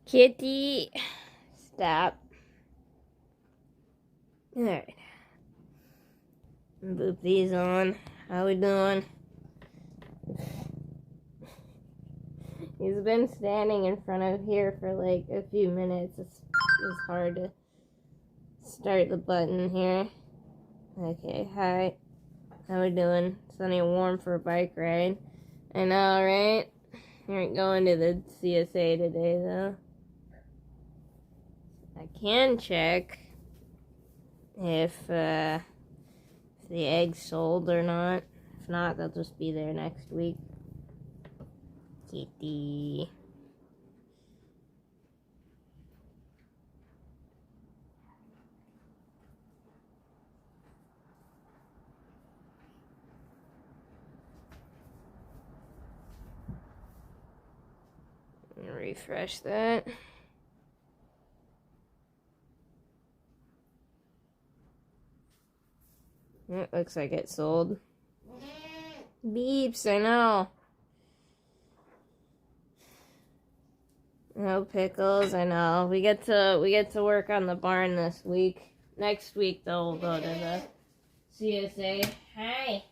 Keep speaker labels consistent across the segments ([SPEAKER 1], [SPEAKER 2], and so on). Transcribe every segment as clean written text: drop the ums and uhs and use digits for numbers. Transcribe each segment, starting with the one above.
[SPEAKER 1] Kitty, stop. Alright. Boop these on. How we doing? He's been standing in front of here for like a few minutes. It's hard to start the button here. Okay, hi. How we doing? Sunny and warm for a bike ride. I know, right? You aren't going to the CSA today, though. I can check if the egg's sold or not. If not, they'll just be there next week. Kitty. Refresh that. It looks like it sold. Beeps, I know. No pickles, I know. We get to work on the barn this week. Next week though we'll go to the CSA. Hi.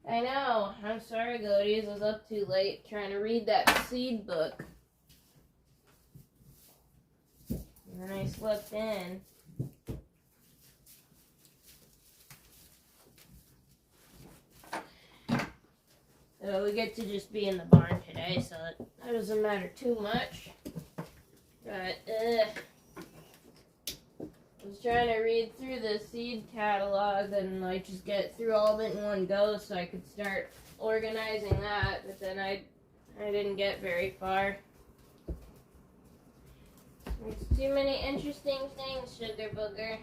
[SPEAKER 1] I know. I'm sorry, Goaties. I was up too late trying to read that seed book. And then I slept in. So we get to just be in the barn today, so that doesn't matter too much. But, I was trying to read through the seed catalog and like just get through all of it in one go so I could start organizing that, but then I didn't get very far. There's too many interesting things, Sugar Booger.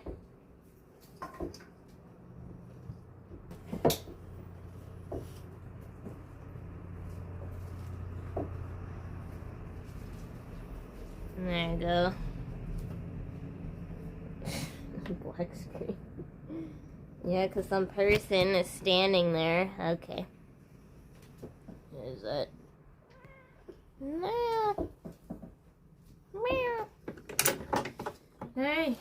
[SPEAKER 1] There you go. Black screen. Yeah, because some person is standing there. Okay. Is it? Meow. Meow. Hey.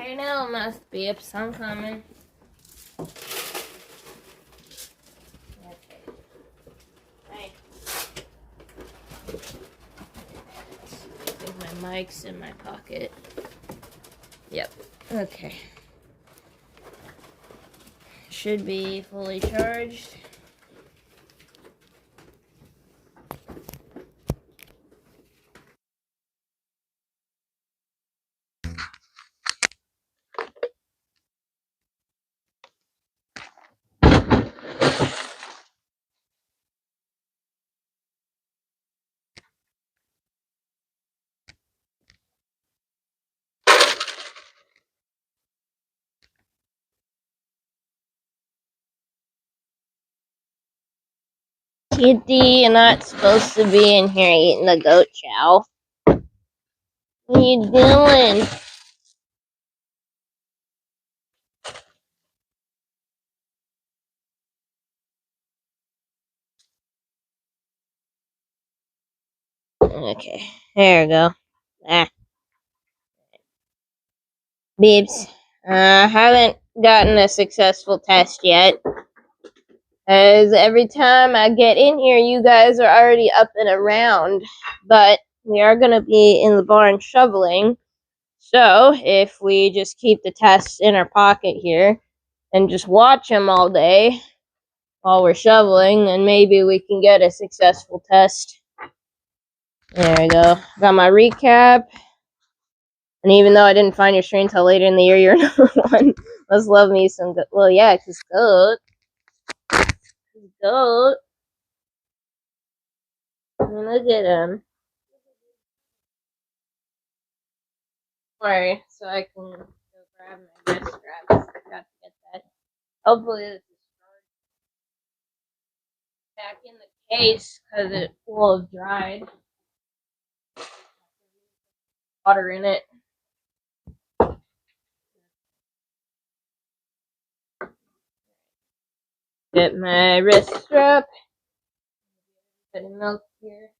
[SPEAKER 1] I know, must be up some coming. Okay. Hey. I think my mic's in my pocket. Yep. Okay. Should be fully charged. Kitty, you're not supposed to be in here eating the goat chow. What are you doing? Okay, there we go. Ah, beeps. Haven't gotten a successful test yet. As every time I get in here, you guys are already up and around. But we are going to be in the barn shoveling. So if we just keep the tests in our pocket here and just watch them all day while we're shoveling, then maybe we can get a successful test. There we go. Got my recap. And even though I didn't find your stream until later in the year, you're number one. Let's love me some goat. Well, yeah, because goat. Goat. I mean, look at him. Sorry, so I can go grab my wrist strap. I forgot to get that. Hopefully this is case because it will have dried. Water in it. Get my wrist strap. Bit of milk here.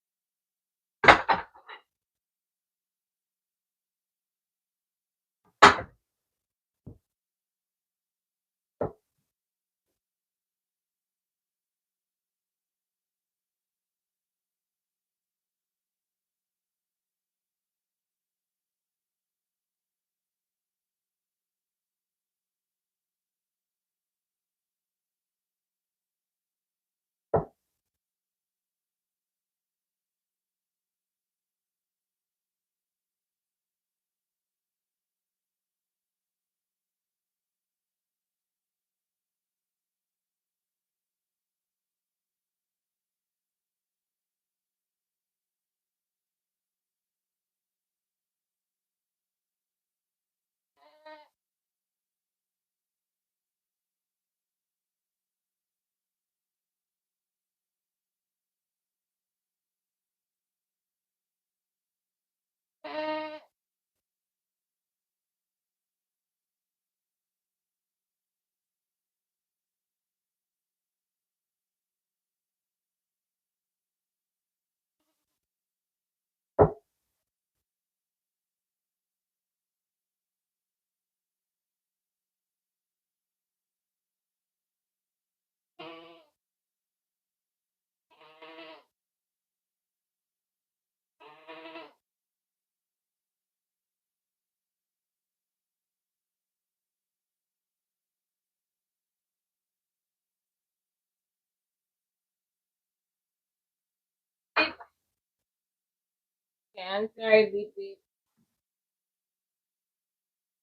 [SPEAKER 1] Okay, I'm sorry, beep beep.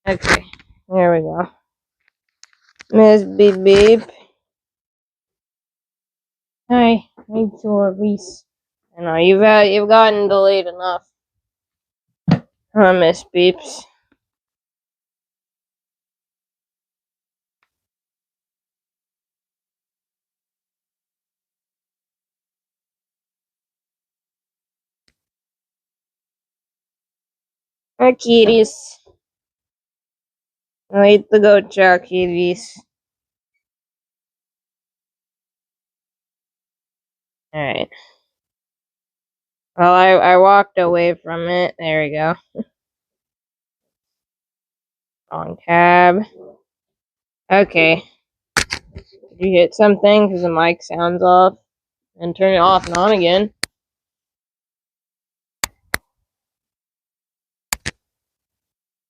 [SPEAKER 1] Okay, there we go. Miss Beep Beep. Hi, need to Reese. I know you've gotten delayed enough. Miss Beeps. Hi, kitties. Wait to go chow, kitties. Alright. Well, I walked away from it. There we go. On tab. Okay. Did you hit something? Because the mic sounds off. And turn it off and on again.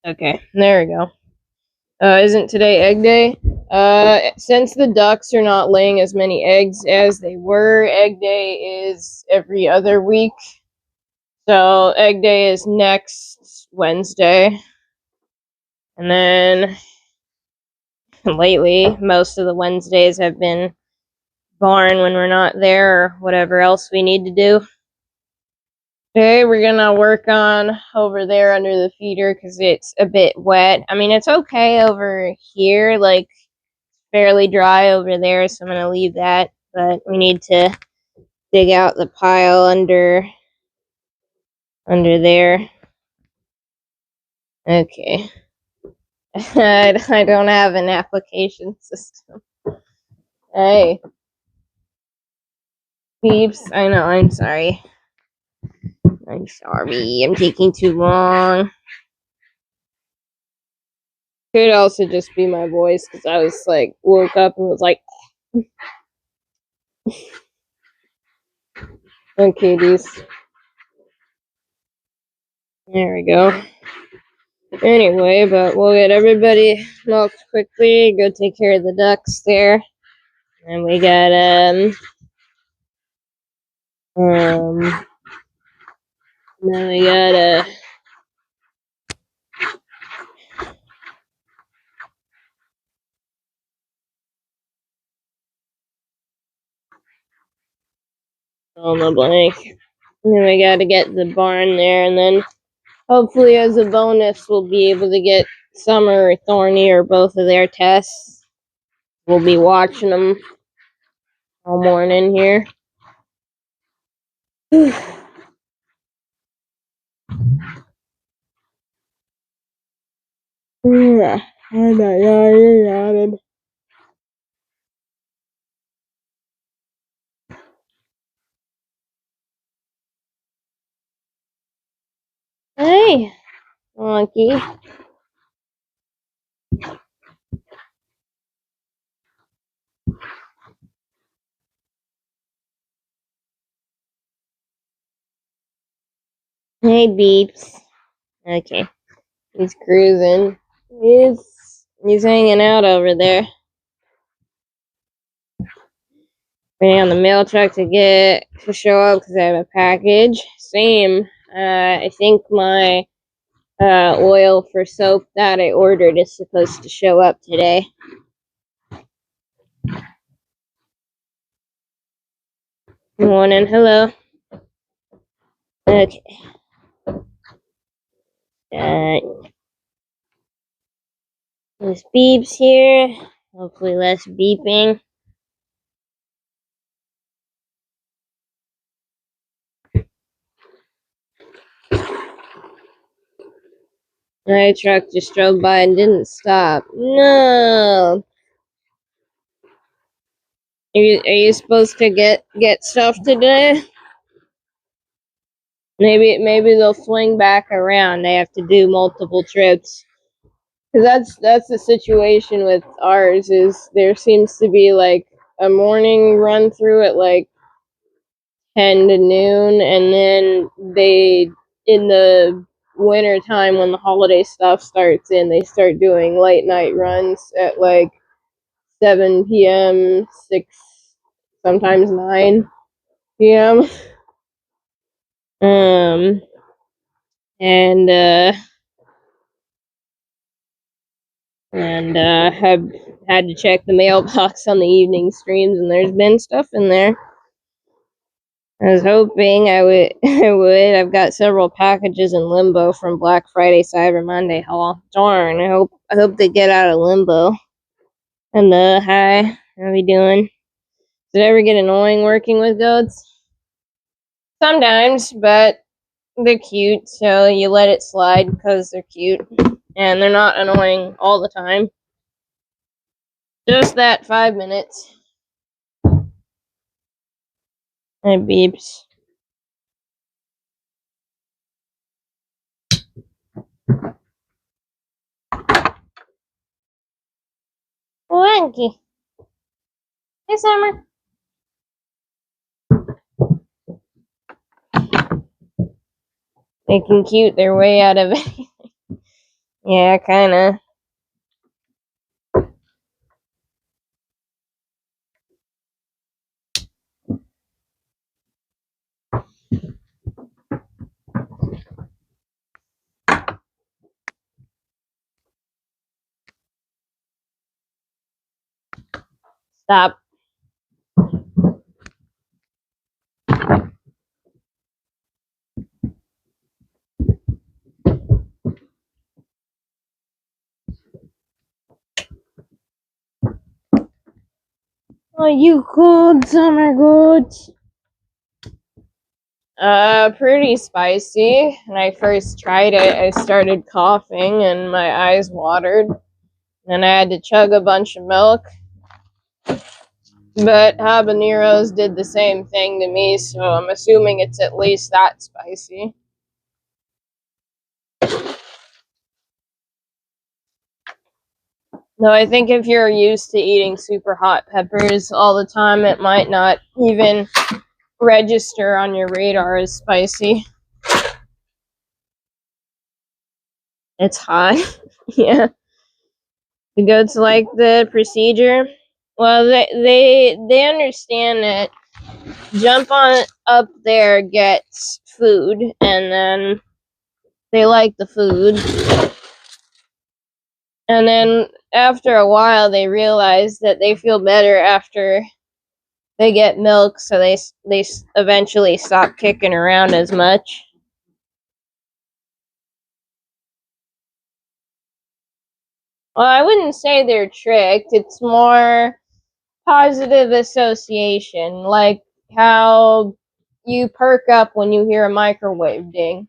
[SPEAKER 1] Okay, there we go. Isn't today egg day? Since the ducks are not laying as many eggs as they were, egg day is every other week. So egg day is next Wednesday. And then lately, most of the Wednesdays have been barn when we're not there or whatever else we need to do. Today we're gonna work on over there under the feeder because it's a bit wet. I mean, it's okay over here, like fairly dry over there, so I'm gonna leave that. But we need to dig out the pile under there. Okay. I don't have an application system. Hey. Peeps, I know, I'm sorry. I'm sorry, I'm taking too long. Could also just be my voice because I was like, woke up and was like, okay, these. There we go. Anyway, but we'll get everybody milked quickly, go take care of the ducks there. And we got, then we got, on the blank. And then we gotta get the barn there, and then hopefully as a bonus we'll be able to get Summer or Thorny or both of their tests. We'll be watching them all morning here. Yeah, I'm not yawning. Hey, monkey. Hey, Beeps. Okay, he's cruising. He's hanging out over there. Waiting on the mail truck to show up because I have a package. Same. I think my oil for soap that I ordered is supposed to show up today. Morning, hello. Okay. There's beeps here. Hopefully less beeping. My truck just drove by and didn't stop. No. Are you supposed to get stuff today? Maybe they'll swing back around. They have to do multiple trips. Cause that's the situation with ours. Is there seems to be like a morning run through at like 10 to noon, and then they in the winter time when the holiday stuff starts in, they start doing late night runs at like 7 p.m., 6, sometimes 9 p.m. Um, and have had to check the mailbox on the evening streams, and there's been stuff in there. I was hoping I would. I would. I've got several packages in limbo from Black Friday, Cyber Monday haul. Darn! I hope they get out of limbo. And hi, how we doing? Did it ever get annoying working with goats? Sometimes, but they're cute, so you let it slide because they're cute, and they're not annoying all the time. Just that 5 minutes. It beeps. Wanky. Hey, Summer. They can cute their way out of it. Yeah, kinda. Stop. Are you cold, Summer Goat? Pretty spicy. When I first tried it, I started coughing and my eyes watered. And I had to chug a bunch of milk. But habaneros did the same thing to me, so I'm assuming it's at least that spicy. Though I think if you're used to eating super hot peppers all the time, it might not even register on your radar as spicy. It's hot. Yeah. The goats like the procedure. Well, they understand that jump on up there gets food, and then they like the food. And then after a while, they realize that they feel better after they get milk, so they eventually stop kicking around as much. Well, I wouldn't say they're tricked. It's more positive association, like how you perk up when you hear a microwave ding.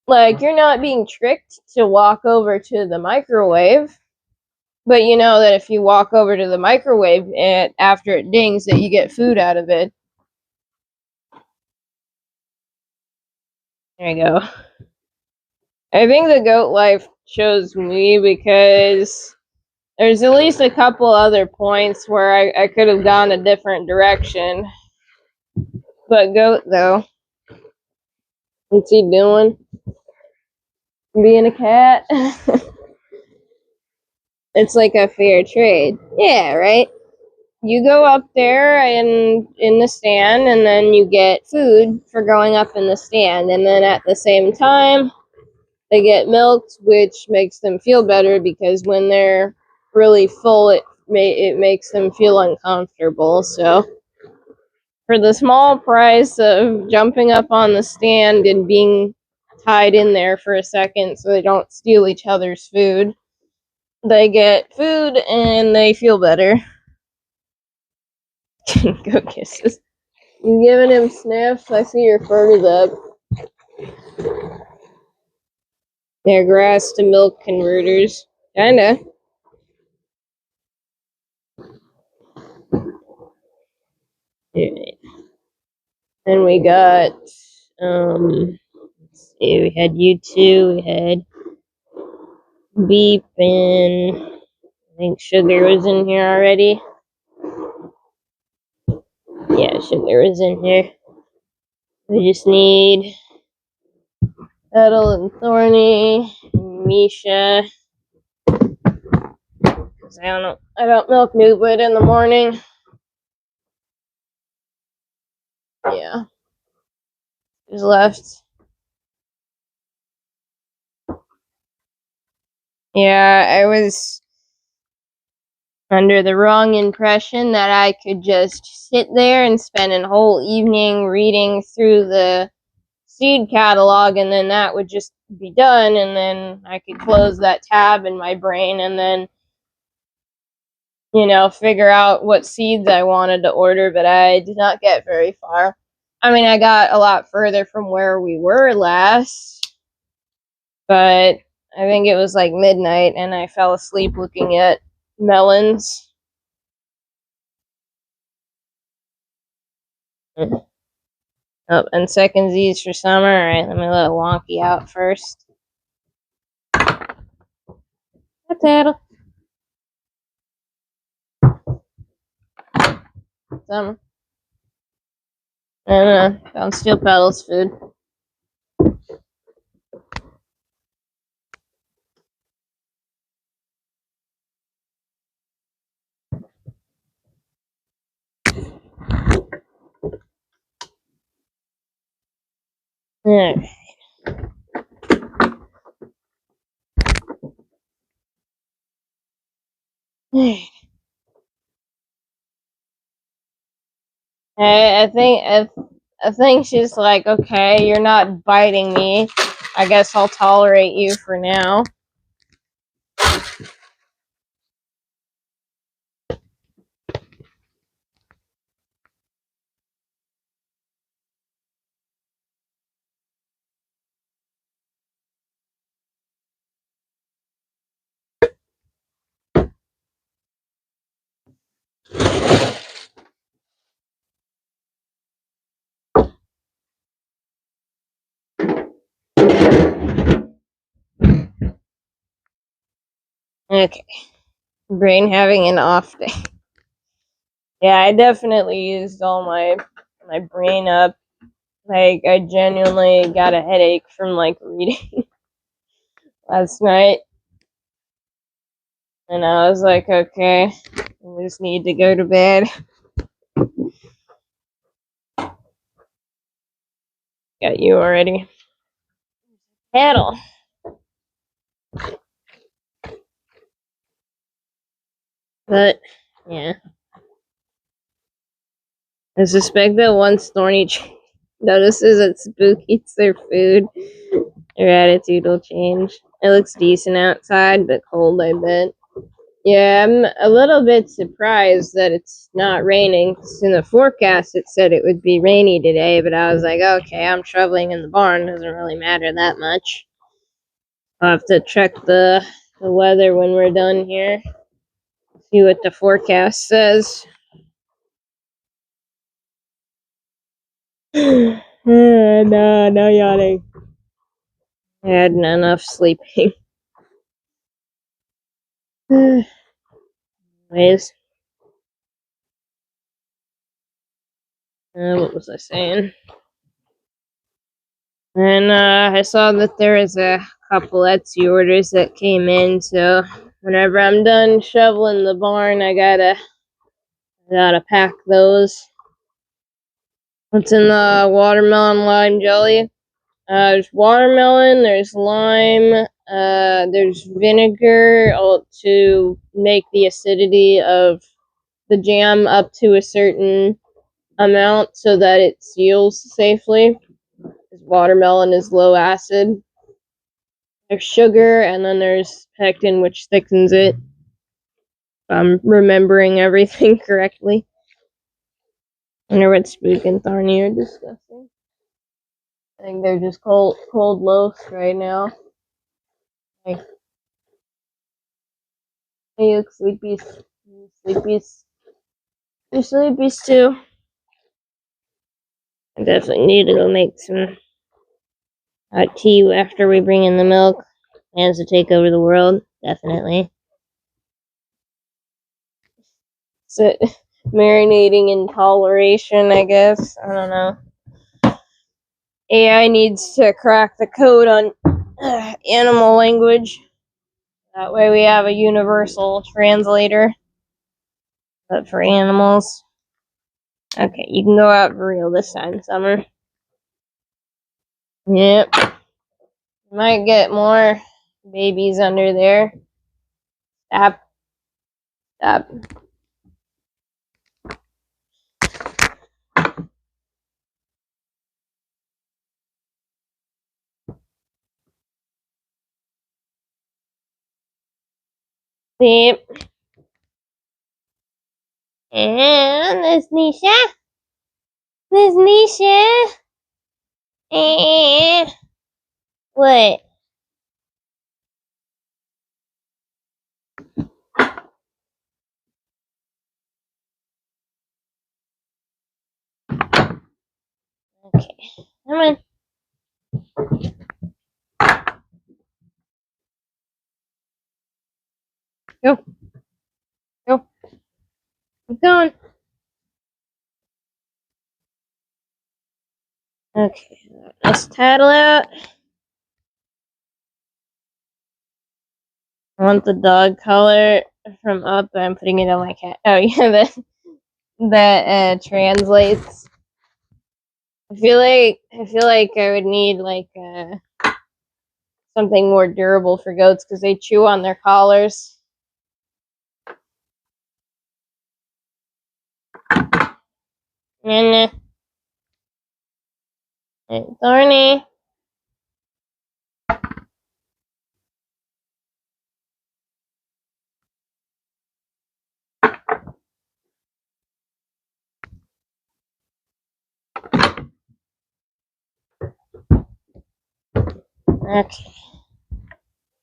[SPEAKER 1] Like, you're not being tricked to walk over to the microwave, but you know that if you walk over to the microwave and after it dings, that you get food out of it. There you go. I think the goat life chose me because there's at least a couple other points where I could have gone a different direction. But goat, though. What's he doing? Being a cat? It's like a fair trade. Yeah, right? You go up there and in the stand, and then you get food for going up in the stand. And then at the same time, they get milked, which makes them feel better because when they're really full, it makes them feel uncomfortable. So for the small price of jumping up on the stand and being tied in there for a second so they don't steal each other's food, they get food and they feel better. Go kisses. You giving him sniffs? I see your fur is up. They're grass to milk converters. Kinda. Alright. Then we got, let's see, we had you two, we had Beep, and I think Sugar was in here already. Yeah, Sugar was in here. We just need Petal and Thorny, and Misha. Cause I don't milk Newwood in the morning. Yeah. Who's left? Yeah, I was under the wrong impression that I could just sit there and spend a whole evening reading through the seed catalog, and then that would just be done, and then I could close that tab in my brain and then, figure out what seeds I wanted to order, but I did not get very far. I mean, I got a lot further from where we were last, but I think it was like midnight and I fell asleep looking at melons. Oh, and second Z's for summer. Alright, let me let Wonky out first. Potato. Summer. And found Steel Petals food. Alright. I think she's like, okay, you're not biting me. I guess I'll tolerate you for now. Okay. Brain having an off day. Yeah, I definitely used all my brain up. Like, I genuinely got a headache from, like, reading last night. And I was like, okay, I just need to go to bed. Got you already. Paddle. But, yeah. I suspect that once Thorny notices that Spook eats their food, their attitude will change. It looks decent outside, but cold, I bet. Yeah, I'm a little bit surprised that it's not raining. 'Cause in the forecast, it said it would be rainy today, but I was like, okay, I'm shoveling in the barn. Doesn't really matter that much. I'll have to check the weather when we're done here. See what the forecast says. No yawning. I had enough sleeping. Anyways, what was I saying? And I saw that there was a couple Etsy orders that came in, so whenever I'm done shoveling the barn, I gotta pack those. What's in the watermelon lime jelly? There's watermelon, there's lime, there's vinegar to make the acidity of the jam up to a certain amount so that it seals safely. Because watermelon is low acid. There's sugar, and then there's pectin, which thickens it. If I'm remembering everything correctly. I wonder what Spook and Thorny are discussing. I think they're just cold loafs right now. Hey, hey, you sleepies. You sleepies. You sleepies too. I definitely need to go make some hot tea after we bring in the milk. Plans to take over the world. Definitely. So, marinating in toleration, I guess. I don't know. AI needs to crack the code on animal language. That way we have a universal translator. But for animals. Okay, you can go out for real this time, Summer. Yep. Might get more babies under there. Stop. Stop. Sleep. And there's Nisha. There's Nisha. Eh. What? Okay. Come on. Go. Go. Keep going. Okay. Let's tattle out. I want the dog collar from up. I'm putting it on my cat. Oh yeah, that translates. I feel like I would need like something more durable for goats because they chew on their collars. And Thorny. Okay.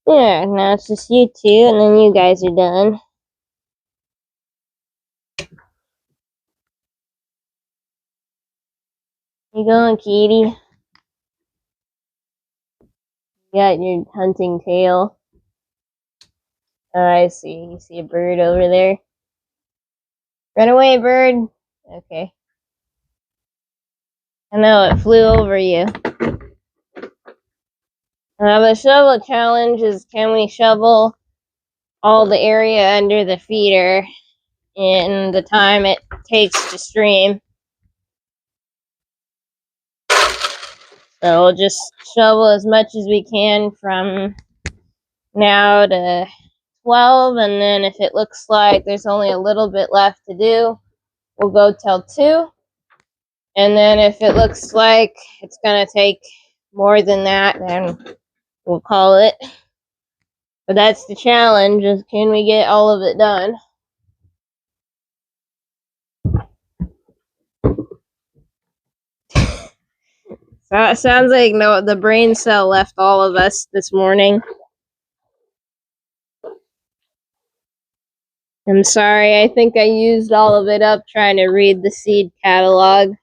[SPEAKER 1] Yeah, now it's just you two, and then you guys are done. You going, Kitty? You got your hunting tail. Oh, I see. You see a bird over there? Run away, bird! Okay. I know, it flew over you. The shovel challenge is, can we shovel all the area under the feeder in the time it takes to stream? So we'll just shovel as much as we can from now to 12, and then if it looks like there's only a little bit left to do, we'll go till 2. And then if it looks like it's going to take more than that, then we'll call it. But that's the challenge, is can we get all of it done? So it sounds like no, the brain cell left all of us this morning. I'm sorry, I think I used all of it up trying to read the seed catalog.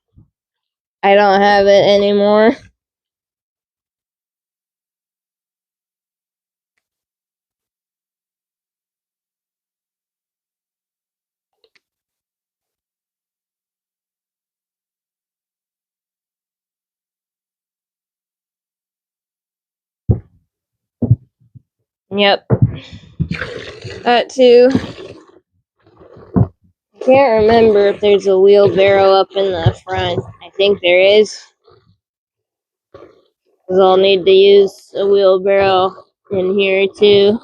[SPEAKER 1] I don't have it anymore. Yep. That too. I can't remember if there's a wheelbarrow up in the front. I think there is. Because I'll need to use a wheelbarrow in here too.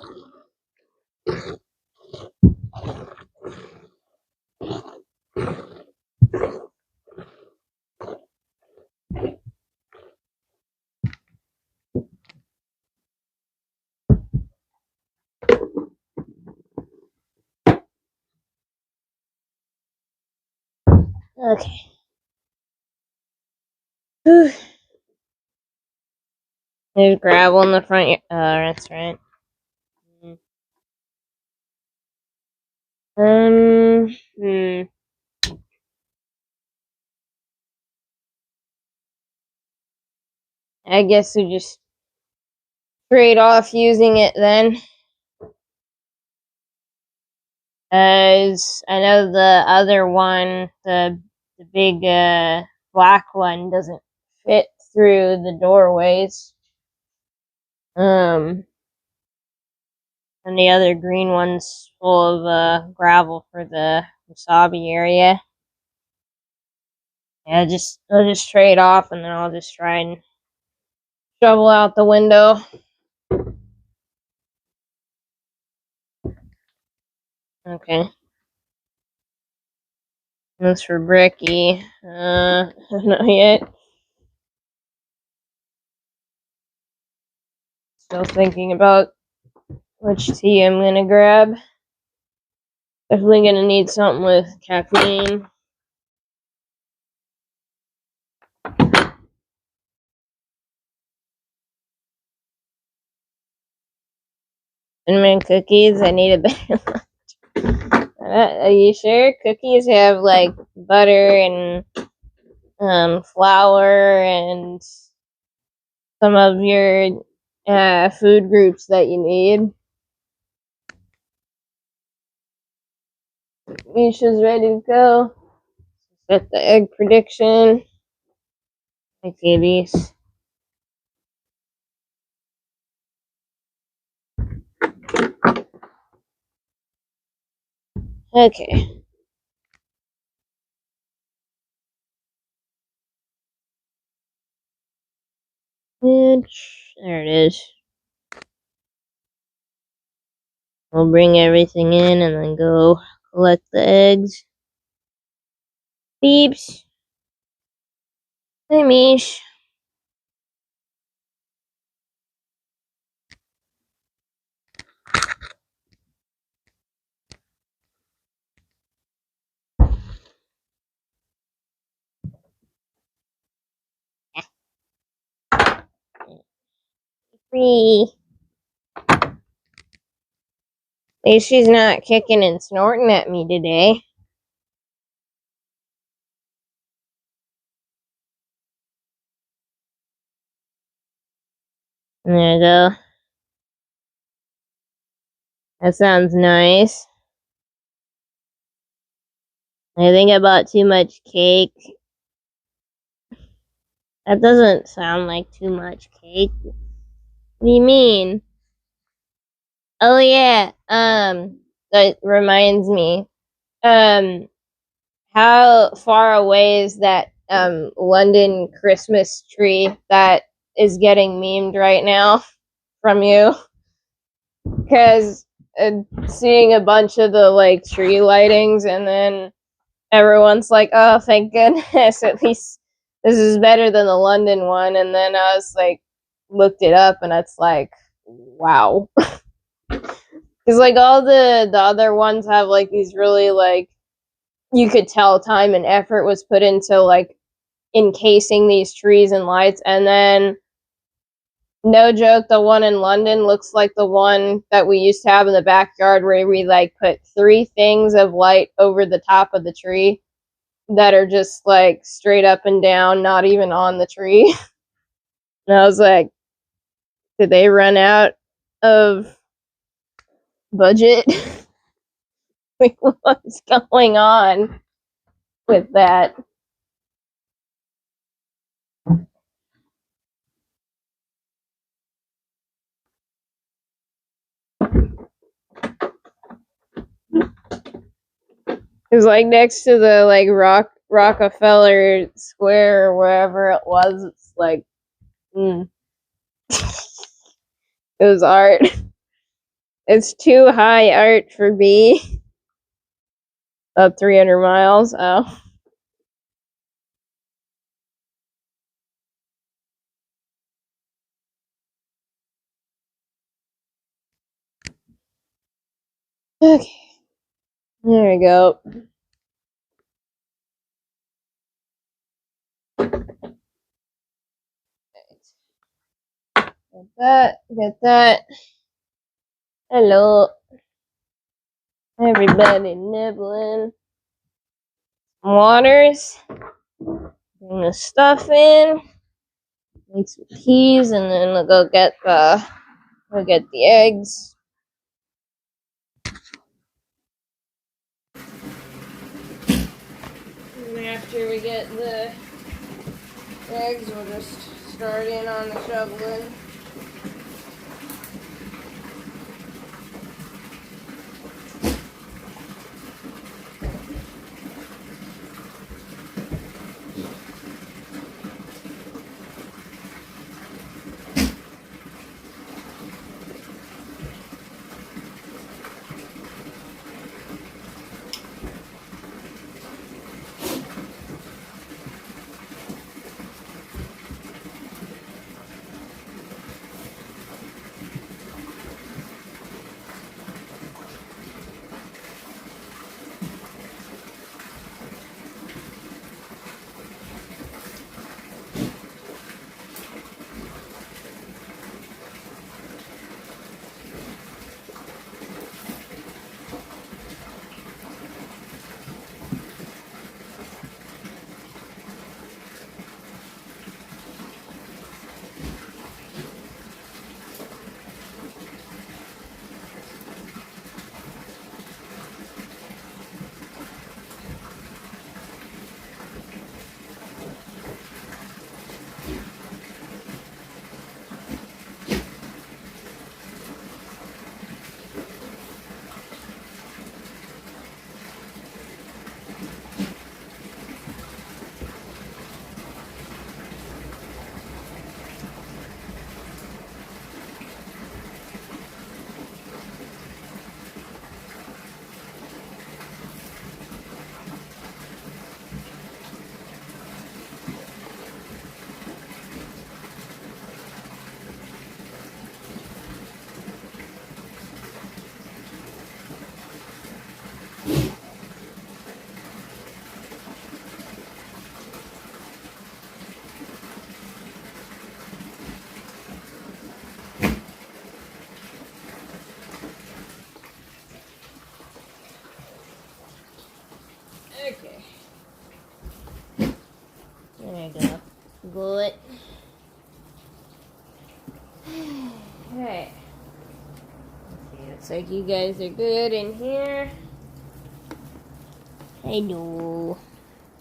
[SPEAKER 1] Okay. Whew. There's gravel in the front. That's right. Hmm. I guess we just trade off using it then. As I know the other one, the big black one, doesn't fit through the doorways. And the other green one's full of gravel for the wasabi area. Yeah, I'll just trade off, and then I'll just try and shovel out the window. Okay. That's for Bricky. Not yet. Still thinking about which tea I'm gonna grab. Definitely gonna need something with caffeine. Cinnamon cookies. I need a bit. Are you sure? Cookies have like butter and flour and some of your food groups that you need. Misha's ready to go. Set the egg prediction. My babies. Okay. And there it is. We'll bring everything in and then go collect the eggs. Beeps. Hi, Mish. Free. At least she's not kicking and snorting at me today. There you go. That sounds nice. I think I bought too much cake. That doesn't sound like too much cake. What do you mean? Oh yeah. That reminds me. Um, how far away is that London Christmas tree that is getting memed right now from you? Because seeing a bunch of the like tree lightings, and then everyone's like, "Oh, thank goodness! At least this is better than the London one." And then I was like, looked it up, and it's like, wow. Because, like, all the other ones have, like, these really, like, you could tell time and effort was put into, like, encasing these trees and lights, and then, no joke, the one in London looks like the one that we used to have in the backyard where we, like, put 3 things of light over the top of the tree that are just, like, straight up and down, not even on the tree. And I was like, did they run out of budget? Like, what's going on with that? It was like next to the like Rockefeller Square or wherever it was. It's like, it was art. It's too high art for me. About 300 miles. Oh. Okay. There we go. Get that. Get that. Hello. Everybody nibbling. Waters. Bring the stuff in. Make some teas, and then we'll go get the eggs. And after we get the eggs, we'll just start in on the shoveling. Okay. There you go. Good. Alright. Okay, looks like you guys are good in here. Hello.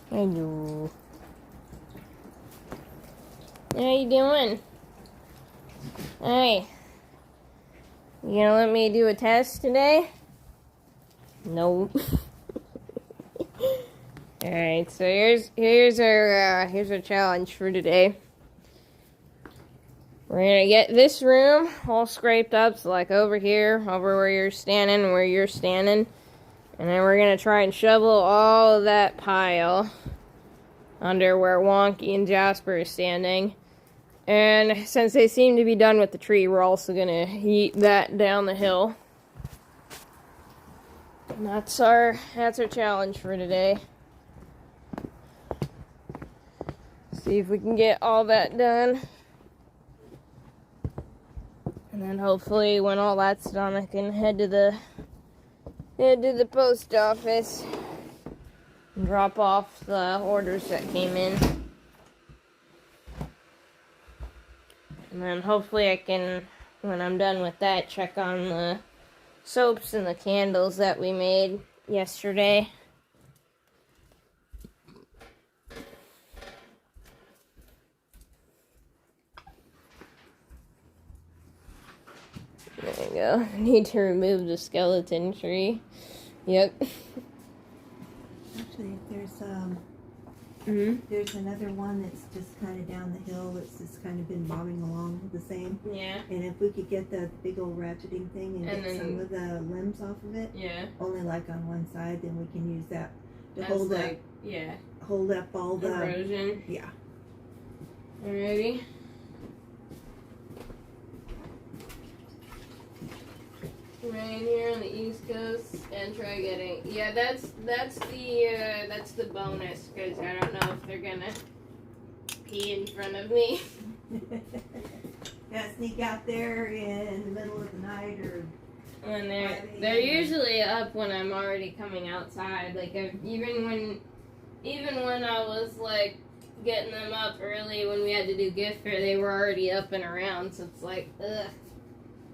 [SPEAKER 1] Hello. How you doing? Hey. You gonna let me do a test today? Nope. Alright, so here's our challenge for today. We're gonna get this room all scraped up, so like over here, over where you're standing, and then we're gonna try and shovel all of that pile under where Wonky and Jasper are standing. And since they seem to be done with the tree, we're also gonna yeet that down the hill. And that's our challenge for today. See if we can get all that done. And then hopefully when all that's done, I can head to the post office and drop off the orders that came in. And then hopefully I can, when I'm done with that, check on the soaps and the candles that we made yesterday. There you go. I need to remove the skeleton tree. Yep.
[SPEAKER 2] Actually, there's another one that's just kind of down the hill that's just kind of been bobbing along the same.
[SPEAKER 1] Yeah.
[SPEAKER 2] And if we could get the big old ratcheting thing and get some of the limbs off of it,
[SPEAKER 1] Yeah.
[SPEAKER 2] only like on one side, then we can use that to
[SPEAKER 1] As
[SPEAKER 2] hold
[SPEAKER 1] like,
[SPEAKER 2] hold up all the
[SPEAKER 1] erosion.
[SPEAKER 2] Yeah.
[SPEAKER 1] Alrighty. Right here on the East Coast, and try getting. Yeah, that's the bonus, because I don't know if they're gonna pee in front of me.
[SPEAKER 2] Yeah, sneak out there in the middle of the night or.
[SPEAKER 1] When they're usually up when I'm already coming outside. Like even when I was like getting them up early when we had to do gift fair, they were already up and around. So it's like, ugh.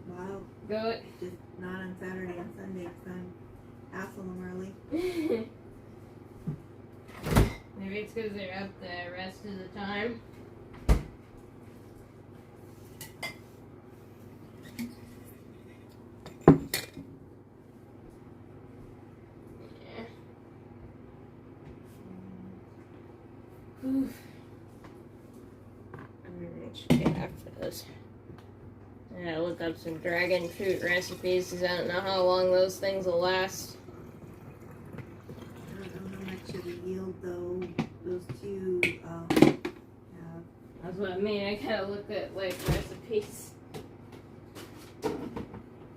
[SPEAKER 2] Wow.
[SPEAKER 1] Go it.
[SPEAKER 2] Just not on Saturday and Sunday because I'm hassle them early.
[SPEAKER 1] Maybe it's because they're up the rest of the time. Yeah. Oof. Let's get after those. I gotta look up some dragon fruit recipes because I don't know how long those things will last.
[SPEAKER 2] I don't know how much of a yield though those two have.
[SPEAKER 1] That's what I mean. I gotta look at like recipes.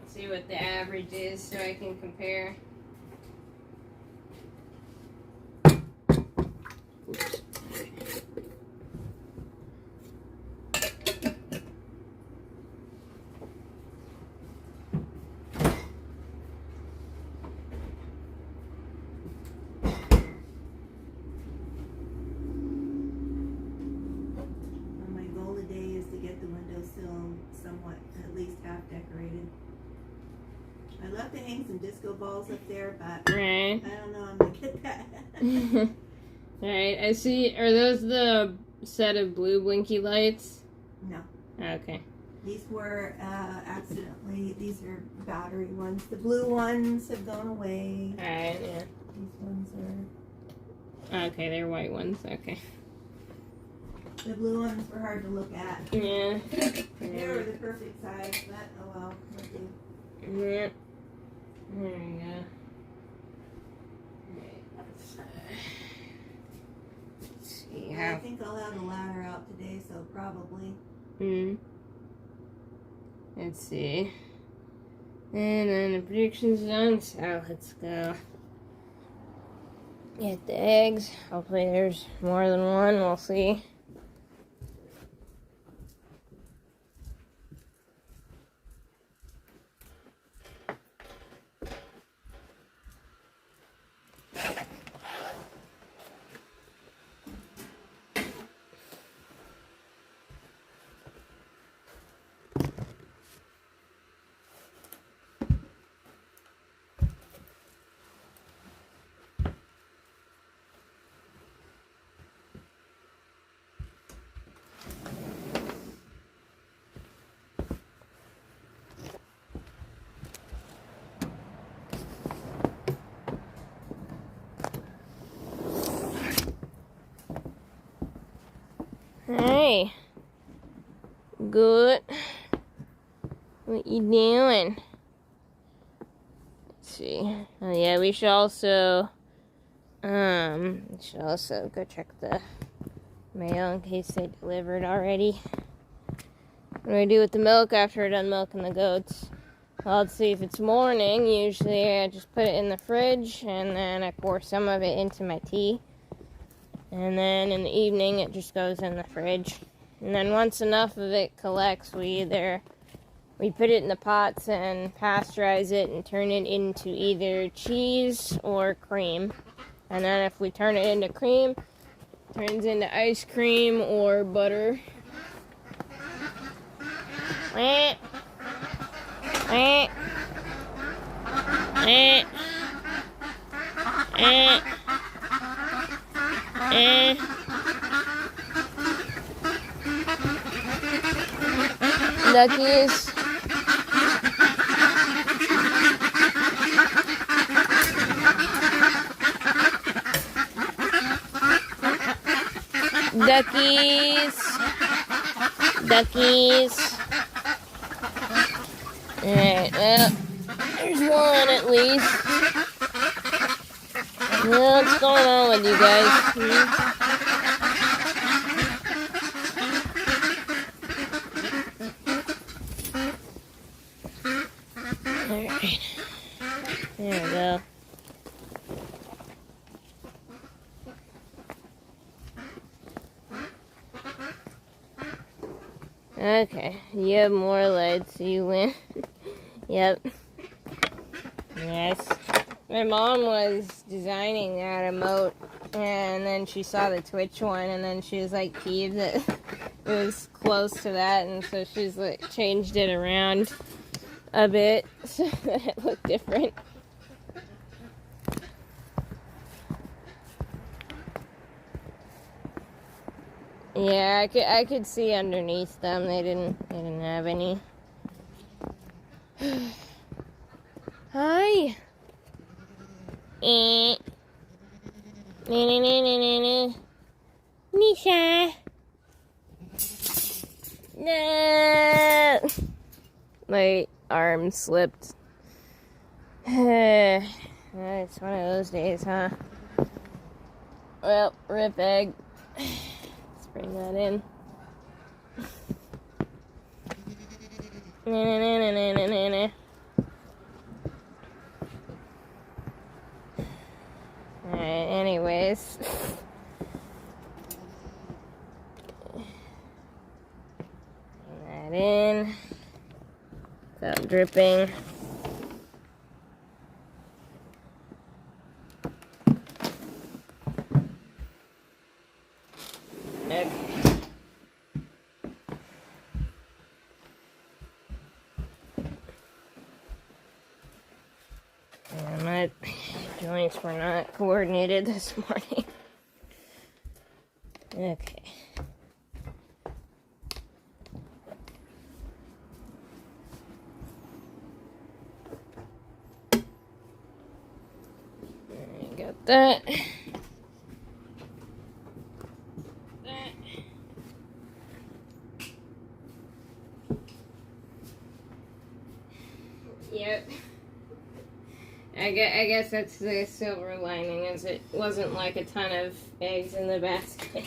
[SPEAKER 1] See what the average is so I can compare. Oops.
[SPEAKER 2] My goal today is to get the windowsill somewhat, at least half decorated. I'd love to hang some disco balls up there, but
[SPEAKER 1] Right.
[SPEAKER 2] I don't know I'm gonna get that.
[SPEAKER 1] Alright, I see. Are those the set of blue blinky lights?
[SPEAKER 2] No.
[SPEAKER 1] Okay.
[SPEAKER 2] These were accidentally, these are battery ones. The blue ones have gone away.
[SPEAKER 1] Alright, yeah.
[SPEAKER 2] These ones are,
[SPEAKER 1] Okay, they're white ones. Okay.
[SPEAKER 2] the blue ones were hard to look at.
[SPEAKER 1] Yeah.
[SPEAKER 2] They were the perfect size, but oh well, we'll do.
[SPEAKER 1] Yeah. There you go. Right, let's see
[SPEAKER 2] I
[SPEAKER 1] how.
[SPEAKER 2] think I'll have the ladder out today, so probably.
[SPEAKER 1] Let's see. And then the prediction's done, so let's go get the eggs. Hopefully there's more than one, we'll see. Hey, good. What you doing? Let's see. Oh yeah, we should also go check the mail in case they delivered already. What do I do with the milk after we're done milking the goats? Well, let's see, if it's morning, usually I just put it in the fridge and then I pour some of it into my tea. And then in the evening, it just goes in the fridge. And then once enough of it collects, we put it in the pots and pasteurize it and turn it into either cheese or cream. And then if we turn it into cream, it turns into ice cream or butter. Duckies. Duckies. Alright, well, there's one at least. Well, what's going on with you guys? Alright. There we go. Okay, you have more lights, so you win. Yep. Yes. My mom was designing that emote, and then she saw the Twitch one, and then she was like peeved that it was close to that, and so she's like changed it around a bit so that it looked different. Yeah, I could see underneath them. They didn't have any. Hi. Nisha. No. My arm slipped. It's one of those days, huh? Well, rip egg. Let's bring that in. Alright, anyways. Bring that in. Stop dripping. Okay. Yeah, my joints were not coordinated this morning. Okay. Got that. Yep. I guess that's the silver lining, is it wasn't like a ton of eggs in the basket.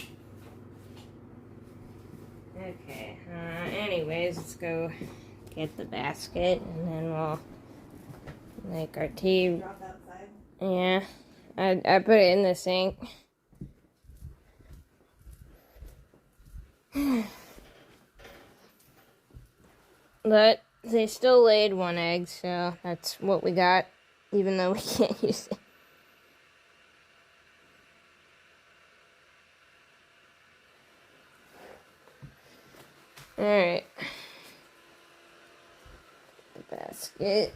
[SPEAKER 1] Okay, anyways, let's go get the basket, and then we'll make our tea.
[SPEAKER 2] Drop outside.
[SPEAKER 1] Yeah, I put it in the sink. But they still laid one egg, so that's what we got, even though we can't use it. Alright. The basket.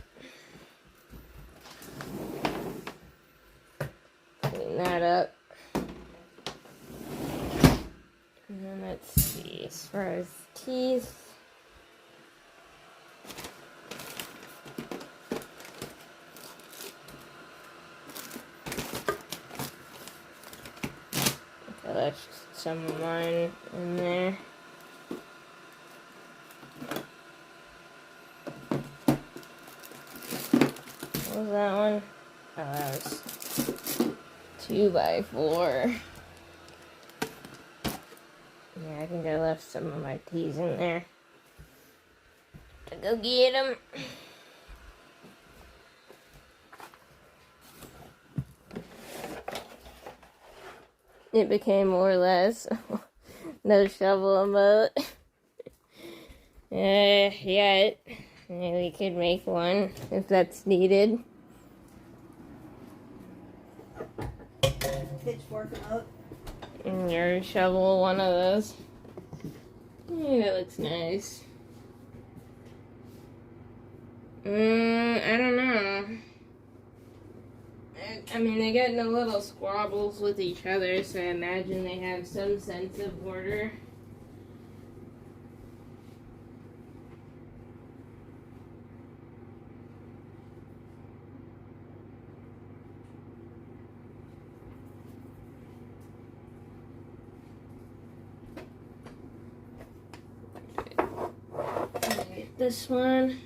[SPEAKER 1] Clean that up. And then let's see, as far as teeth. Okay, that's just some of mine in there. What was that one? Oh, that was 2x4. Yeah, I think I left some of my teas in there. To go get them. it became more or less no shovel emote. Yet. Maybe we could make one if that's needed.
[SPEAKER 2] Pitchfork emote.
[SPEAKER 1] And your shovel, one of those. Yeah, that looks nice. I don't know. I mean, they get into little squabbles with each other, so I imagine they have some sense of order. Get this one.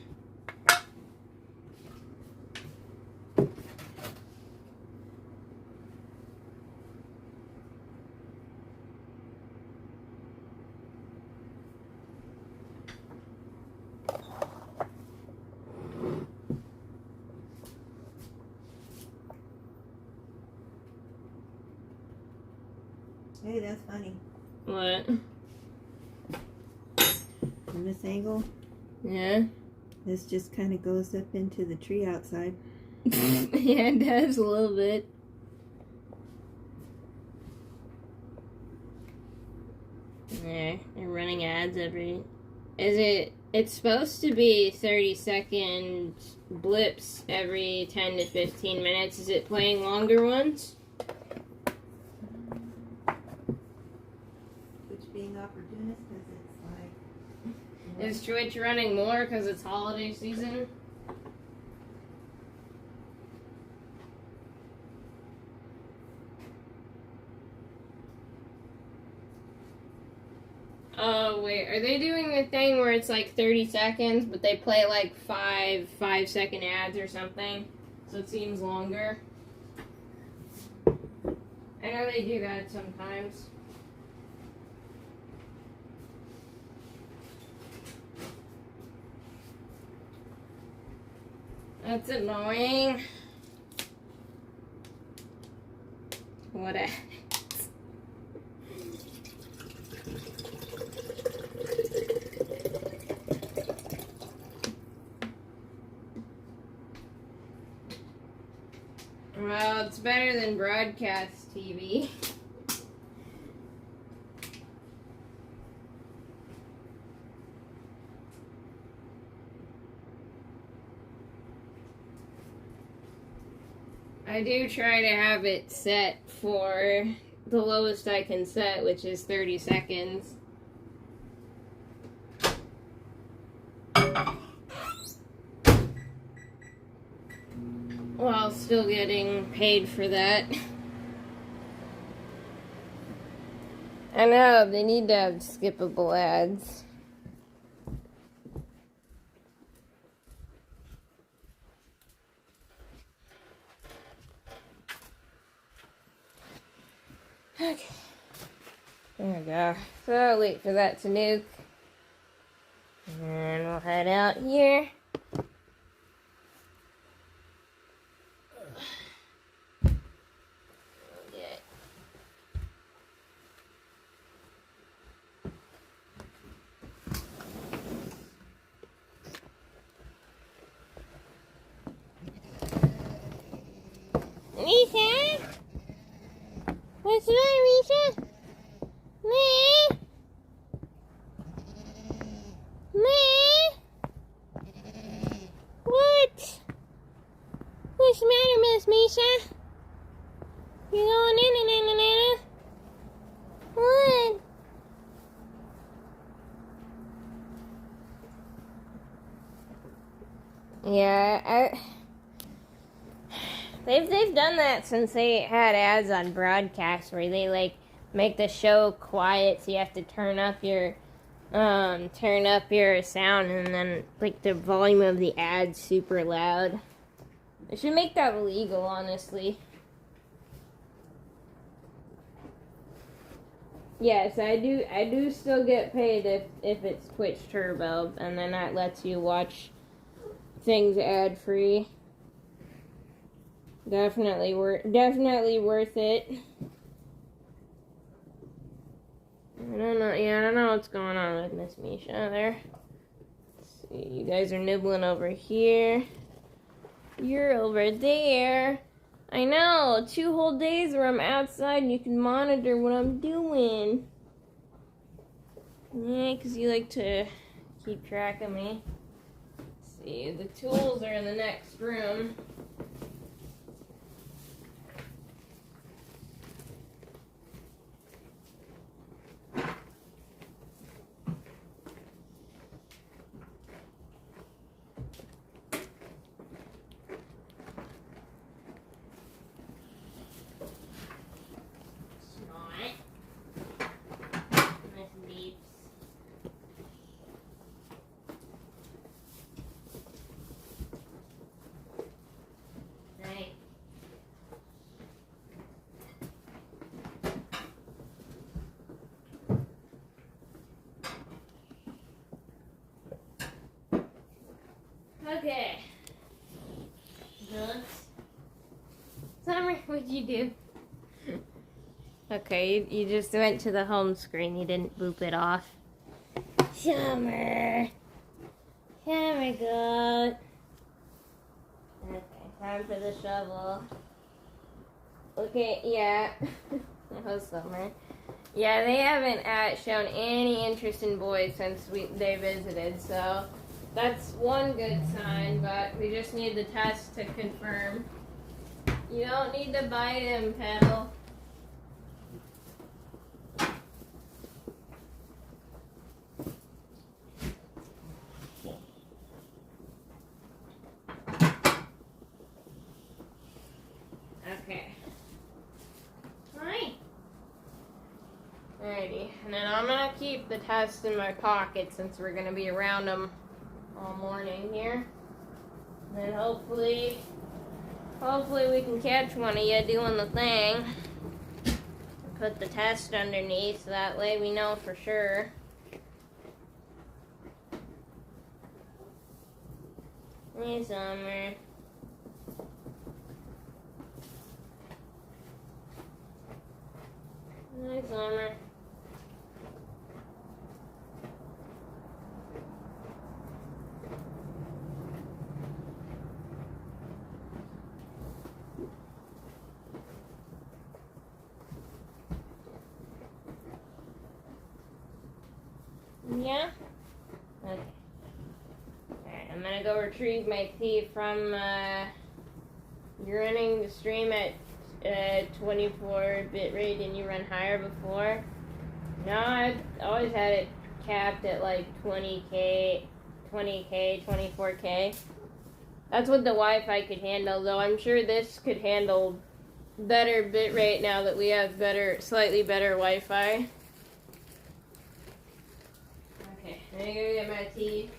[SPEAKER 2] Hey, that's funny.
[SPEAKER 1] What?
[SPEAKER 2] From this angle,
[SPEAKER 1] Yeah?
[SPEAKER 2] this just kind of goes up into the tree outside.
[SPEAKER 1] Yeah, it does a little bit. Yeah, they're running ads every... It's supposed to be 30-second blips every 10 to 15 minutes. Is it playing longer ones?
[SPEAKER 2] Which being opportunist, because it's like...
[SPEAKER 1] Is Twitch running more because it's holiday season? Oh, wait. Are they doing the thing where it's like 30 seconds, but they play like 5-second ads or something? So it seems longer. I know they do that sometimes. That's annoying. What a... Well, it's better than broadcast TV. I do try to have it set for the lowest I can set, which is 30 seconds. While still getting paid for that. I know, they need to have skippable ads. Okay. There we go. So I'll wait for that to nuke. And we'll head out here. Okay. Misha? What's the matter, Misha? Me? Me? What? What's the matter, Miss Misha? You're going in. What? Yeah, they've done that since they had ads on broadcast where they like make the show quiet, so you have to turn up your sound, and then like the volume of the ad super loud. They should make that illegal, honestly. Yes, I do still get paid if it's Twitch Turbo, and then that lets you watch things ad free. Definitely worth it. I don't know. Yeah, I don't know what's going on with Miss Misha there. Let's see, you guys are nibbling over here. You're over there. I know. 2 whole days where I'm outside and you can monitor what I'm doing. Yeah, because you like to keep track of me. Let's see, the tools are in the next room. Okay. Summer, what'd you do? Okay, you just went to the home screen. You didn't boop it off. Summer. Summer, good. Okay, time for the shovel. Okay, yeah. Oh, Summer. Yeah, they haven't shown any interest in boys since they visited, so that's one good sign, but we just need the test to confirm. You don't need to bite him, Petal. Okay. Fine. Alrighty, and then I'm gonna keep the test in my pocket since we're gonna be around them all morning here. And then hopefully we can catch one of you doing the thing. And put the test underneath so that way we know for sure. Hey, Summer. Hi, Summer. Yeah? Okay. Alright, I'm gonna go retrieve my tea from, you're running the stream at 24 bit rate and you run higher before. No, I've always had it capped at like 20K, 24K. That's what the Wi-Fi could handle, though I'm sure this could handle better bit rate now that we have slightly better Wi-Fi. Okay, I'm gonna go get my tea.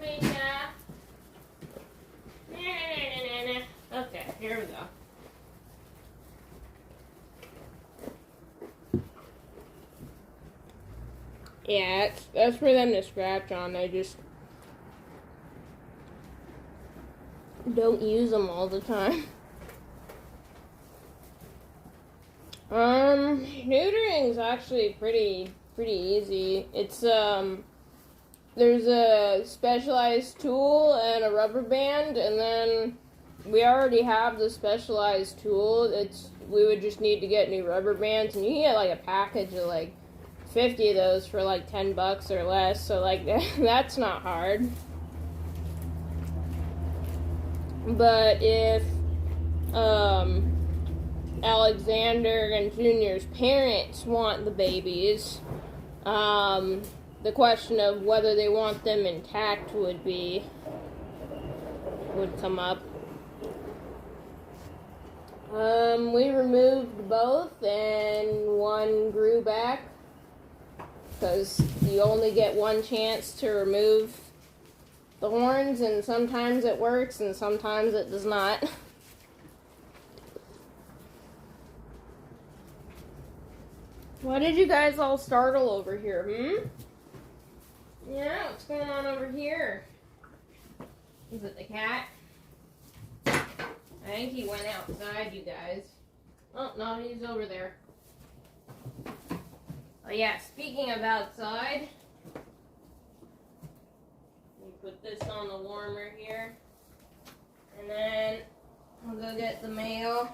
[SPEAKER 1] me now. Okay, here we go. Yeah, that's for them to scratch on. They just don't use them all the time. Neutering's actually pretty easy. It's there's a specialized tool and a rubber band, and then we already have the specialized tool. We would just need to get new rubber bands, and you can get like a package of like 50 of those for like $10 or less. So like that's not hard. But if Alexander and Junior's parents want the babies, the question of whether they want them intact would come up. We removed both and one grew back because you only get one chance to remove the horns, and sometimes it works and sometimes it does not. Why did you guys all startle over here, Yeah, what's going on over here? Is it the cat? I think he went outside, you guys. Oh, no, he's over there. Oh, yeah, speaking of outside, we put this on the warmer here. And then we'll go get the mail.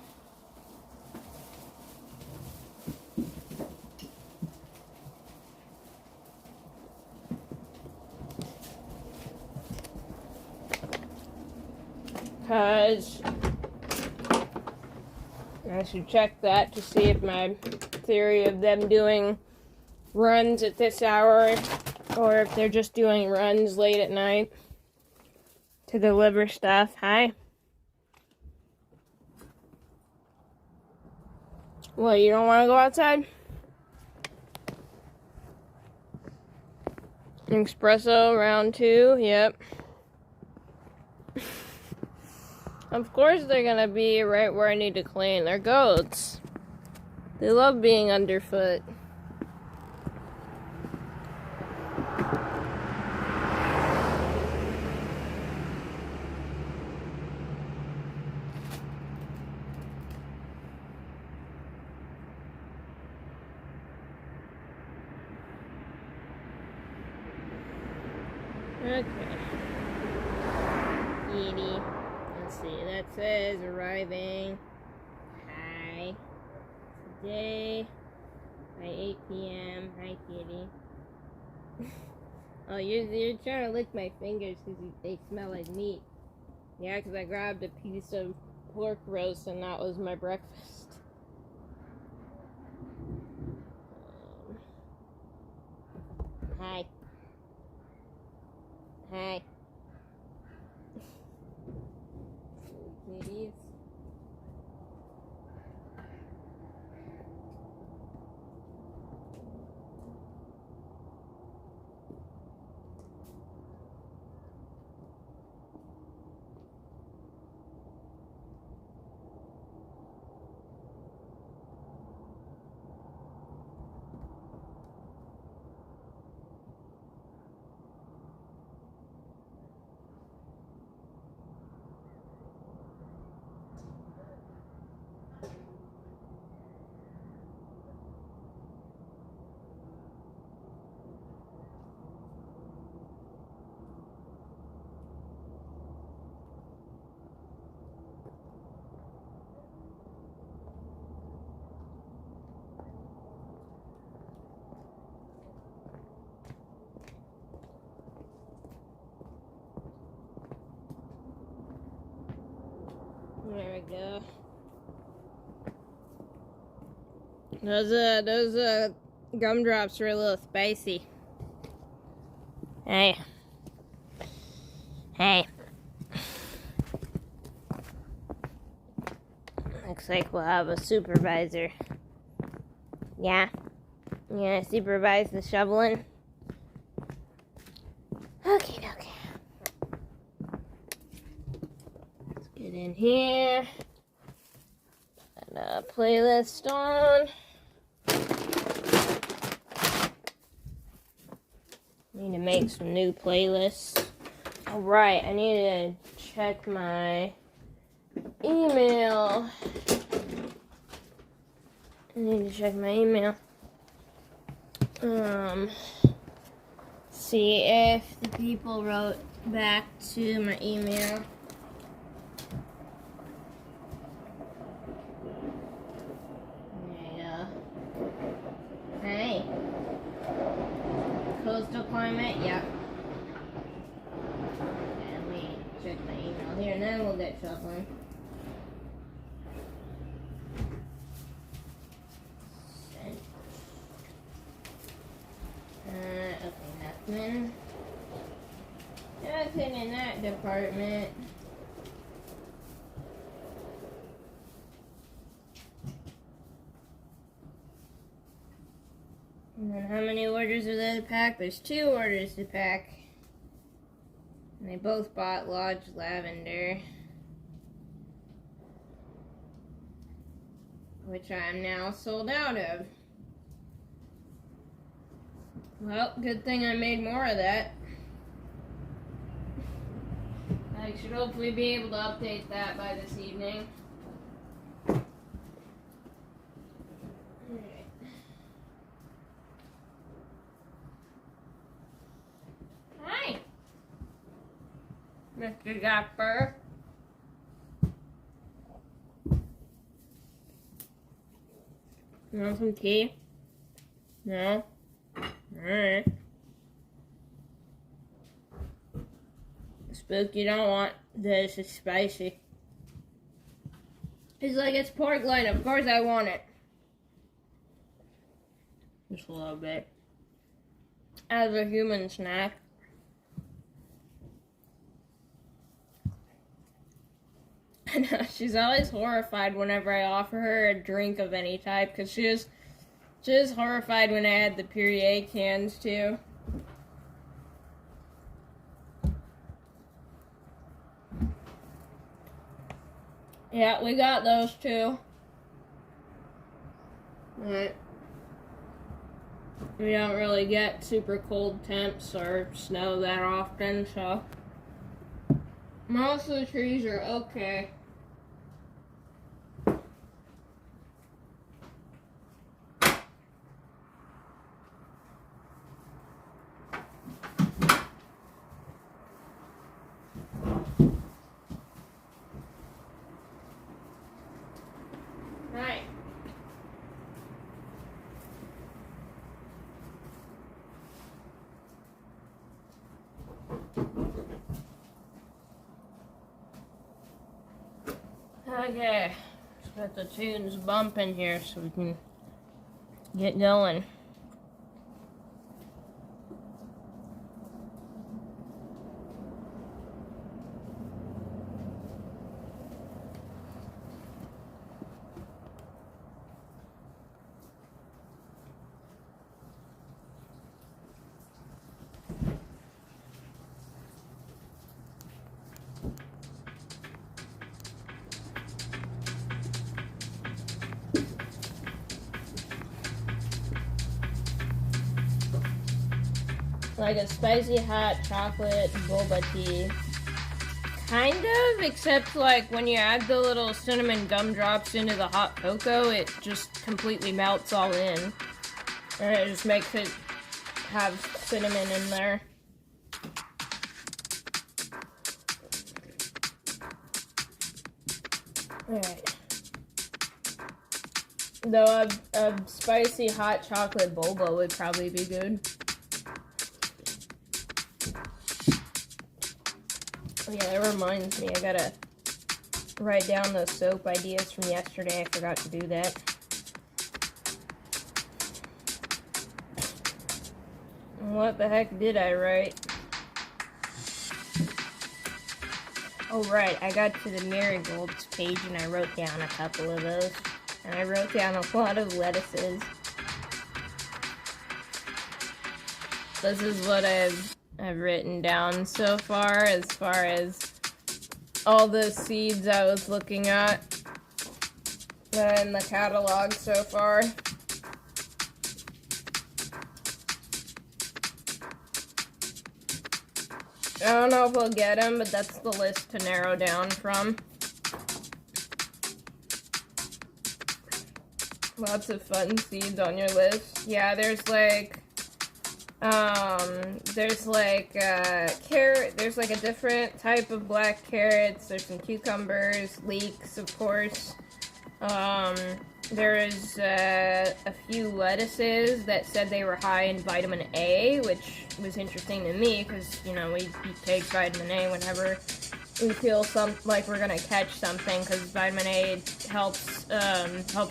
[SPEAKER 1] Because I should check that to see if my theory of them doing runs at this hour or if they're just doing runs late at night to deliver stuff. Hi. Well, you don't want to go outside? Espresso round 2, yep. Of course they're gonna be right where I need to clean. They're goats. They love being underfoot. Okay. Kitty. Let's see, that says arriving. Hi. Today by 8 p.m. Hi, kitty. Oh, you're trying to lick my fingers because they smell like meat. Yeah, because I grabbed a piece of pork roast and that was my breakfast. Hi. Hi. Kitties. There we go. Those gumdrops are a little spicy. Hey. Hey. Looks like we'll have a supervisor. Yeah. You gonna supervise the shoveling? Okay. in here. Put a playlist on. Need to make some new playlists. Alright, I need to check my email. See if the people wrote back to my email. There you go. Hey. Coastal climate? Yep. Okay, let me check my email here and then we'll get shuffling. Okay, nothing in that department. And then how many orders are there to pack? There's 2 orders to pack. And they both bought Lodge Lavender, which I'm now sold out of. Well, good thing I made more of that. I should hopefully be able to update that by this evening. Alright. Hi, Mr. Zapper. You want some tea? No? Alright. Spook, you don't want this. It's spicy. He's like, it's pork loin. Of course I want it. Just a little bit. As a human snack. I know, she's always horrified whenever I offer her a drink of any type, because she was horrified when I had the Perrier cans, too. Yeah, we got those, too. But we don't really get super cold temps or snow that often, so most of the trees are okay. Right. Okay, let's get the tunes bumping here so we can get going. Like a spicy hot chocolate boba tea. Kind of, except like when you add the little cinnamon gumdrops into the hot cocoa, it just completely melts all in. And it just makes it have cinnamon in there. Alright. Though a spicy hot chocolate boba would probably be good. Oh yeah, that reminds me, I gotta write down those soap ideas from yesterday. I forgot to do that. What the heck did I write? Oh right, I got to the marigolds page and I wrote down a couple of those. And I wrote down a lot of lettuces. This is what I've written down so far as all the seeds I was looking at in the catalog so far. I don't know if we'll get them, but that's the list to narrow down from. Lots of fun seeds on your list. Yeah, there's like carrot, there's like a different type of black carrots, there's some cucumbers, leeks, of course. There is a few lettuces that said they were high in vitamin A, which was interesting to me because, you know, we take vitamin A whenever we feel like we're gonna catch something, because vitamin A helps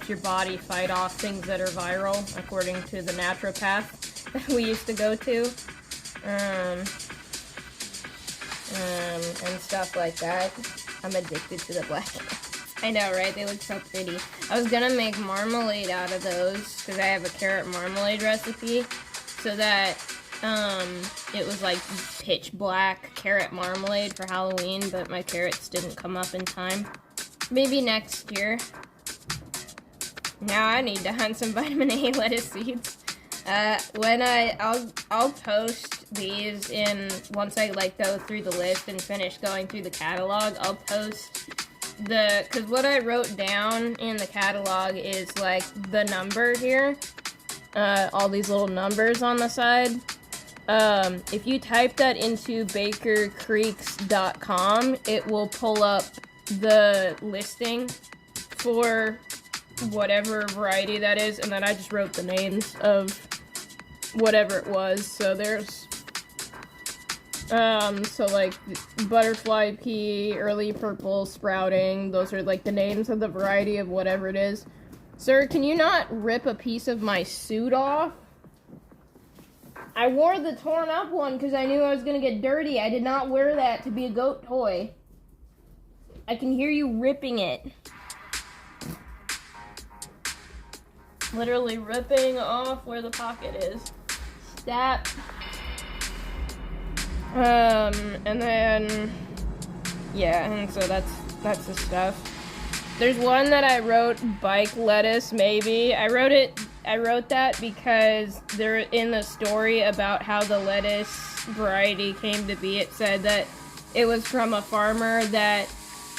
[SPEAKER 1] your body fight off things that are viral, according to the naturopath that we used to go to, and stuff like that. I'm addicted to the black carrots. I know, right? They look so pretty. I was gonna make marmalade out of those because I have a carrot marmalade recipe, so that it was like pitch black carrot marmalade for Halloween, but my carrots didn't come up in time. Maybe next year. Now I need to hunt some vitamin A lettuce seeds. I'll post these once I like go through the list and finish going through the catalog. I'll post because what I wrote down in the catalog is like the number here, all these little numbers on the side. If you type that into bakercreeks.com, it will pull up the listing for whatever variety that is, and then I just wrote the names of whatever it was. So there's so like butterfly pea, early purple sprouting, those are like the names of the variety of whatever it is. Sir, can you not rip a piece of my suit off? I wore the torn up one because I knew I was gonna get dirty. I did not wear that to be a goat toy. I can hear you ripping it. Literally ripping off where the pocket is. Stop. And then, yeah, and so that's the stuff. There's one that I wrote, bike lettuce, maybe. I wrote that because they're in the story about how the lettuce variety came to be. It said that it was from a farmer that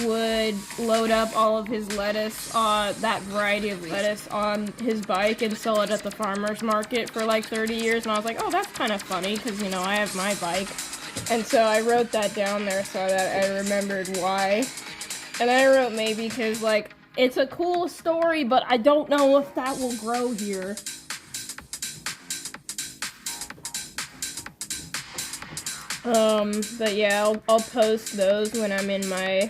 [SPEAKER 1] would load up all of his lettuce, that variety of lettuce, on his bike and sell it at the farmer's market for like 30 years. And I was like, oh, that's kind of funny because, you know, I have my bike. And so I wrote that down there so that I remembered why. And I wrote maybe because, like, it's a cool story, but I don't know if that will grow here. But yeah, I'll post those when I'm in my,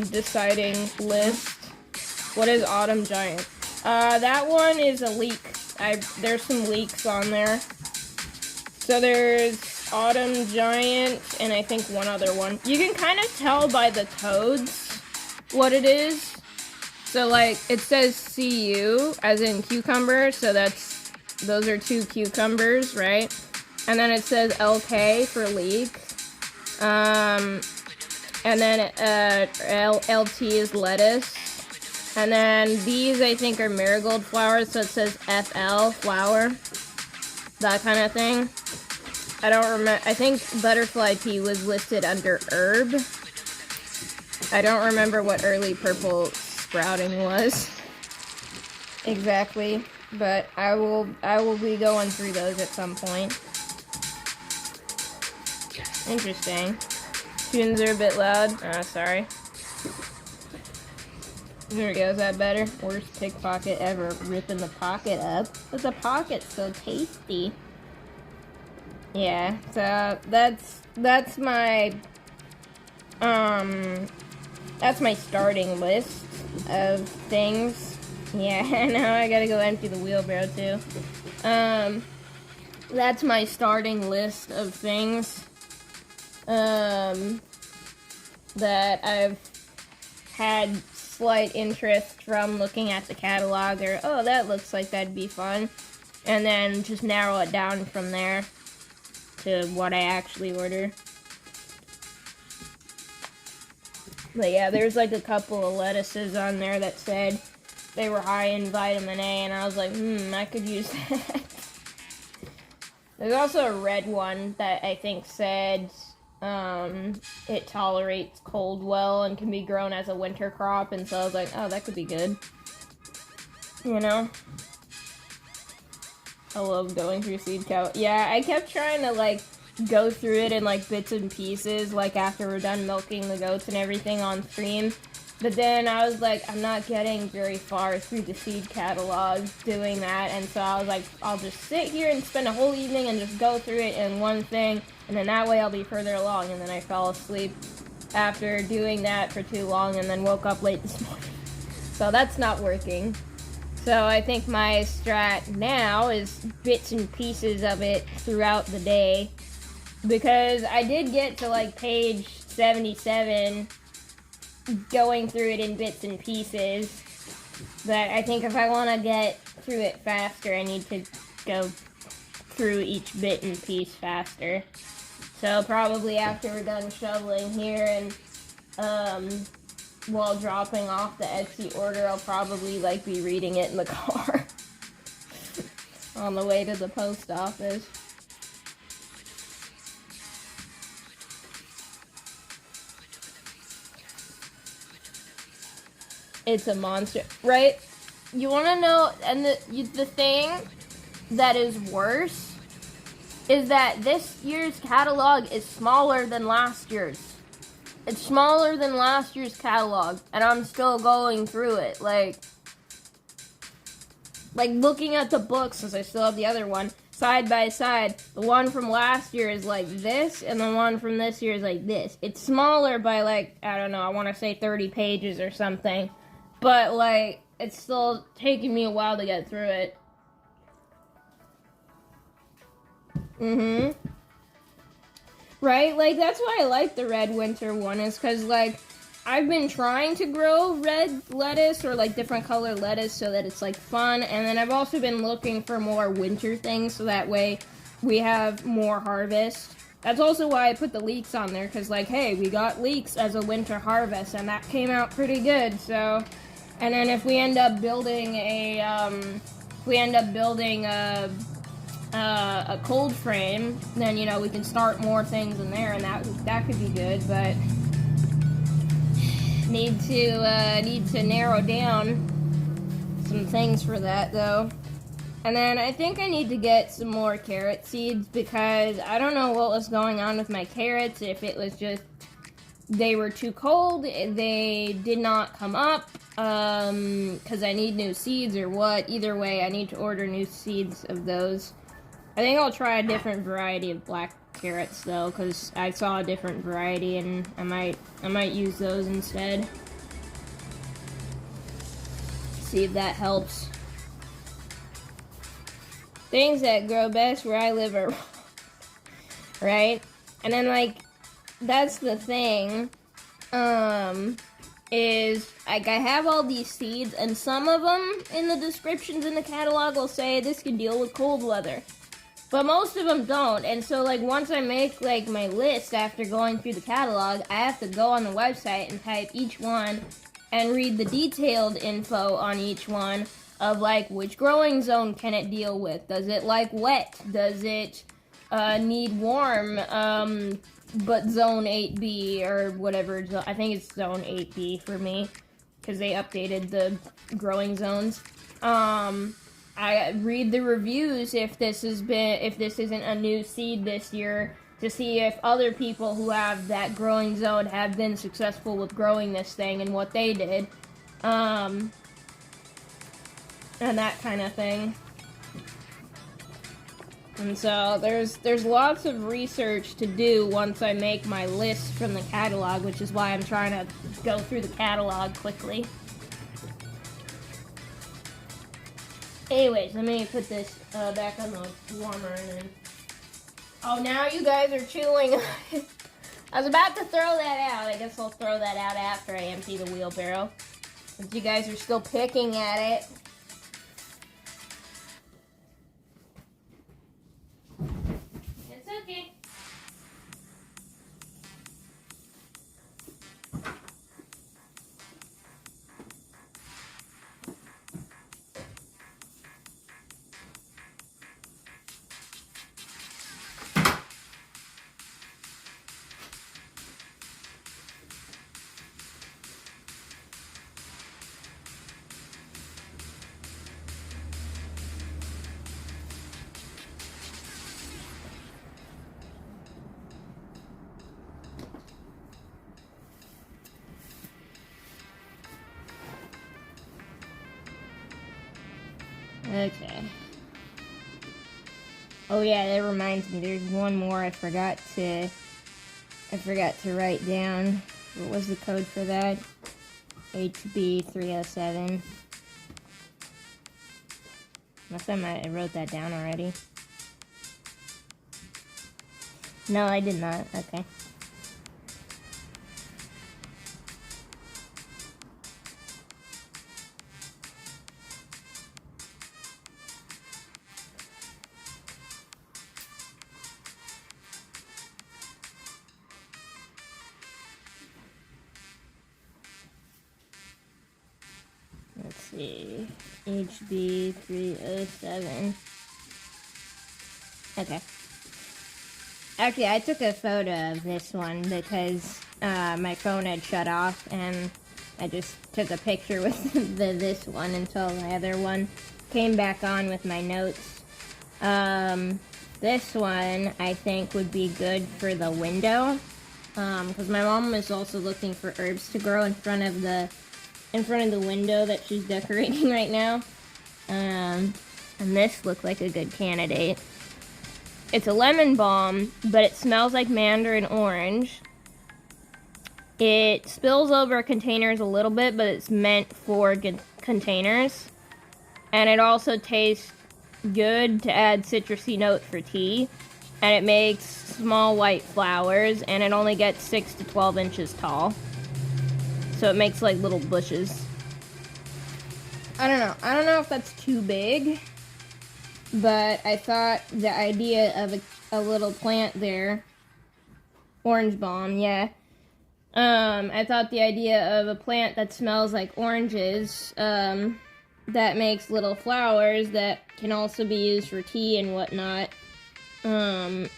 [SPEAKER 1] deciding list. What is Autumn Giant? That one is a leek. There's some leeks on there. So there's Autumn Giant, and I think one other one. You can kind of tell by the toads what it is. So, like, it says CU, as in cucumber, so those are 2 cucumbers, right? And then it says LK for leek. And then LT is lettuce. And then these, I think, are marigold flowers, so it says FL, flower. That kind of thing. I don't remember. I think butterfly pea was listed under herb. I don't remember what early purple sprouting was exactly, but I will be going through those at some point. Interesting. Tunes are a bit loud. Sorry. There we go. Is that better? Worst pickpocket ever. Ripping the pocket up. But the pocket's so tasty. Yeah, so that's my starting list of things. Yeah, now I gotta go empty the wheelbarrow too. That's my starting list of things that I've had slight interest from looking at the catalog, or oh, that looks like that'd be fun, and then just narrow it down from there to what I actually order. But yeah, there's like a couple of lettuces on there that said they were high in vitamin A, and I was like, I could use that. There's also a red one that I think said it tolerates cold well and can be grown as a winter crop, and so I was like, oh, that could be good. You know? I love going through seed cow. Yeah, I kept trying to, like, go through it in, like, bits and pieces, like, after we're done milking the goats and everything on stream. But then I was like, I'm not getting very far through the seed catalog doing that, and so I was like, I'll just sit here and spend a whole evening and just go through it in one thing, and then that way I'll be further along, and then I fell asleep after doing that for too long, and then woke up late this morning. So that's not working. So I think my strat now is bits and pieces of it throughout the day, because I did get to like page 77 going through it in bits and pieces, but I think if I want to get through it faster, I need to go through each bit and piece faster. So probably after we're done shoveling here and while dropping off the Etsy order, I'll probably like be reading it in the car on the way to the post office. It's a monster, right? You want to know, and the thing that is worse is that this year's catalog is smaller than last year's. It's smaller than last year's catalog, and I'm still going through it. Like looking at the books, since I still have the other one, side by side, the one from last year is like this, and the one from this year is like this. It's smaller by like, I don't know, I want to say 30 pages or something. But, like, it's still taking me a while to get through it. Right? Like, that's why I like the red winter one, is because, like, I've been trying to grow red lettuce or, like, different color lettuce so that it's, like, fun. And then I've also been looking for more winter things so that way we have more harvest. That's also why I put the leeks on there, because, like, hey, we got leeks as a winter harvest, and that came out pretty good, so... And then if we end up building a cold frame, then, you know, we can start more things in there, and that could be good, but need to narrow down some things for that, though. And then I think I need to get some more carrot seeds, because I don't know what was going on with my carrots, if it was just they were too cold, they did not come up, because I need new seeds or what. Either way, I need to order new seeds of those. I think I'll try a different variety of black carrots, though, because I saw a different variety, and I might use those instead. See if that helps. Things that grow best where I live are right? And then, like, that's the thing, is, like, I have all these seeds, and some of them in the descriptions in the catalog will say this can deal with cold weather. But most of them don't, and so, like, once I make, like, my list after going through the catalog, I have to go on the website and type each one and read the detailed info on each one of, like, which growing zone can it deal with? Does it like wet? Does it need warm? But zone 8B or whatever, I think it's zone 8B for me, because they updated the growing zones. I read the reviews if this isn't a new seed this year, to see if other people who have that growing zone have been successful with growing this thing and what they did, and that kind of thing. And so there's lots of research to do once I make my list from the catalog, which is why I'm trying to go through the catalog quickly. Anyways, let me put this back on the warmer, and then... Oh, now you guys are chewing. I was about to throw that out. I guess I'll throw that out after I empty the wheelbarrow, since you guys are still picking at it. It's okay. Okay. Oh yeah, that reminds me. There's one more I forgot to write down. What was the code for that? HB307. Unless I wrote that down already. No, I did not. Okay. Let's see. HB307. Okay. Actually, I took a photo of this one because my phone had shut off, and I just took a picture with this one until my other one came back on with my notes. This one I think would be good for the window, because my mom is also looking for herbs to grow in front of the window that she's decorating right now. And this looked like a good candidate. It's a lemon balm, but it smells like mandarin orange. It spills over containers a little bit, but it's meant for containers. And it also tastes good to add citrusy note for tea. And it makes small white flowers, and it only gets 6 to 12 inches tall. So it makes like little bushes. I don't know if that's too big, but I thought the idea of a little plant there, orange balm, yeah. I thought the idea of a plant that smells like oranges, that makes little flowers that can also be used for tea and whatnot, and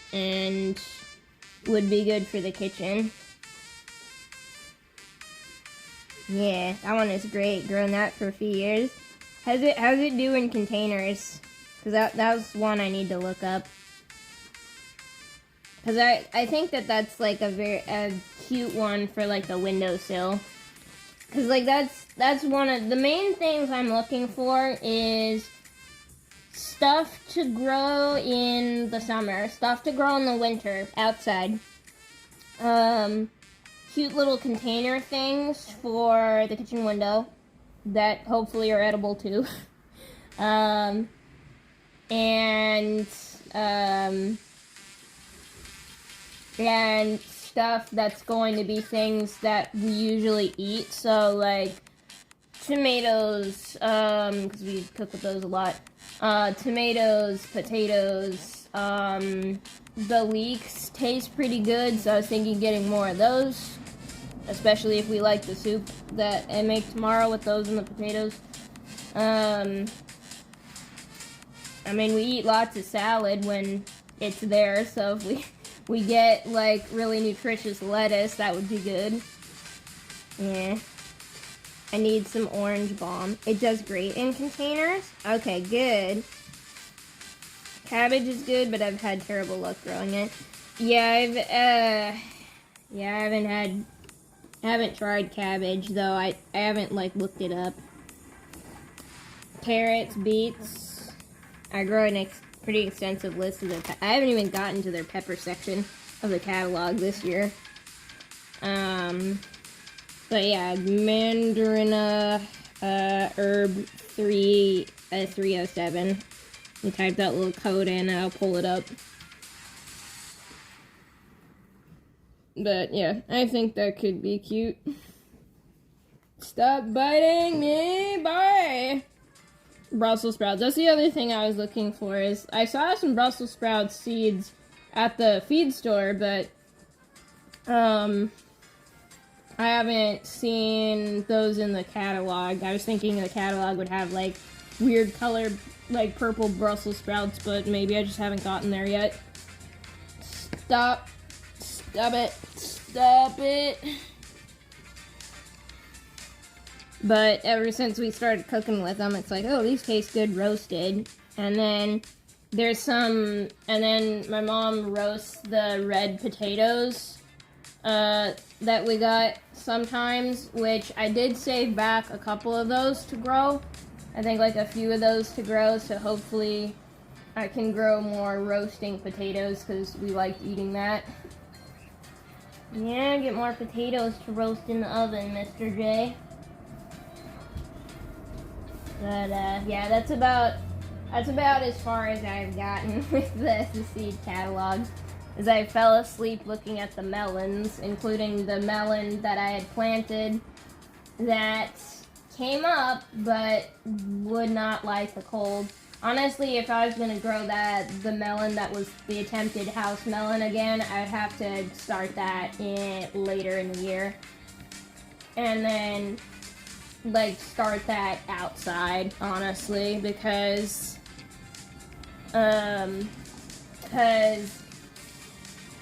[SPEAKER 1] would be good for the kitchen. Yeah, that one is great. Grown that for a few years. How's it do in containers? Because that was one I need to look up. Because I think that's like a cute one for like the windowsill. Because like that's one of the main things I'm looking for is stuff to grow in the summer, stuff to grow in the winter outside. Cute little container things for the kitchen window that hopefully are edible too. And stuff that's going to be things that we usually eat. So like tomatoes, because we cook with those a lot. Tomatoes, potatoes, the leeks taste pretty good, so I was thinking getting more of those, especially if we like the soup that I make tomorrow with those and the potatoes. I mean, we eat lots of salad when it's there, so if we get like really nutritious lettuce, that would be good. Yeah. I need some orange balm. It does great in containers. Okay, good. Cabbage is good, but I've had terrible luck growing it. Yeah, I haven't tried cabbage though. I haven't like looked it up. Carrots, beets. I grow a pretty extensive list of their. I haven't even gotten to their pepper section of the catalog this year. But yeah, Mandarina herb 307. You type that little code in and I'll pull it up. But yeah, I think that could be cute. Stop biting me, bye! Brussels sprouts. That's the other thing I was looking for is I saw some Brussels sprout seeds at the feed store, but I haven't seen those in the catalog. I was thinking the catalog would have like weird colored like purple Brussels sprouts, but maybe I just haven't gotten there yet. Stop it. But ever since we started cooking with them, it's like, oh, these taste good roasted. And then my mom roasts the red potatoes that we got sometimes, which I did save back a couple of those to grow. I think like a few of those to grow, so hopefully I can grow more roasting potatoes because we liked eating that. Yeah, get more potatoes to roast in the oven, Mr. J. But yeah, that's about as far as I've gotten with the seed catalog. As I fell asleep looking at the melons, including the melon that I had planted that came up but would not like the cold. Honestly, if I was going to grow the melon that was the attempted house melon again, I'd have to start that later in the year. And then, like, start that outside, honestly, because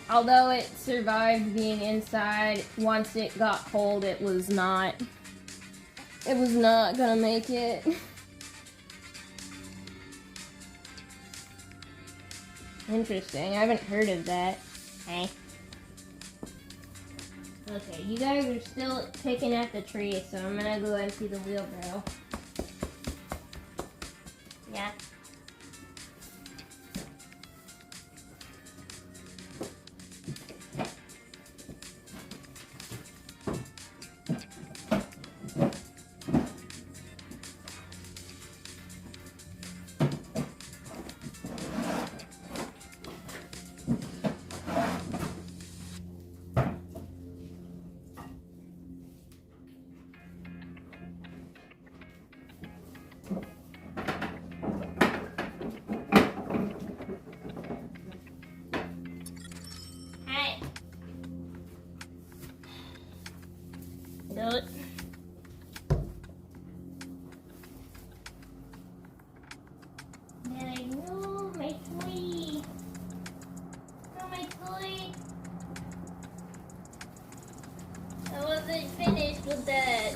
[SPEAKER 1] although it survived being inside, once it got cold, it was not gonna make it. Interesting. I haven't heard of that. Hey. Okay, you guys are still picking at the tree, so I'm gonna go empty the wheelbarrow. Yeah. Good. And I know my toy. Oh, my toy. I wasn't finished with that.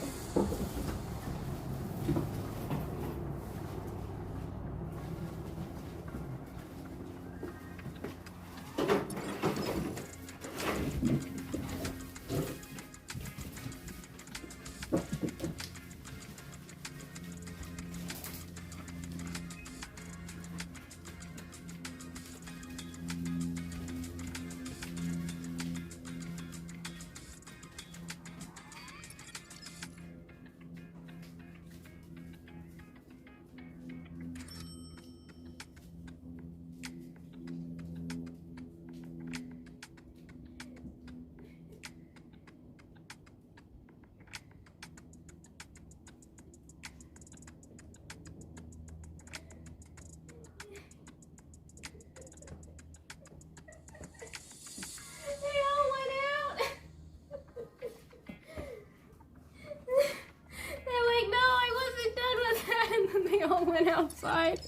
[SPEAKER 1] Went outside.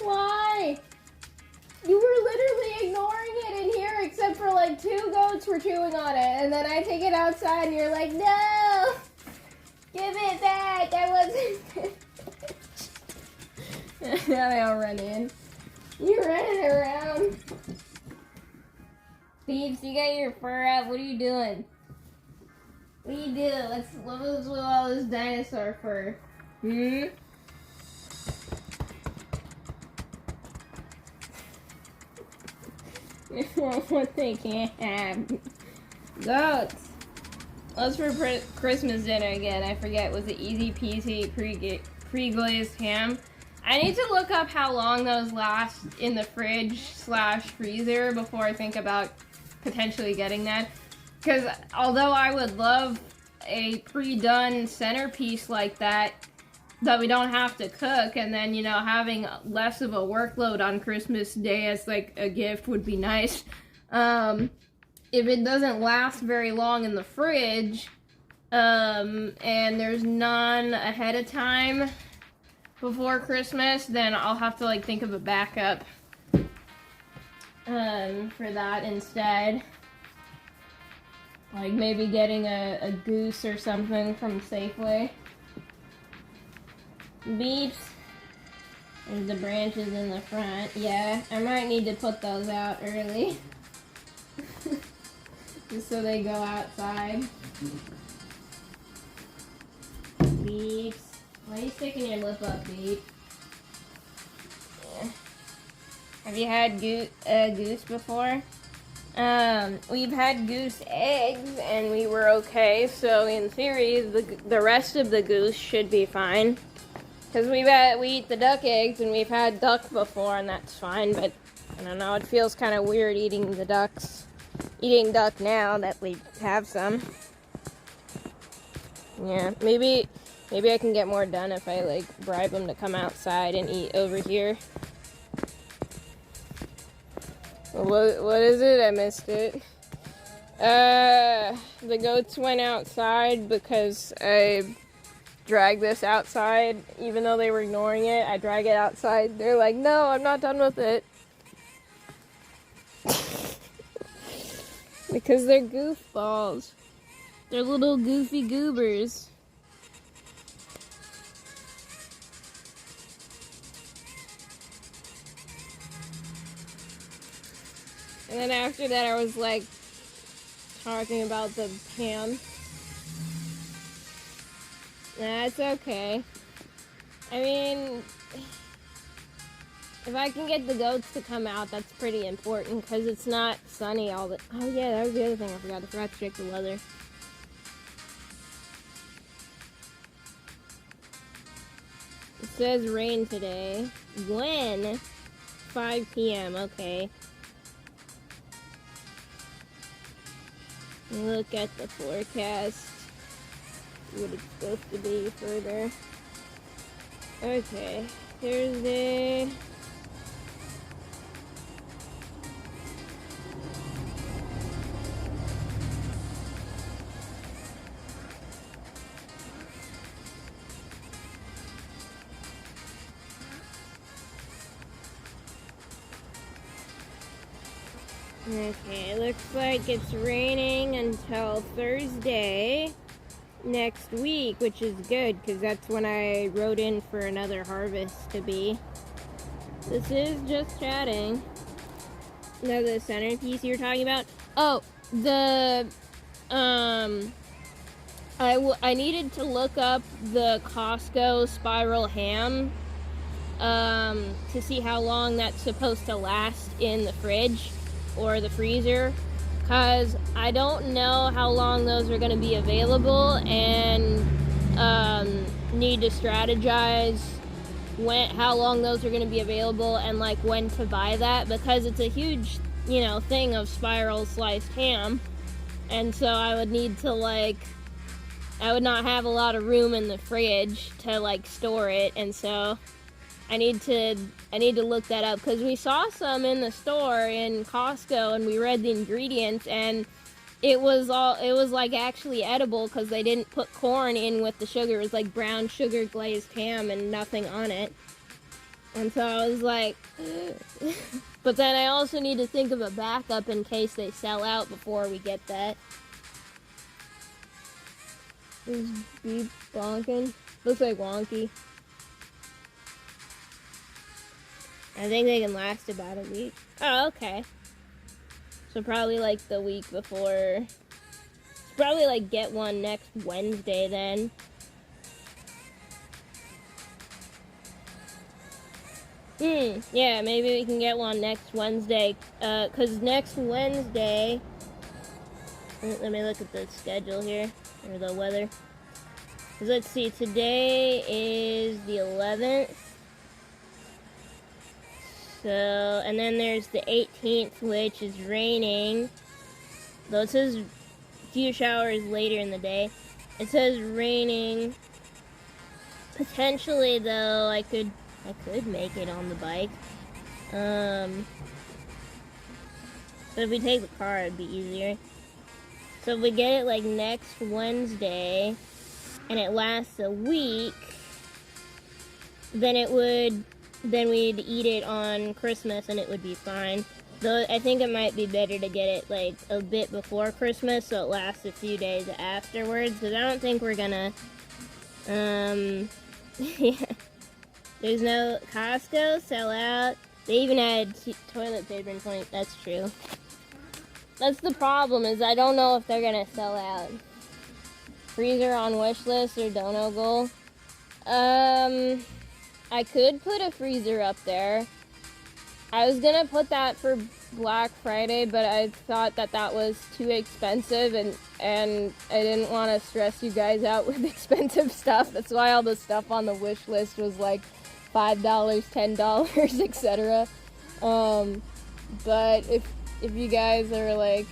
[SPEAKER 1] Why? You were literally ignoring it in here except for like 2 goats were chewing on it, and then I take it outside and you're like, no! Give it back! I wasn't finished. Now they all run in. You're running around. Peeps, you got your fur out. What are you doing? What do you do? What was with all this dinosaur fur? What they can't have. Goats. What's for Christmas dinner again? I forget. Was it easy peasy pre-glazed ham? I need to look up how long those last in the fridge/freezer before I think about potentially getting that. Because although I would love a pre-done centerpiece like that we don't have to cook, and then, you know, having less of a workload on Christmas Day as like a gift would be nice. If it doesn't last very long in the fridge, and there's none ahead of time before Christmas, then I'll have to like think of a backup for that instead. Like maybe getting a goose or something from Safeway. Beeps. There's the branches in the front. Yeah, I might need to put those out early. Just so they go outside. Beeps. Why are you sticking your lip up, babe? Yeah. Have you had goose before? We've had goose eggs and we were okay, so in theory the rest of the goose should be fine. Because we eat the duck eggs and we've had duck before and that's fine, but I don't know, it feels kind of weird eating duck now that we have some. Yeah, maybe I can get more done if I like bribe them to come outside and eat over here. What is it? I missed it. The goats went outside because I dragged this outside, even though they were ignoring it. I drag it outside. They're like, no, I'm not done with it. Because they're goofballs. They're little goofy goobers. And then after that, I was like talking about the ham. Nah, it's okay. I mean, if I can get the goats to come out, that's pretty important because it's not sunny all the. Oh yeah, that was the other thing I forgot. I forgot to check the weather. It says rain today. When? 5 p.m. Okay. Look at the forecast. What it's supposed to be further. Okay. Thursday. Okay, looks like it's raining until Thursday next week, which is good because that's when I wrote in for another harvest to be. This is just chatting. No, the centerpiece you were talking about? Oh, the I needed to look up the Costco spiral ham to see how long that's supposed to last in the fridge or the freezer, because I don't know how long those are going to be available, and need to strategize how long those are going to be available and like when to buy that, because it's a huge thing of spiral sliced ham, and so I would need to I would not have a lot of room in the fridge to store it, and so I need to look that up, because we saw some in the store in Costco and we read the ingredients and it was actually edible because they didn't put corn in with the sugar. It was like brown sugar glazed ham and nothing on it. And so I was like, but then I also need to think of a backup in case they sell out before we get that. Is beef bonking? Looks like wonky. I think they can last about a week. Oh, okay. So probably the week before. Probably get one next Wednesday then. Yeah, maybe we can get one next Wednesday. Cause next Wednesday. Let me look at the schedule here, or the weather. Cause let's see, today is the 11th. So, and then there's the 18th, which is raining. Though it says a few showers later in the day. It says raining. Potentially, though, I could make it on the bike. But if we take the car, it'd be easier. So if we get it next Wednesday, and it lasts a week, then we'd eat it on Christmas and it would be fine. Though I think it might be better to get it a bit before Christmas so it lasts a few days afterwards, because I don't think we're gonna yeah. There's no Costco sell out. They even had toilet paper in 20. That's true. That's the problem, is I don't know if they're gonna sell out. Freezer on wish list or dono goal. I could put a freezer up there. I was gonna put that for Black Friday, but I thought that was too expensive, and I didn't want to stress you guys out with expensive stuff. That's why all the stuff on the wish list was like $5, $10, etc. But if you guys are like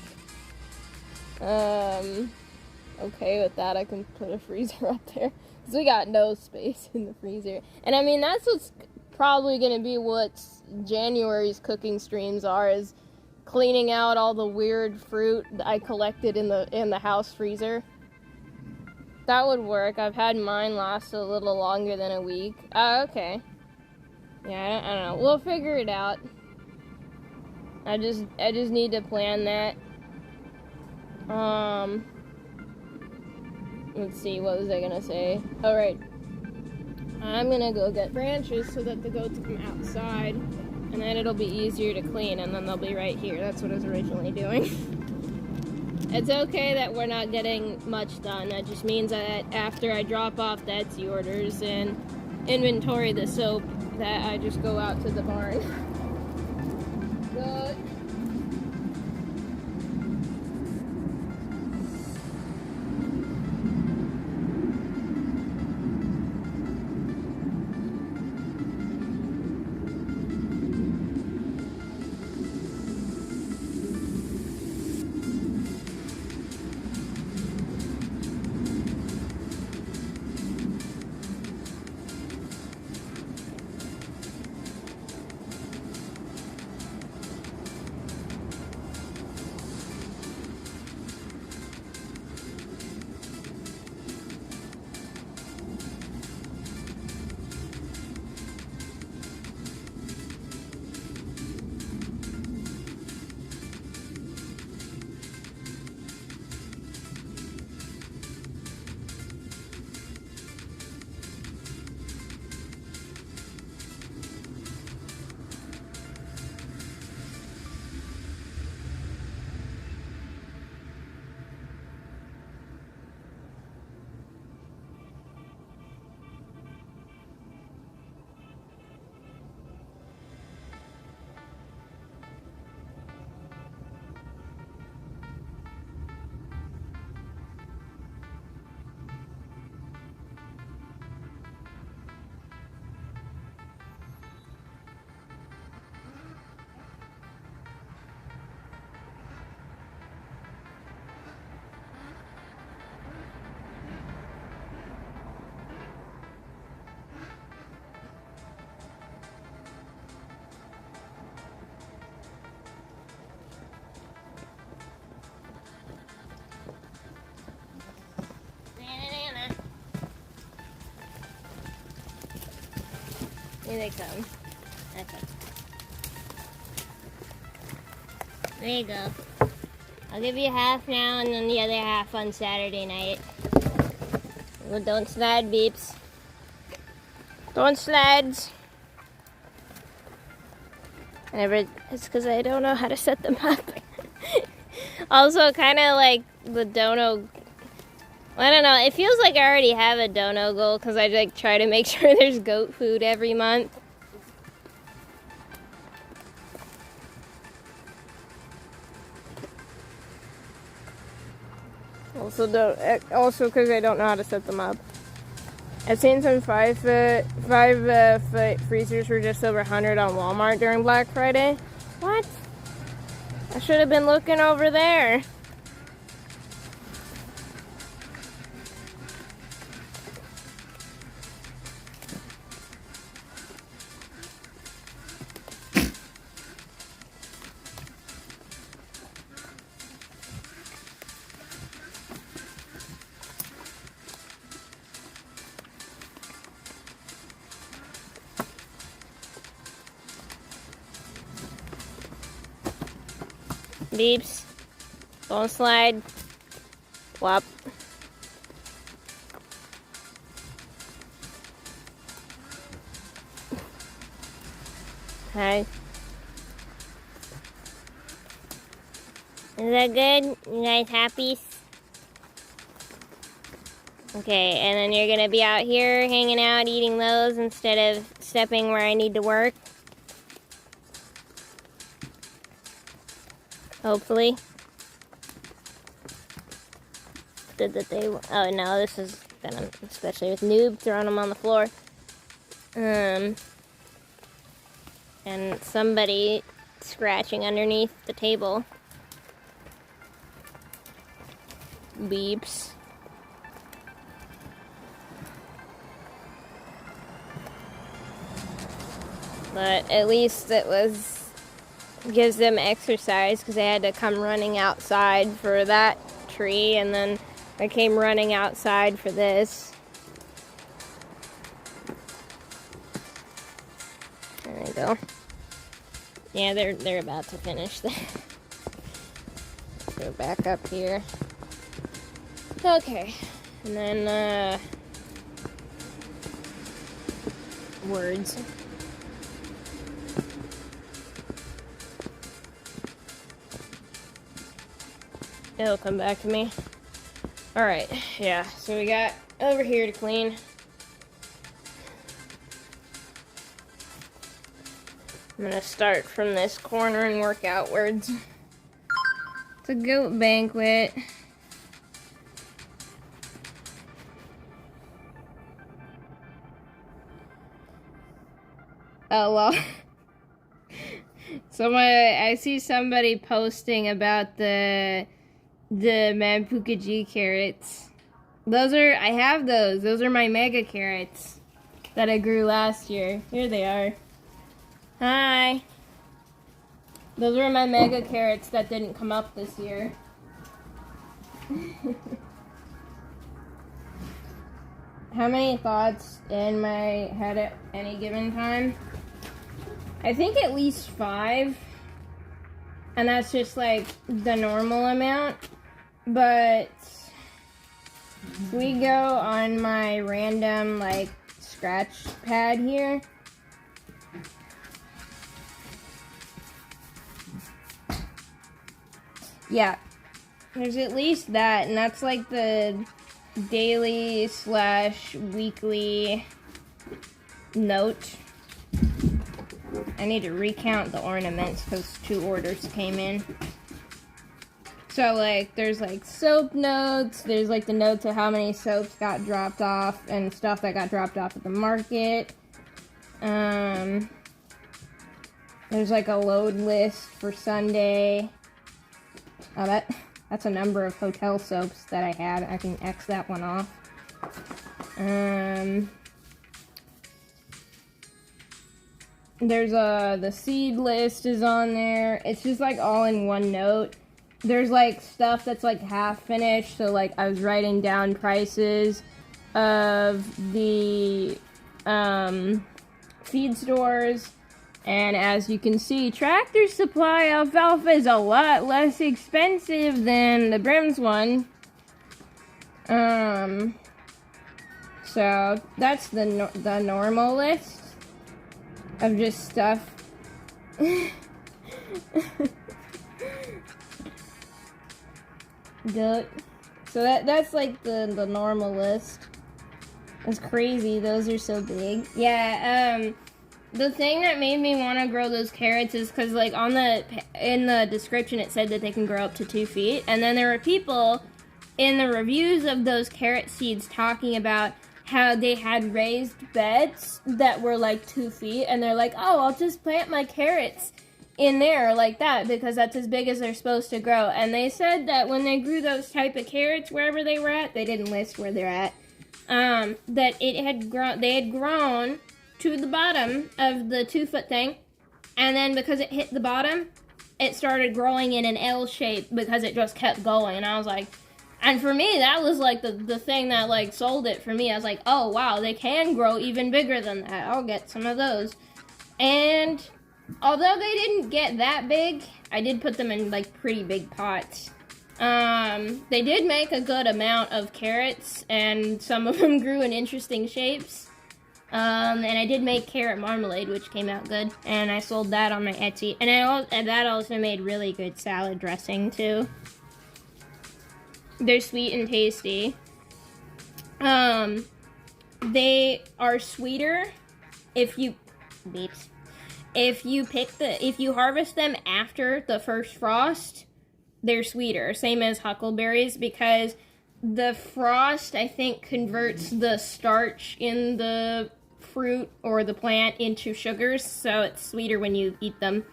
[SPEAKER 1] okay with that, I can put a freezer up there, because we got no space in the freezer. And I mean, that's what's probably gonna be what January's cooking streams are, is cleaning out all the weird fruit that I collected in the house freezer. That would work. I've had mine last a little longer than a week. Oh, okay. Yeah, I don't know. We'll figure it out. I just need to plan that. Let's see, what was I gonna say? Oh, right. I'm gonna go get branches so that the goats come outside, and then it'll be easier to clean, and then they'll be right here. That's what I was originally doing. It's okay that we're not getting much done. That just means that after I drop off the Etsy orders and inventory the soap, that I just go out to the barn. Good. Here they come. Okay. There you go. I'll give you half now and then the other half on Saturday night. Well, don't slide, beeps. Don't slide. It's because I don't know how to set them up. Also, kind of like the dono. I don't know. It feels like I already have a dono goal because I like try to make sure there's goat food every month. Also because I don't know how to set them up. I've seen some 5 foot freezers for just over 100 on Walmart during Black Friday. What? I should have been looking over there. Beeps. Don't slide. Whop. Hi. Is that good? You guys happy? Okay, and then you're gonna be out here hanging out, eating those instead of stepping where I need to work. Hopefully. Good that they... Oh no, this is gonna... Especially with Noob throwing them on the floor. And somebody scratching underneath the table. Beeps. But at least it gives them exercise, because they had to come running outside for that tree, and then I came running outside for this. There we go. Yeah, they're about to finish that. Go back up here. Okay, and then words. It'll come back to me. Alright, yeah, so we got over here to clean. I'm gonna start from this corner and work outwards. It's a goat banquet. Oh, well. I see somebody posting about the Mampukaji carrots. I have those. Those are my mega carrots that I grew last year. Here they are. Hi. Those were my mega carrots that didn't come up this year. How many thoughts in my head at any given time? I think at least 5. And that's just like the normal amount. But we go on my random like scratch pad here. Yeah, there's at least that, and that's like the daily/weekly note. I need to recount the ornaments because 2 orders came in. So like there's like soap notes, there's like the notes of how many soaps got dropped off and stuff that got dropped off at the market. There's like a load list for Sunday. Oh, that's a number of hotel soaps that I had. I can X that one off. There's the seed list is on there. It's just like all in one note. There's like stuff that's like half finished. So like I was writing down prices of the feed stores. And as you can see, Tractor Supply alfalfa is a lot less expensive than the Brims one. So that's the normal list of just stuff. Good. So that's like the normal list. That's crazy. Those are so big. Yeah. The thing that made me want to grow those carrots is because, like, in the description it said that they can grow up to 2 feet, and then there were people in the reviews of those carrot seeds talking about how they had raised beds that were like 2 feet, and they're like, oh, I'll just plant my carrots in there like that because that's as big as they're supposed to grow. And they said that when they grew those type of carrots wherever they were at, they didn't list where they're at, that they had grown to the bottom of the 2-foot thing, and then because it hit the bottom, it started growing in an L shape because it just kept going. And I was like, and for me, that was like the thing that like sold it for me. I was like, oh wow, they can grow even bigger than that. I'll get some of those. And although they didn't get that big, I did put them in like pretty big pots. They did make a good amount of carrots, and some of them grew in interesting shapes. And I did make carrot marmalade, which came out good, and I sold that on my Etsy. And that also made really good salad dressing, too. They're sweet and tasty. They are sweeter if you if you harvest them after the first frost. They're sweeter, same as huckleberries, because the frost, I think, converts the starch in the fruit or the plant into sugars, so it's sweeter when you eat them.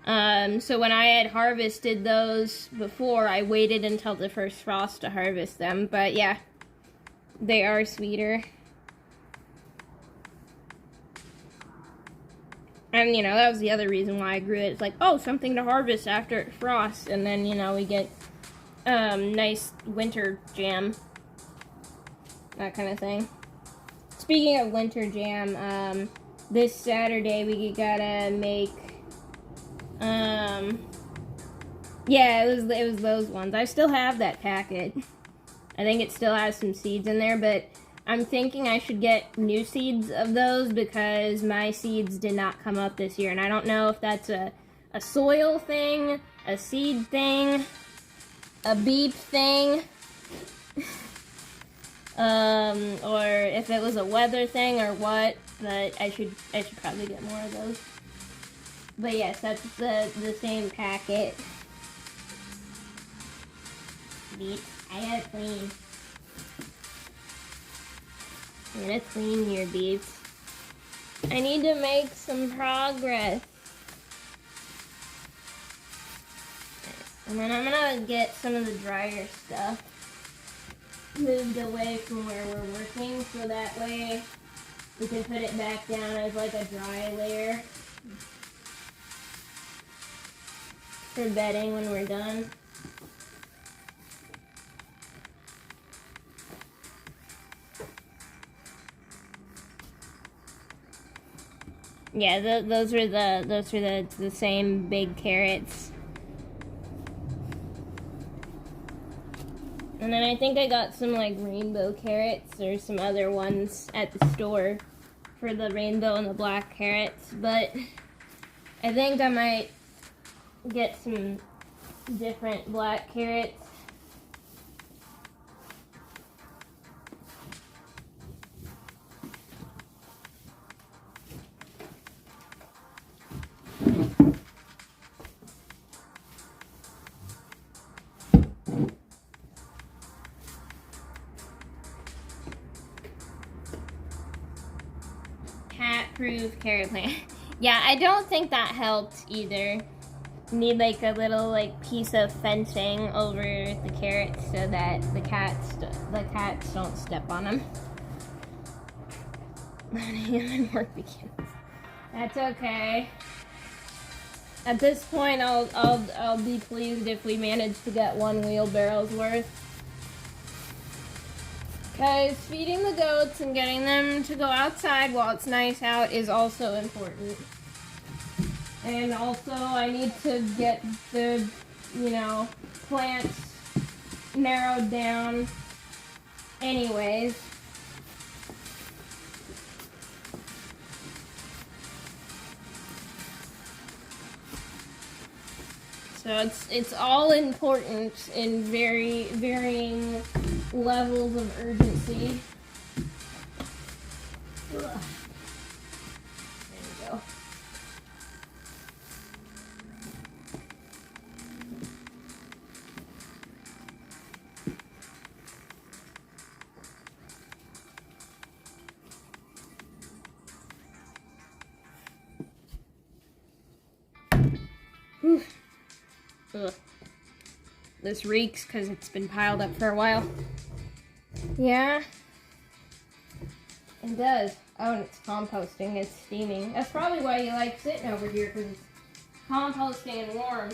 [SPEAKER 1] So when I had harvested those before, I waited until the first frost to harvest them, but yeah, they are sweeter. And, you know, that was the other reason why I grew it. It's like, oh, something to harvest after it frosts, and then, you know, we get nice winter jam. That kind of thing. Speaking of winter jam, this Saturday we gotta make, yeah, it was those ones. I still have that packet. I think it still has some seeds in there, but I'm thinking I should get new seeds of those because my seeds did not come up this year, and I don't know if that's a soil thing, a seed thing, a beep thing, or if it was a weather thing or what, but I should probably get more of those. But yes, that's the same packet. Beep. I gotta clean. I'm gonna clean here, beeps. I need to make some progress. And then I'm gonna get some of the drier stuff moved away from where we're working, so that way we can put it back down as like a dry layer for bedding when we're done. Yeah, those were the same big carrots. And then I think I got some like rainbow carrots or some other ones at the store for the rainbow and the black carrots, but I think I might get some different black carrots. Cat-proof carrot plant. Yeah, I don't think that helped either. Need like a little like piece of fencing over the carrots so that the cats don't step on them. Human work begins. That's okay. At this point, I'll be pleased if we manage to get one wheelbarrow's worth. Because feeding the goats and getting them to go outside while it's nice out is also important. And also, I need to get the, you know, plants narrowed down anyways. So it's all important in very varying levels of urgency. Ugh. There we go. Whew. Ugh. This reeks because it's been piled up for a while. Yeah, it does. Oh, and it's composting. It's steaming. That's probably why you like sitting over here, because it's composting and warm.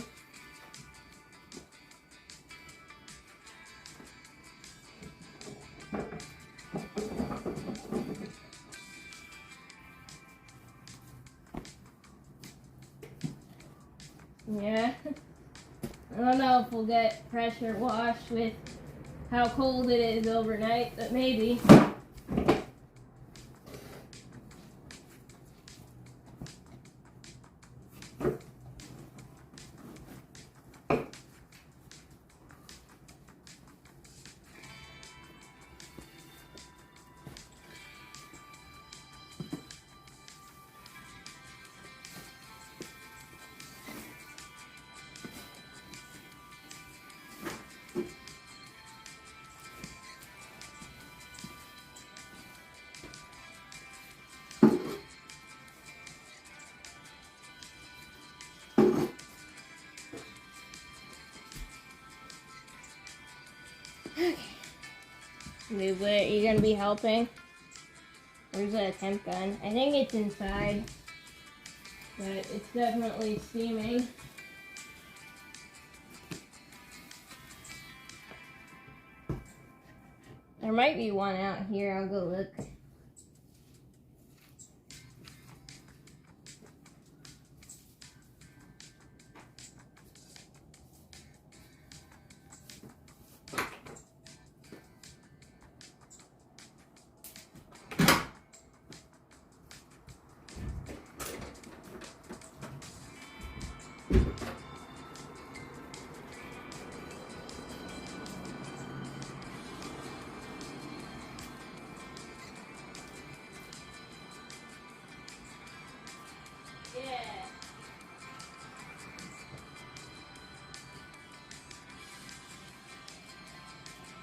[SPEAKER 1] Yeah. I don't know if we'll get pressure washed with how cold it is overnight, but maybe. Dude, what, are you gonna be helping? Where's the temp gun? I think it's inside. But it's definitely steaming. There might be one out here. I'll go look.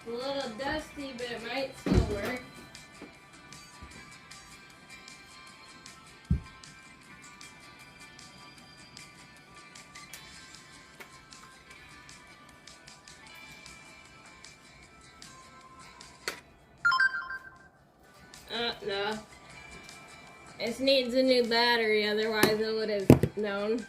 [SPEAKER 1] A little dusty, but it might still work. No. This needs a new battery, otherwise it would have known.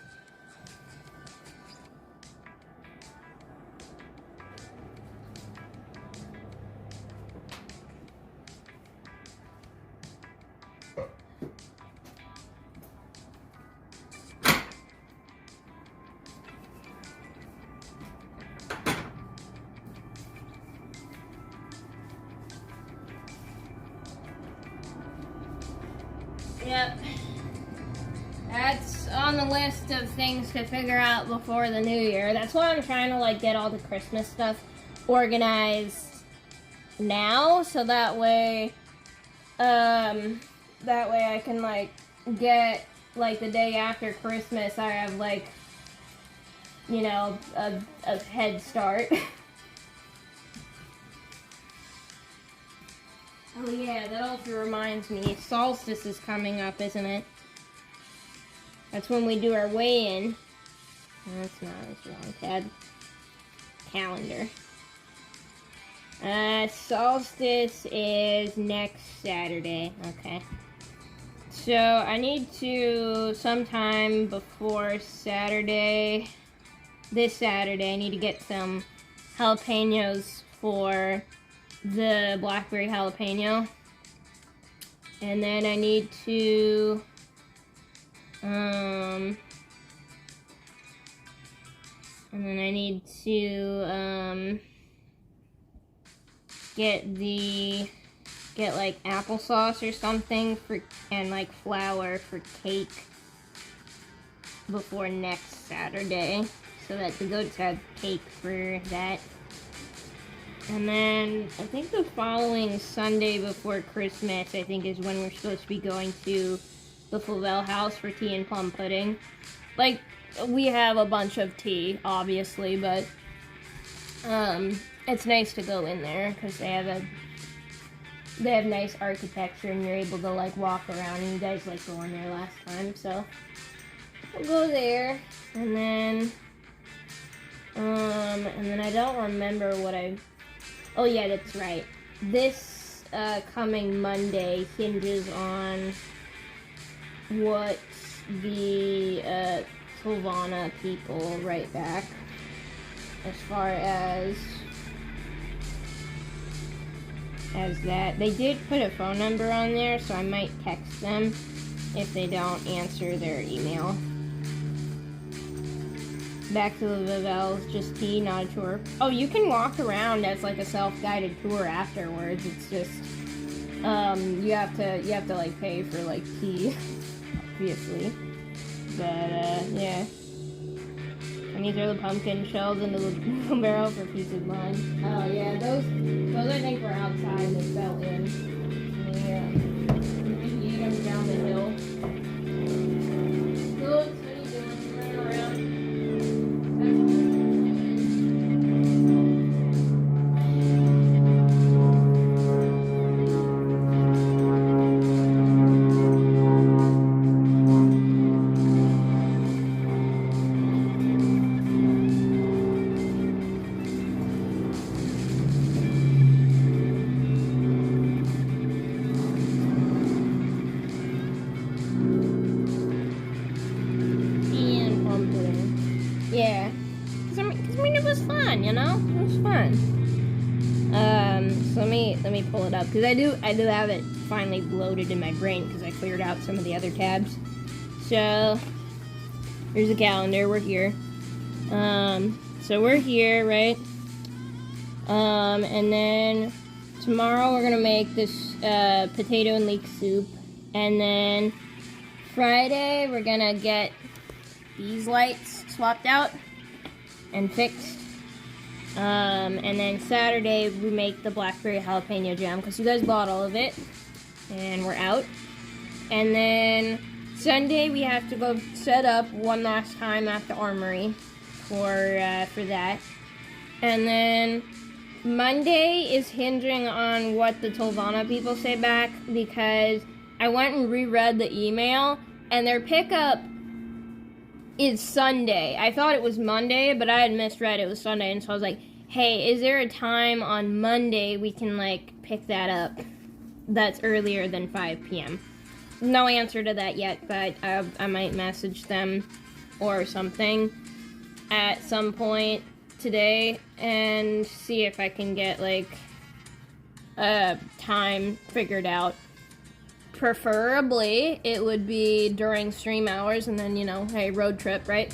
[SPEAKER 1] Yep. That's on the list of things to figure out before the new year. That's why I'm trying to like get all the Christmas stuff organized now, so that way I can like get like the day after Christmas I have like, you know, a head start. Oh yeah, that also reminds me, solstice is coming up, isn't it? That's when we do our weigh-in. No, that's not, that's wrong tab. Calendar. Solstice is next Saturday, okay. So, I need to, sometime before Saturday, this Saturday, I need to get some jalapenos for the blackberry jalapeno, and then I need to get like applesauce or something for, and like flour for cake before next Saturday, so that the goats have cake for that. And then, I think the following Sunday before Christmas, I think, is when we're supposed to be going to the Flavel house for tea and plum pudding. Like, we have a bunch of tea, obviously, but, it's nice to go in there, because they have nice architecture, and you're able to, like, walk around, and you guys, like, going there last time, so we'll go there, and then I don't remember what oh yeah, that's right. This coming Monday hinges on what the Silvana people write back as far as that. They did put a phone number on there, so I might text them if they don't answer their email. Back to the Vivels, just tea, not a tour. Oh, you can walk around as like a self-guided tour afterwards. It's just you have to like pay for like tea, obviously. But yeah. And these are the pumpkin shells into the barrel for peace of mind. Oh yeah, those I think were outside. They fell in. Yeah. We ate them down the hill. Good. What are you doing? Running around. fun. So let me pull it up, because I do have it finally loaded in my brain because I cleared out some of the other tabs. So here's the calendar. We're here. So we're here, right? And then tomorrow we're gonna make this potato and leek soup, and then Friday we're gonna get these lights swapped out and fixed. And then Saturday we make the blackberry jalapeno jam, because you guys bought all of it and we're out. And then Sunday we have to go set up one last time at the armory for that. And then Monday is hinging on what the Tolvana people say back, because I went and reread the email and their pickup is Sunday. I thought it was Monday, but I had misread it was Sunday, and so I was like, hey, is there a time on Monday we can, like, pick that up that's earlier than 5 p.m.? No answer to that yet, but I might message them or something at some point today and see if I can get, like, a time figured out. Preferably, it would be during stream hours, and then, you know, hey, road trip, right?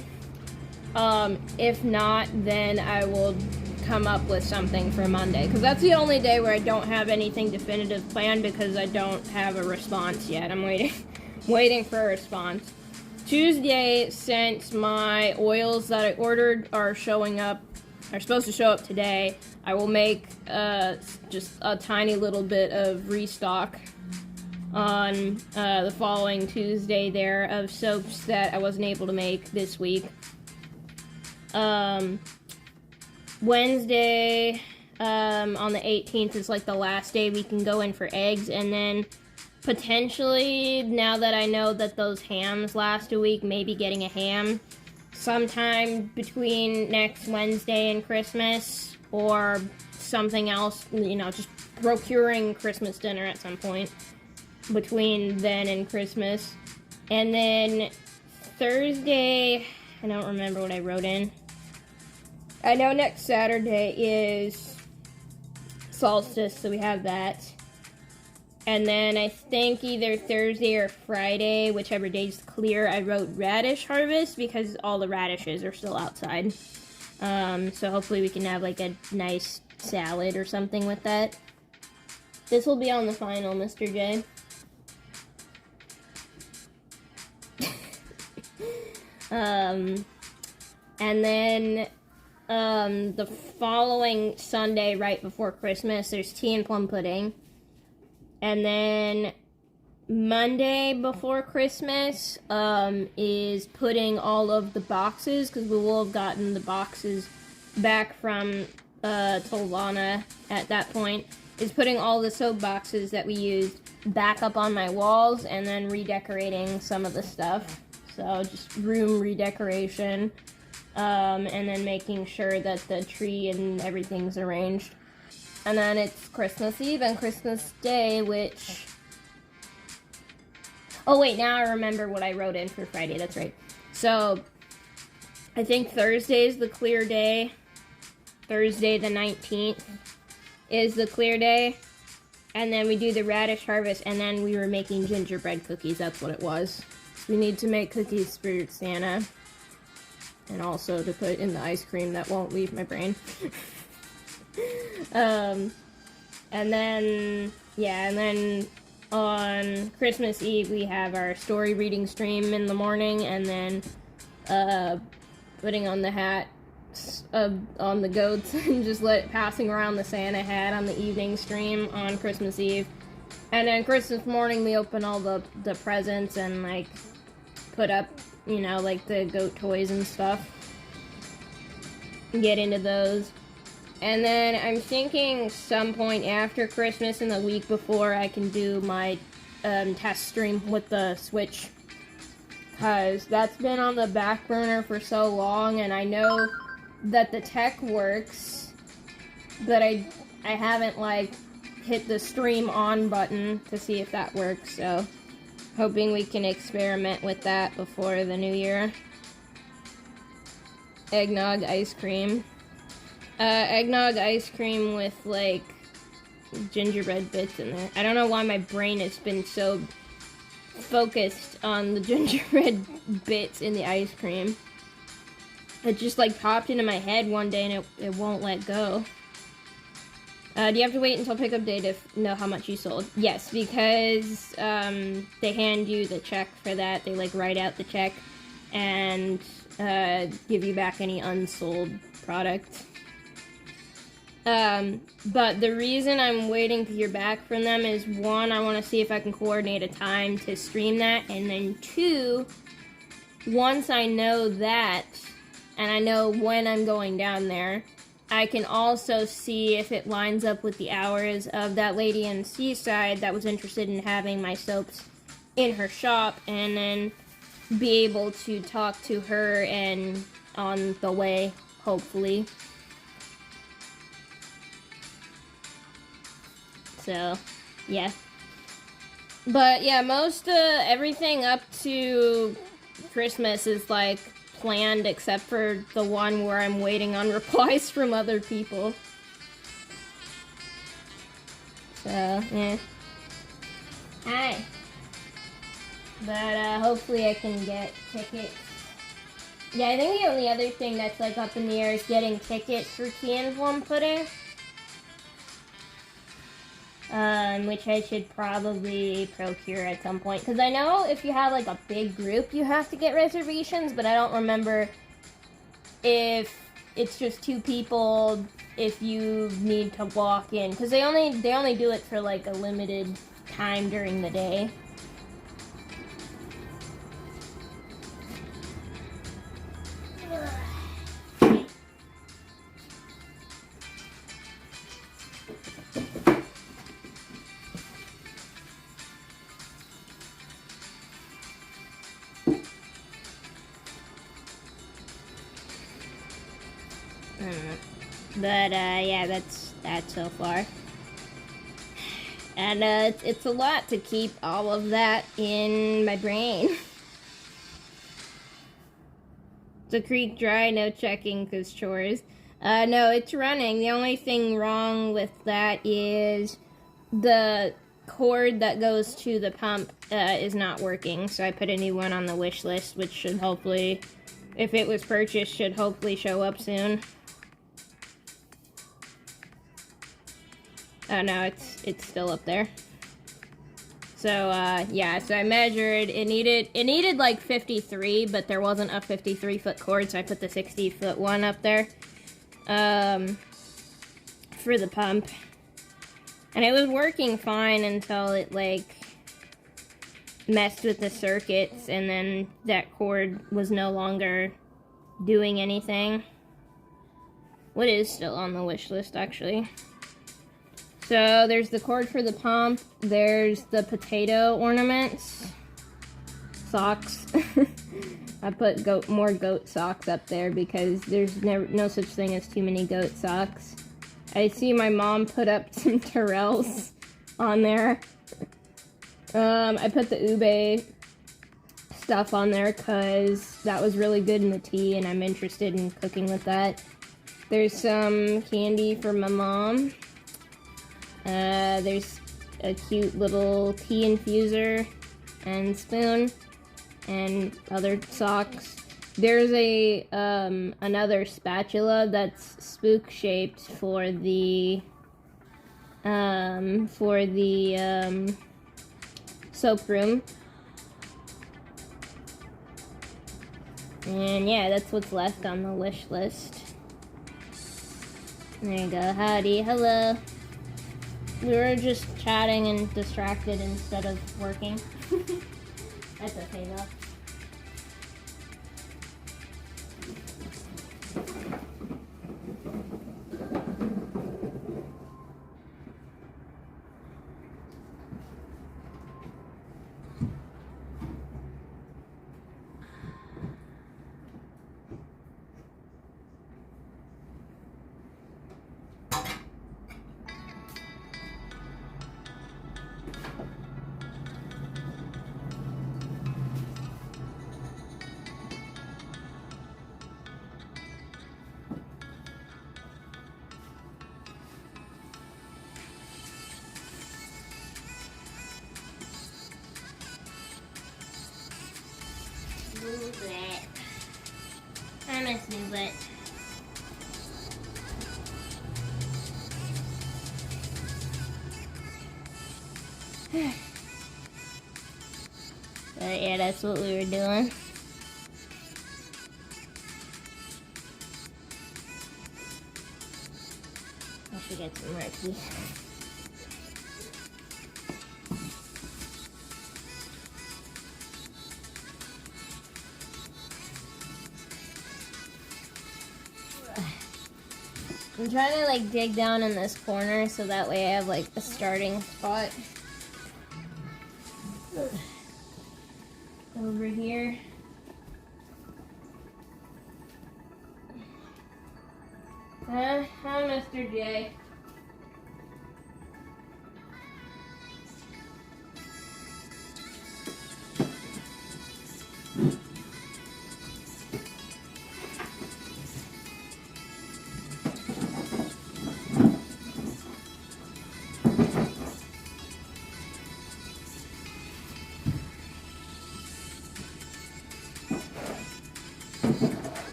[SPEAKER 1] If not, then I will come up with something for Monday, because that's the only day where I don't have anything definitive planned, because I don't have a response yet. I'm waiting for a response. Tuesday, since my oils that I ordered are supposed to show up today, I will make just a tiny little bit of restock on the following Tuesday there of soaps that I wasn't able to make this week. Wednesday, on the 18th is like the last day we can go in for eggs, and then potentially, now that I know that those hams last a week, maybe getting a ham sometime between next Wednesday and Christmas, or something else, you know, just procuring Christmas dinner at some point between then and Christmas. And then Thursday, I don't remember what I wrote in. I know next Saturday is solstice, so we have that. And then I think either Thursday or Friday, whichever day's clear, I wrote radish harvest, because all the radishes are still outside. So hopefully we can have like a nice salad or something with that. This will be on the final, Mr. J. And then the following Sunday, right before Christmas, there's tea and plum pudding. And then Monday before Christmas is putting all of the boxes, because we will have gotten the boxes back from Tolvana at that point, is putting all the soap boxes that we used back up on my walls, and then redecorating some of the stuff. So just room redecoration, and then making sure that the tree and everything's arranged. And then it's Christmas Eve and Christmas Day, which... Oh wait, now I remember what I wrote in for Friday, that's right. So, I think Thursday is the clear day. Thursday the 19th is the clear day. And then we do the radish harvest, and then we were making gingerbread cookies, that's what it was. We need to make cookies for Santa. And also to put in the ice cream that won't leave my brain. And then on Christmas Eve we have our story reading stream in the morning, and then putting on the hats on the goats and just passing around the Santa hat on the evening stream on Christmas Eve. And then Christmas morning we open all the presents and like put up, you know, like the goat toys and stuff. Get into those. And then I'm thinking some point after Christmas and the week before I can do my test stream with the Switch. Because that's been on the back burner for so long, and I know that the tech works, but I haven't, like, hit the stream on button to see if that works, so hoping we can experiment with that before the new year. Eggnog ice cream. Eggnog ice cream with, like, gingerbread bits in there. I don't know why my brain has been so focused on the gingerbread bits in the ice cream. It just, like, popped into my head one day and it won't let go. Do you have to wait until pickup day to know how much you sold? Yes, because they hand you the check for that. They, like, write out the check and give you back any unsold product. But the reason I'm waiting to hear back from them is, one, I want to see if I can coordinate a time to stream that, and then two, once I know that, and I know when I'm going down there, I can also see if it lines up with the hours of that lady in Seaside that was interested in having my soaps in her shop, and then be able to talk to her and on the way, hopefully. So, yeah. But yeah, most everything up to Christmas is like planned except for the one where I'm waiting on replies from other people. So, yeah. Hi. But hopefully I can get tickets. Yeah, I think the only other thing that's like up in the air is getting tickets for Tea and Plum Pudding. Which I should probably procure at some point. Because I know if you have like a big group, you have to get reservations, but I don't remember if it's just 2 people, if you need to walk in. Because they only do it for like a limited time during the day. But yeah, that's that so far. And it's a lot to keep all of that in my brain. The creek dry, no checking because chores. No, it's running. The only thing wrong with that is the cord that goes to the pump is not working. So I put a new one on the wish list, which should hopefully, if it was purchased, should hopefully show up soon. Oh no, it's still up there. So yeah, so I measured, it needed like 53, but there wasn't a 53-foot cord, so I put the 60-foot one up there for the pump. And it was working fine until it like messed with the circuits, and then that cord was no longer doing anything. What is still on the wish list actually? So there's the cord for the pump, there's the potato ornaments, socks. I put more goat socks up there because there's no such thing as too many goat socks. I see my mom put up some Terrells on there. I put the ube stuff on there because that was really good in the tea and I'm interested in cooking with that. There's some candy for my mom. There's a cute little tea infuser and spoon and other socks. There's a another spatula that's spook shaped for the soap room. And yeah, that's what's left on the wish list. There you go. Howdy, hello. We were just chatting and distracted instead of working. That's okay though. honestly, but yeah, that's what we were doing. I should get some Murky. I'm trying to like dig down in this corner so that way I have like a starting spot. Over here. Hi, Mr. J.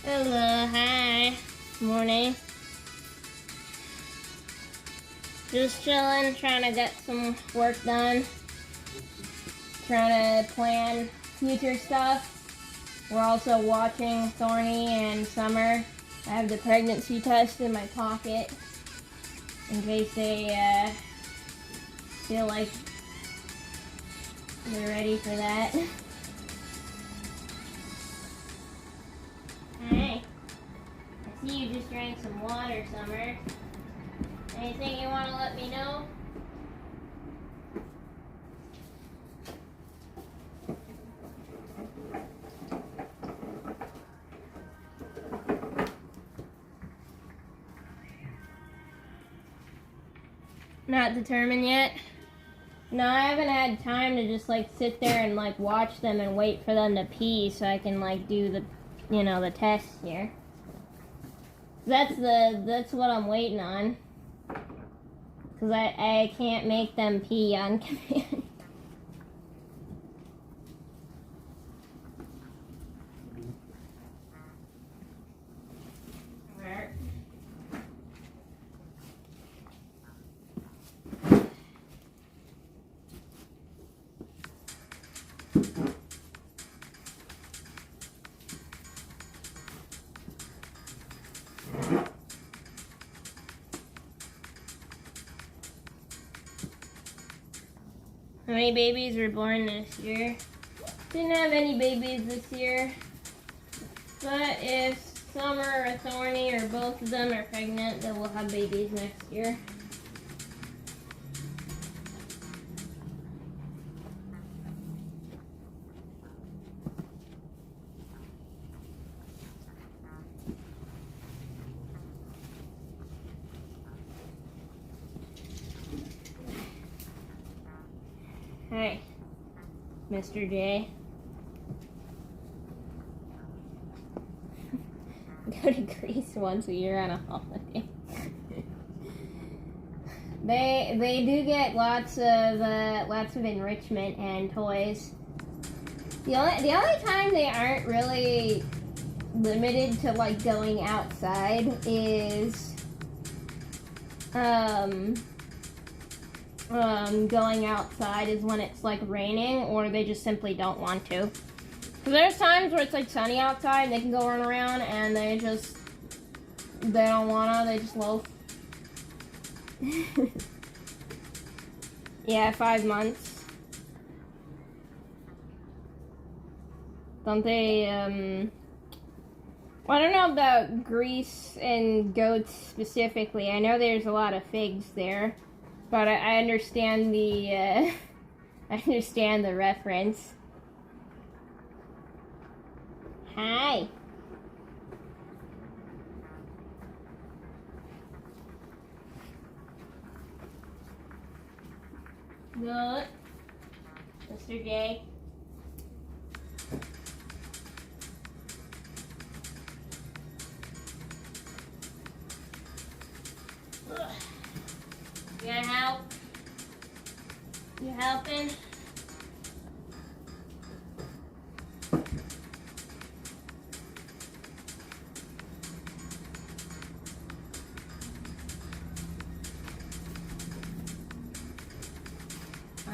[SPEAKER 1] Hello, hi. Morning. Just chilling, trying to get some work done. Trying to plan future stuff. We're also watching Thorny and Summer. I have the pregnancy test in my pocket in case they feel like they're ready for that. Hey, I see you just drank some water, Summer. Anything you want to let me know? Not determined yet? No, I haven't had time to just like sit there and like watch them and wait for them to pee so I can like do the, you know, the test here. That's what I'm waiting on. Cause I can't make them pee on command. How many babies were born this year? Didn't have any babies this year. But if Summer or Thorny or both of them are pregnant, then we'll have babies next year. Hi, Mr. J. Go to Greece once a year on a holiday. They do get lots of enrichment and toys. The only time they aren't really limited to like going outside is going outside is when it's like raining or they just simply don't want to. Cause there's times where it's like sunny outside, they can go run around and they don't wanna, they just loaf. Yeah, 5 months. Don't they, well, I don't know about Greece and goats specifically. I know there's a lot of figs there. But I understand the, I understand the reference. Hi. Good. Mr. J. Ugh. You gonna help? You helping?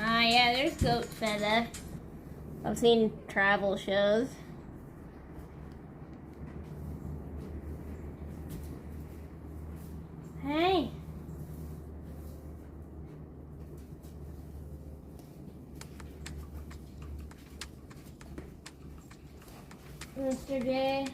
[SPEAKER 1] Ah, yeah, there's goat feather. I've seen travel shows. Hey. Mr. J.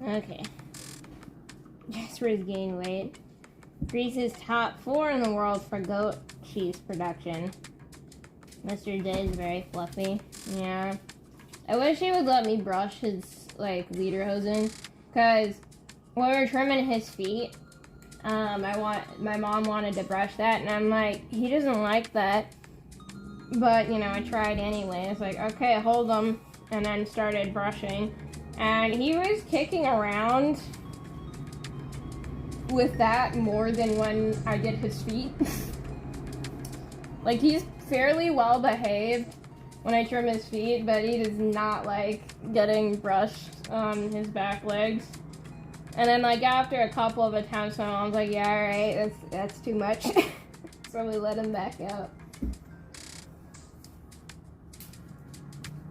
[SPEAKER 1] Okay. Jasper's gained weight. Greece is top 4 in the world for goat cheese production. Mr. J is very fluffy. Yeah. I wish he would let me brush his, like, lederhosen. Because when we were trimming his feet, my mom wanted to brush that. And I'm like, he doesn't like that. But, you know, I tried anyway. It's like, okay, hold him. And then started brushing. And he was kicking around with that more than when I did his feet. Like, he's fairly well behaved when I trim his feet, but he does not like getting brushed on his back legs. And then, like, after a couple of attempts, my mom's like, yeah, alright, that's too much. So we let him back out.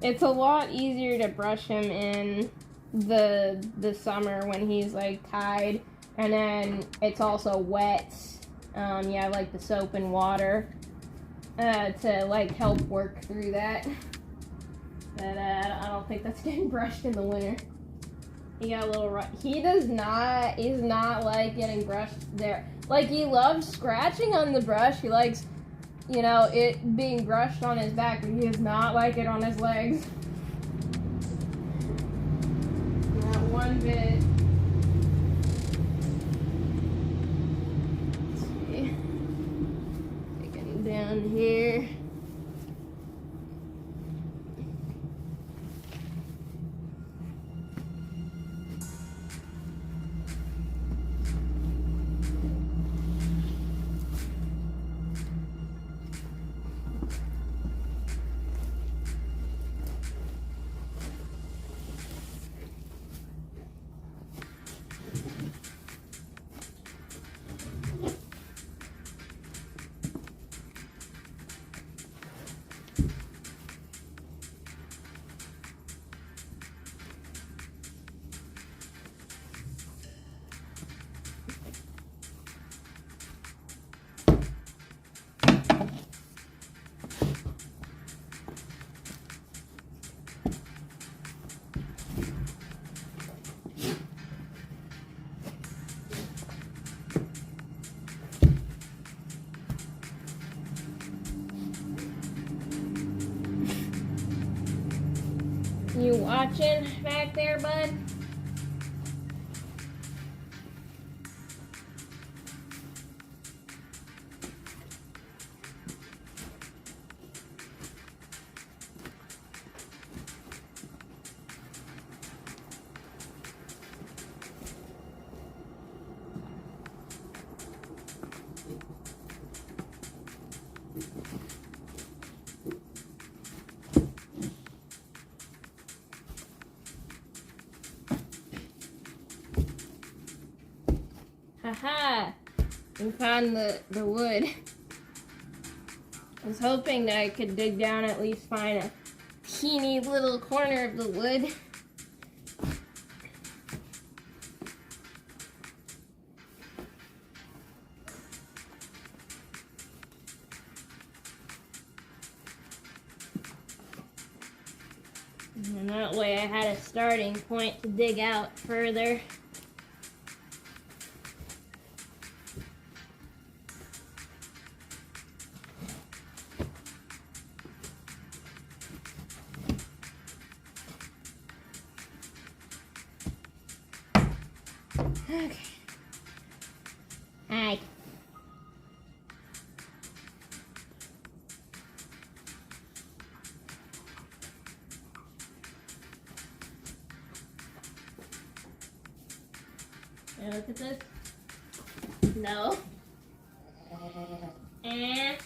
[SPEAKER 1] It's a lot easier to brush him in the summer when he's, like, tied. And then it's also wet. You have, like, the soap and water to, like, help work through that. But I don't think that's getting brushed in the winter. He got a little he's not like getting brushed there. Like, he loves scratching on the brush. He likes, you know, it being brushed on his back, but he does not like it on his legs. Not one bit. Down here. You watching back there, bud? Haha! We found the wood. I was hoping that I could dig down at least find a teeny little corner of the wood. And that way I had a starting point to dig out further. Okay. Hi. Look at this. No. And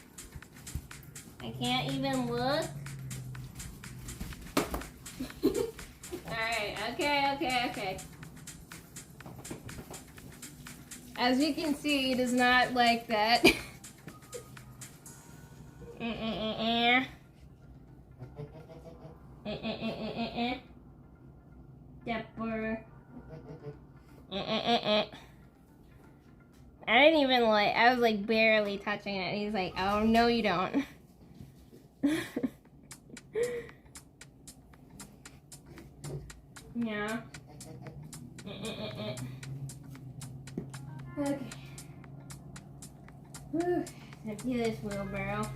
[SPEAKER 1] I can't even look. Alright, okay. As you can see, it is not like that. Stepper. I didn't even I was like barely touching it. He's like, oh no you don't. Yeah. Okay. Whew. Empty this wheelbarrow.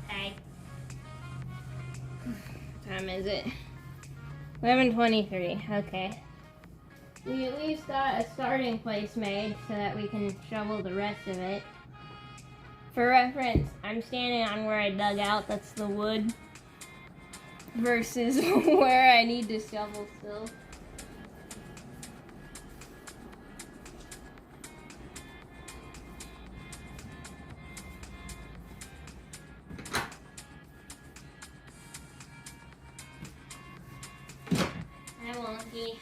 [SPEAKER 1] Hey. What time is it? 11:23. Okay. We at least got a starting place made so that we can shovel the rest of it. For reference, I'm standing on where I dug out, that's the wood, versus where I need to shovel still. Hi, Wonky.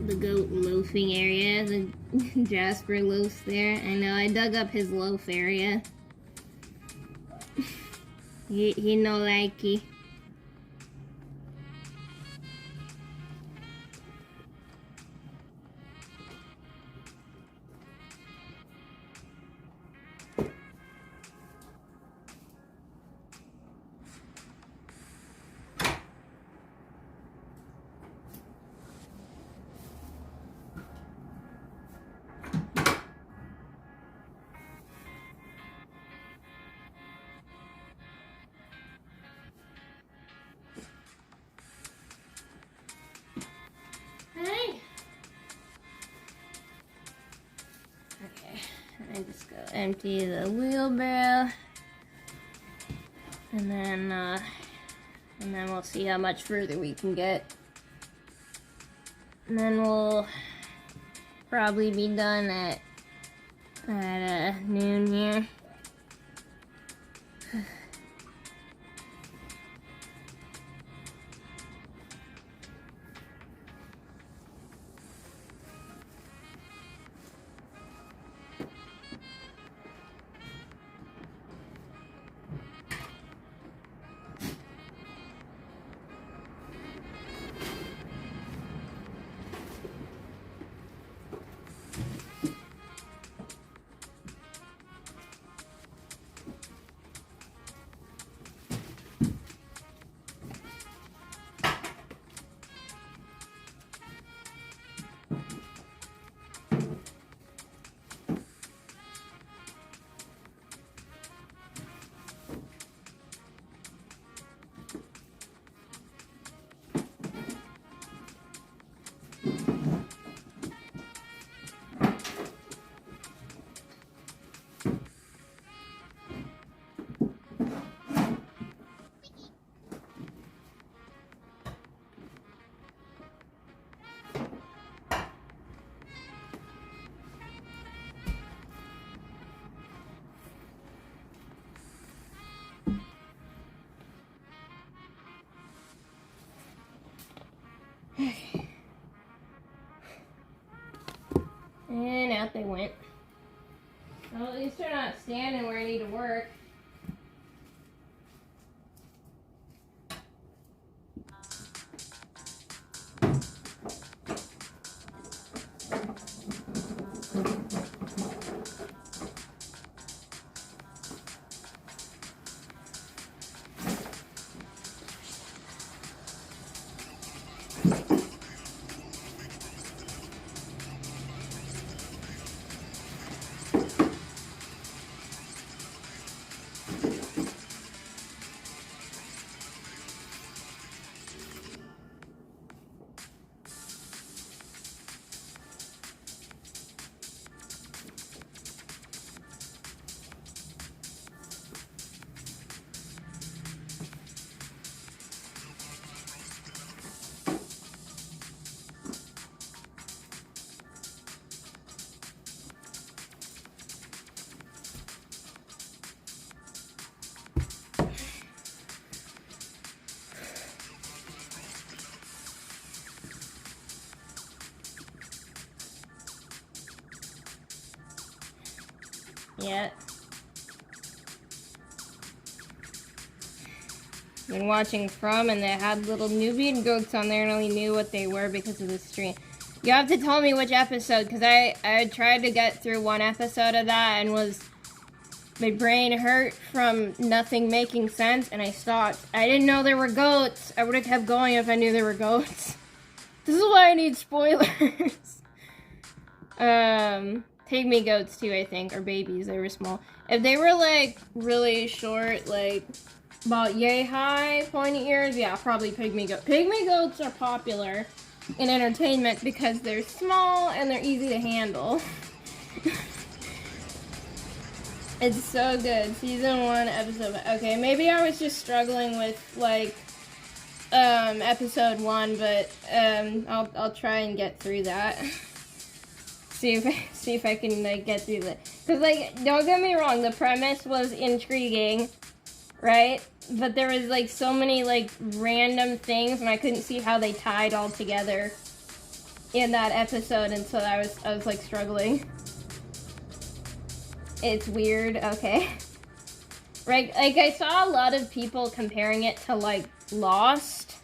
[SPEAKER 1] The goat loafing area, the Jasper loafs there. I know, I dug up his loaf area. he no likey. Hey. Okay, I just go empty the wheelbarrow, and then we'll see how much further we can get, and then we'll probably be done at noon here. point. Well, at least they're not standing where I need to work. Yeah. Been watching From, and they had little Nubian goats on there and only knew what they were because of the stream. You have to tell me which episode, because I tried to get through one episode of that and my brain hurt from nothing making sense, and I stopped. I didn't know there were goats. I would have kept going if I knew there were goats. This is why I need spoilers. Pygmy goats too, I think, or babies. They were small. If they were like really short, like about yay high, pointy ears, yeah, probably pygmy goats. Pygmy goats are popular in entertainment because they're small and they're easy to handle. It's so good. Season 1, episode. Okay, maybe I was just struggling with like episode 1, but I'll try and get through that. See if I can like get through that. Cause like, don't get me wrong, the premise was intriguing, right? But there was like so many like random things, and I couldn't see how they tied all together in that episode, and so I was like struggling. It's weird. Okay. Right, like I saw a lot of people comparing it to like Lost,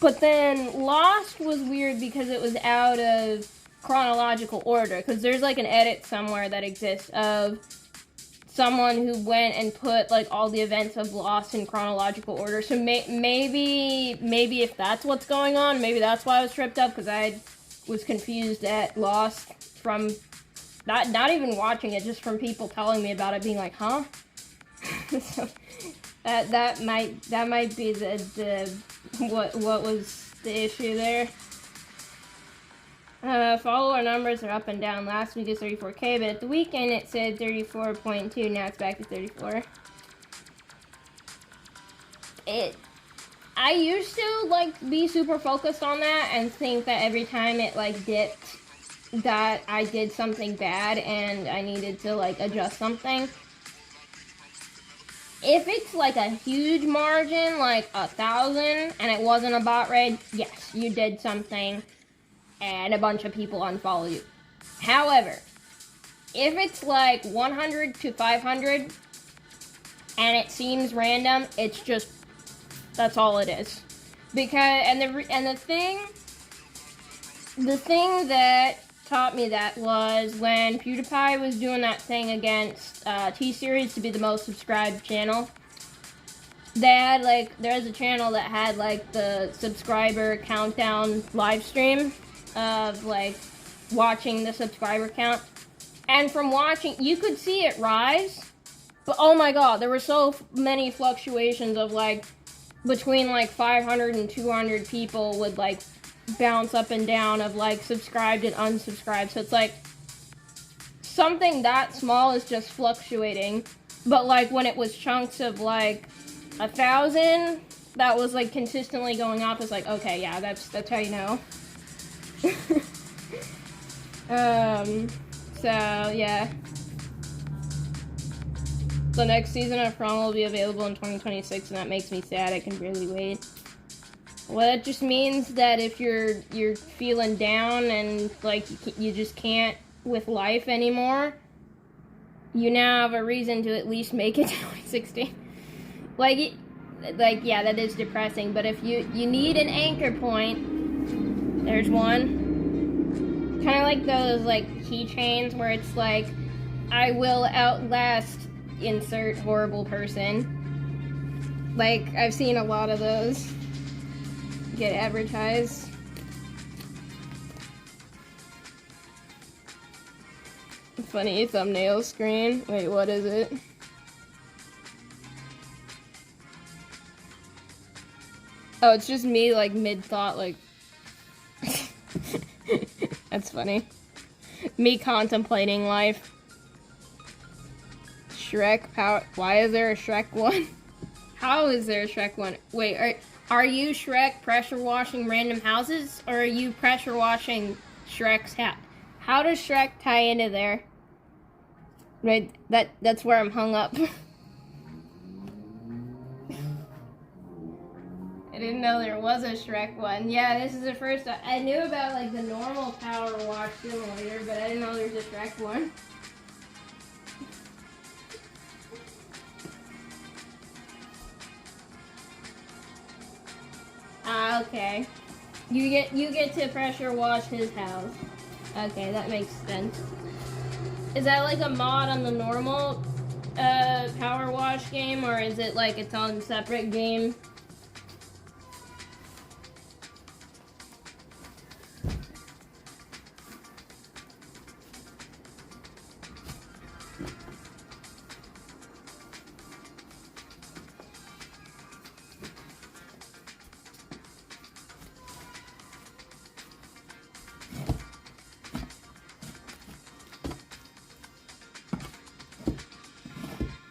[SPEAKER 1] but then Lost was weird because it was out of chronological order, because there's like an edit somewhere that exists of someone who went and put like all the events of Lost in chronological order. So maybe if that's what's going on, maybe that's why I was tripped up, because I was confused at Lost from not even watching it, just from people telling me about it, being like, huh? So that might be the what was the issue there. Follower numbers are up and down. Last week it was 34K, but at the weekend it said 34.2. Now it's back to 34. I used to like be super focused on that and think that every time it like dipped, that I did something bad and I needed to like adjust something. If it's like a huge margin, like 1,000, and it wasn't a bot raid, yes, you did something and a bunch of people unfollow you. However, if it's like 100 to 500 and it seems random, it's just, that's all it is. Because, and the thing that taught me that was when PewDiePie was doing that thing against T-Series to be the most subscribed channel. They had like, there's a channel that had like the subscriber countdown live stream of like watching the subscriber count, and from watching you could see it rise, but oh my god, there were so many fluctuations of like between like 500 and 200 people would like bounce up and down of like subscribed and unsubscribed. So it's like something that small is just fluctuating, but like when it was chunks of like 1,000 that was like consistently going up, it's like, okay, yeah, that's how you know. So yeah, the next season of From will be available in 2026, and that makes me sad. I can barely wait. Well, that just means that if you're feeling down and like you just can't with life anymore, you now have a reason to at least make it to 2016. Like, yeah, that is depressing. But if you need an anchor point, there's one. Kind of like those like keychains where it's like, I will outlast insert horrible person. Like, I've seen a lot of those get advertised. Funny thumbnail screen. Wait, what is it? Oh, it's just me, like, mid-thought, like... That's funny. Me contemplating life. Shrek power... Why is there a Shrek one? How is there a Shrek one? Wait, are you Shrek pressure washing random houses? Or are you pressure washing Shrek's house? How does Shrek tie into there? Right, that's where I'm hung up. I didn't know there was a Shrek one. Yeah, this is the first I knew about like the normal Power Wash simulator, but I didn't know there's a Shrek one. Ah, okay. You get to pressure wash his house. Okay, that makes sense. Is that like a mod on the normal Power Wash game, or is it like its own separate game?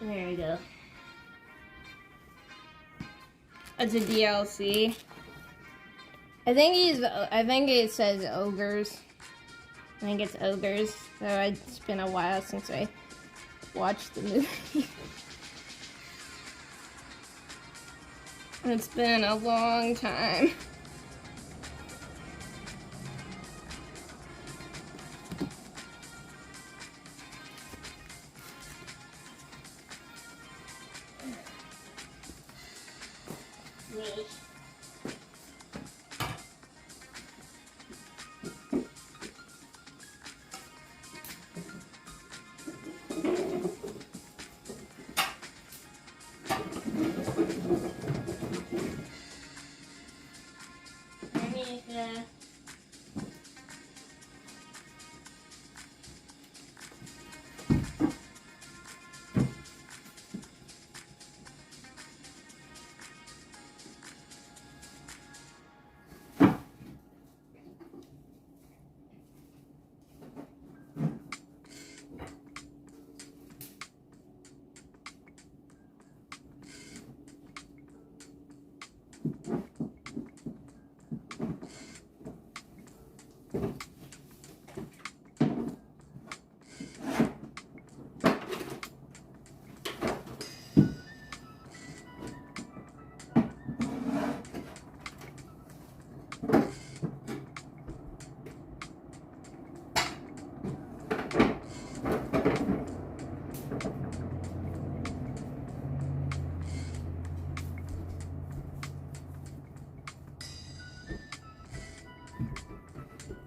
[SPEAKER 1] There you go. It's a DLC. I think it says ogres. I think it's ogres. So it's been a while since I watched the movie. It's been a long time.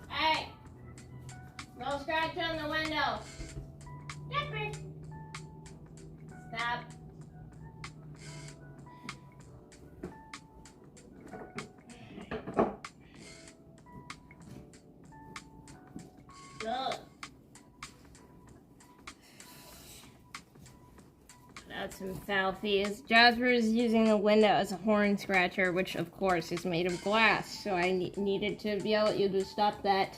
[SPEAKER 1] Hey! No scratch on the window. Jumper. Stop. Go. That's some foul fees. Jasper is using the window as a horn scratcher, which of course is made of glass, so I needed to yell at you to stop that.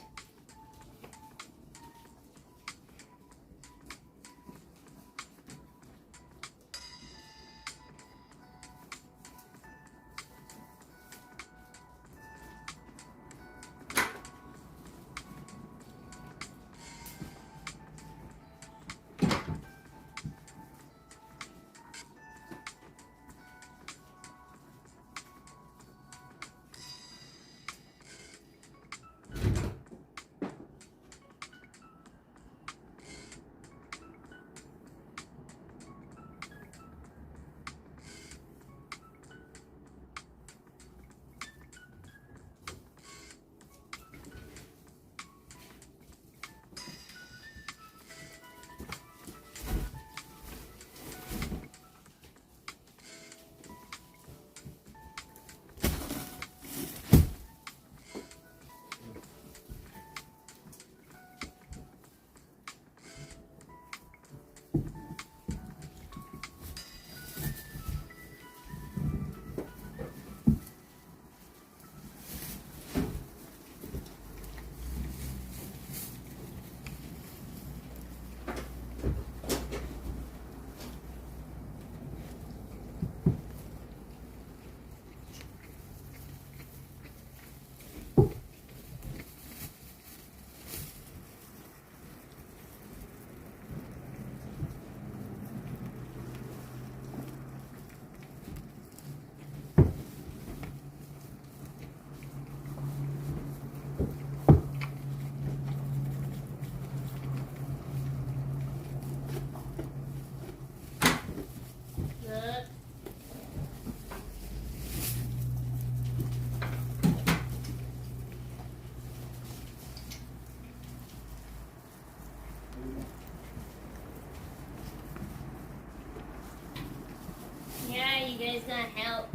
[SPEAKER 1] Who's gonna help?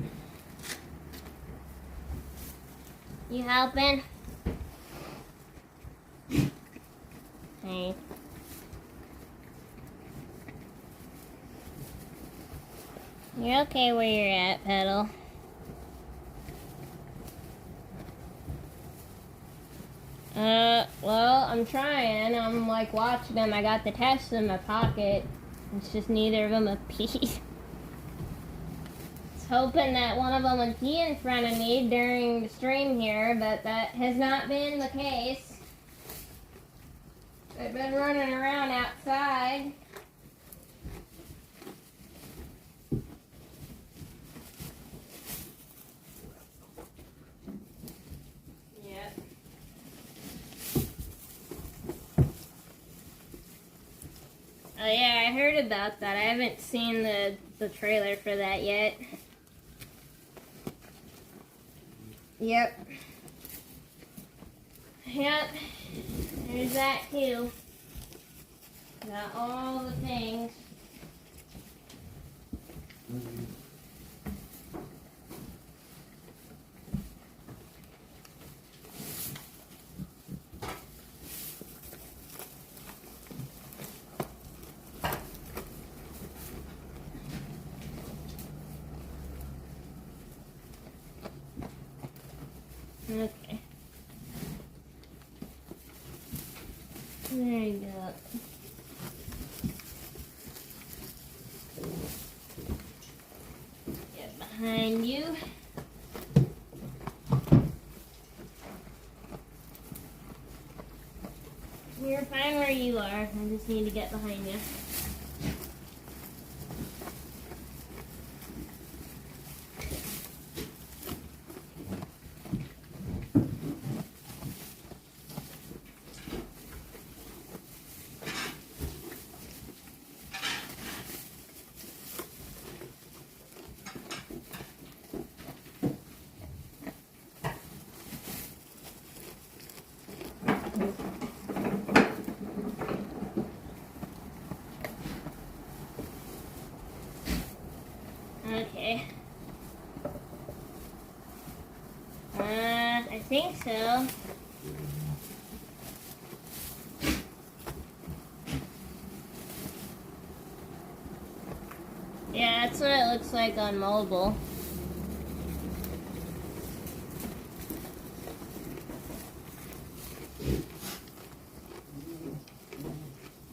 [SPEAKER 1] You helping? Hey. You're okay where you're at, Petal. Well, I'm trying. I'm like watching them. I got the test in my pocket. It's just neither of them have peed. Hoping that one of them would pee in front of me during the stream here, but that has not been the case. They've been running around outside. Yep. Oh yeah, I heard about that. I haven't seen the trailer for that yet. Yep. Yep. There's that too. Got all the things. Okay. There you go. Get behind you. You're fine where you are. I just need to get behind you. Okay. I think so. Yeah, that's what it looks like on mobile.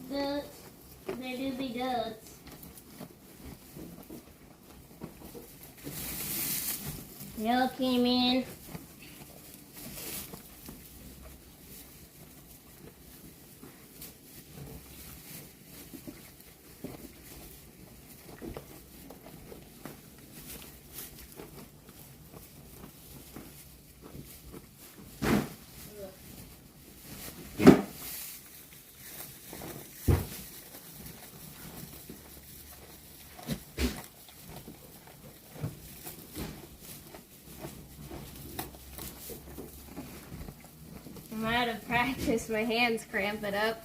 [SPEAKER 1] Goats. They do be goats. Y'all came in. I'm out of practice. My hands cramp it up.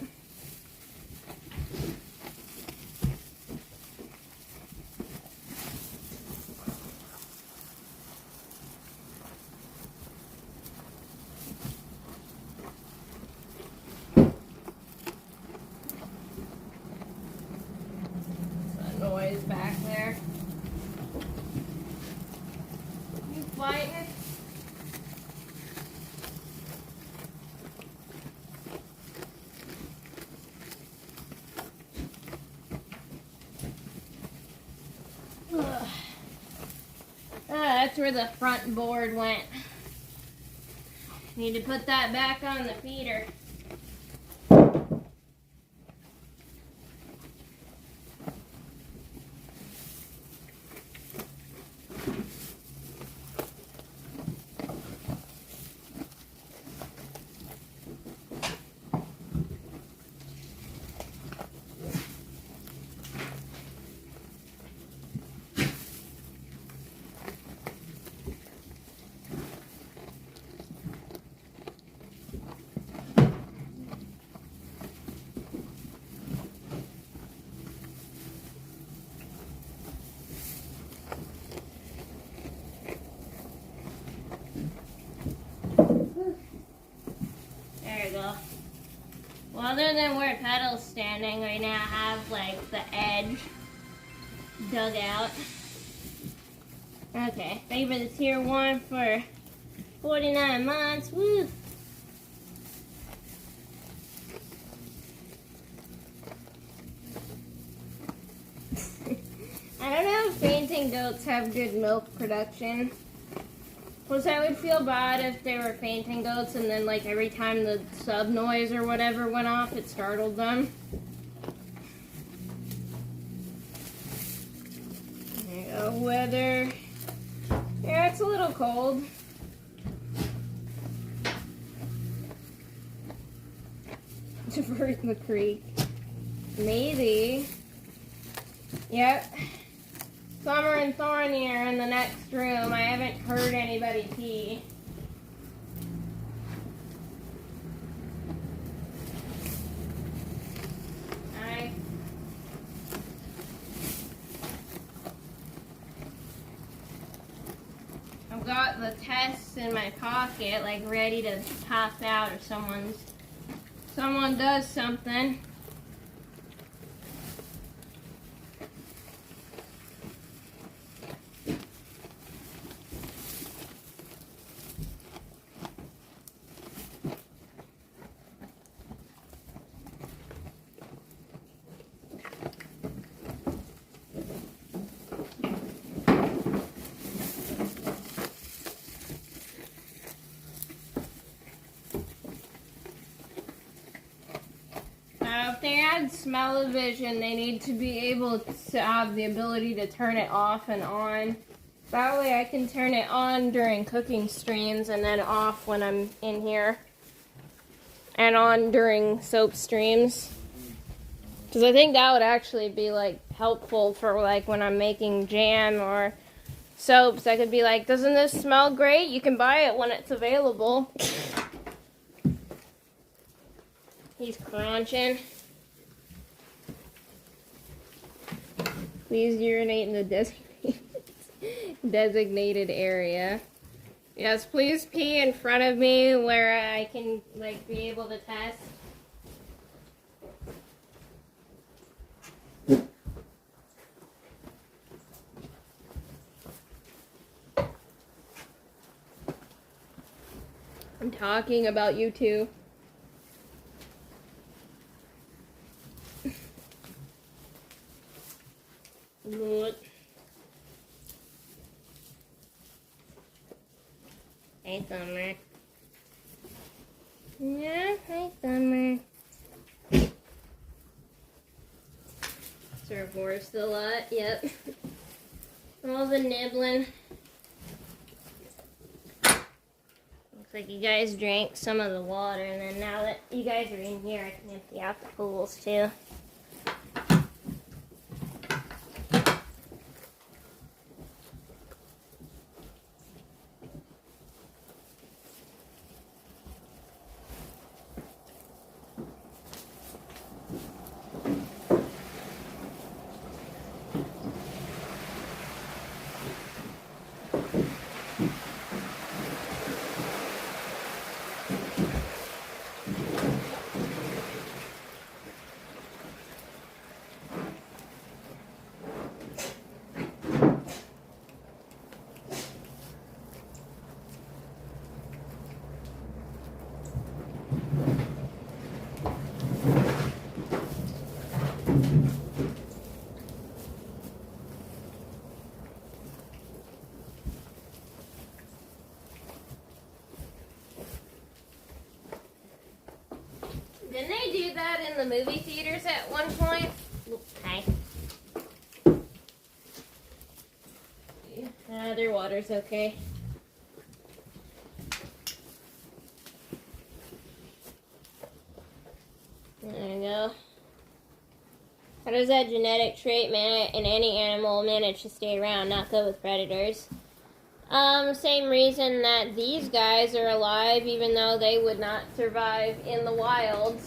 [SPEAKER 1] What's that noise back there? You fighting? That's where the front board went. Need to put that back on the feeder. than where Petal's standing right now, have like the edge dug out. Okay, favor the tier 1 for 49 months. Woo! I don't know if fainting goats have good milk production. Plus, I would feel bad if they were fainting goats and then, like, every time the sub noise or whatever went off, it startled them. There you go, weather. Yeah, it's a little cold. Divert the creek. Maybe. Yep. Summer and Thorny are in the next room. I haven't heard anybody pee. I've got the tests in my pocket, like ready to pop out if someone does something. If they add smell-o-vision, they need to be able to have the ability to turn it off and on. That way I can turn it on during cooking streams and then off when I'm in here. And on during soap streams. Because I think that would actually be, like, helpful for, like, when I'm making jam or soaps. I could be like, doesn't this smell great? You can buy it when it's available. He's crunching. Please urinate in the designated area. Yes, please pee in front of me where I can, like, be able to test. I'm talking about you too. What? Hey, Summer. Yeah, hey, Summer. Is her horse a lot? Yep. All the nibbling. Looks like you guys drank some of the water, and then now that you guys are in here, I can empty out the pools too. Didn't they do that in the movie theaters at one point? Hi. Their water's okay. There you go. How does that genetic trait in any animal manage to stay around, not go with predators? Same reason that these guys are alive, even though they would not survive in the wild.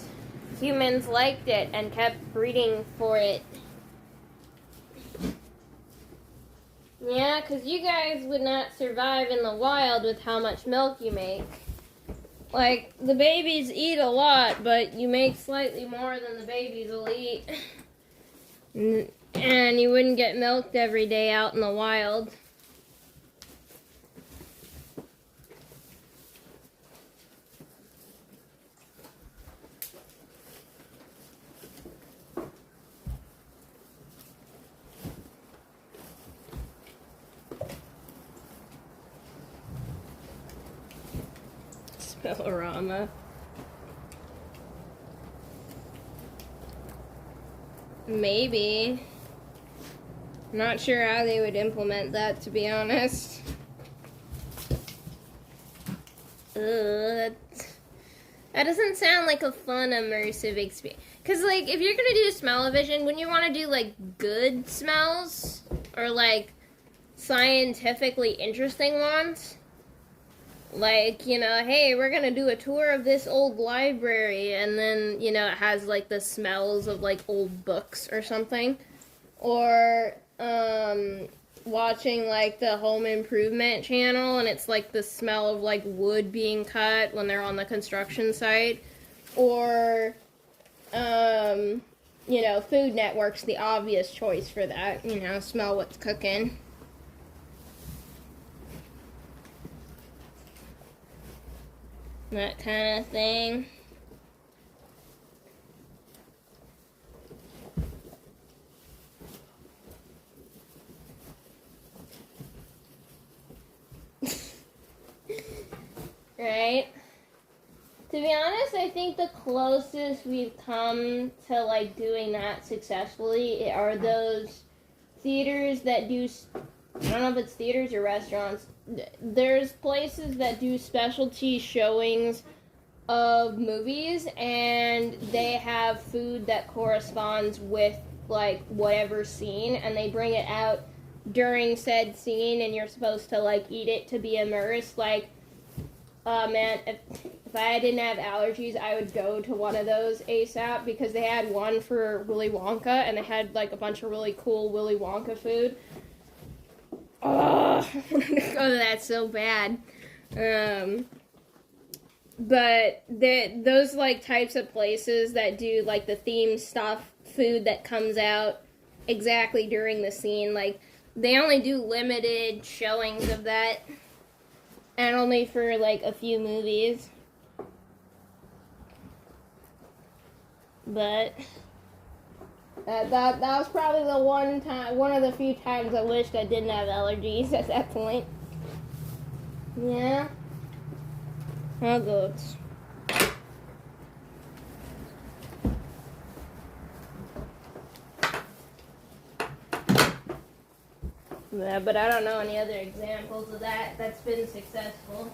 [SPEAKER 1] Humans liked it and kept breeding for it. Yeah, because you guys would not survive in the wild with how much milk you make. Like, the babies eat a lot, but you make slightly more than the babies will eat. And you wouldn't get milked every day out in the wild. Spellorama. Maybe. Not sure how they would implement that, to be honest. That doesn't sound like a fun, immersive experience. Because, like, if you're going to do smell-o-vision, wouldn't you want to do, like, good smells? Or, like, scientifically interesting ones? Like, you know, hey, we're going to do a tour of this old library, and then, you know, it has, like, the smells of, like, old books or something. Or, watching, like, the Home Improvement channel, and it's, like, the smell of, like, wood being cut when they're on the construction site. Or, you know, Food Network's the obvious choice for that. You know, smell what's cooking. That kind of thing. Right? To be honest, I think the closest we've come to, like, doing that successfully are those theaters that do, I don't know if it's theaters or restaurants. There's places that do specialty showings of movies, and they have food that corresponds with, like, whatever scene, and they bring it out during said scene, and you're supposed to, like, eat it to be immersed. Like, man, if I didn't have allergies, I would go to one of those ASAP, because they had one for Willy Wonka, and they had, like, a bunch of really cool Willy Wonka food. Oh, that's so bad. But those, like, types of places that do, like, the theme stuff, food that comes out exactly during the scene, like, they only do limited showings of that, and only for, like, a few movies. But that was probably the one of the few times I wished I didn't have allergies at that point. Yeah. How goes? Yeah, but I don't know any other examples of that's been successful.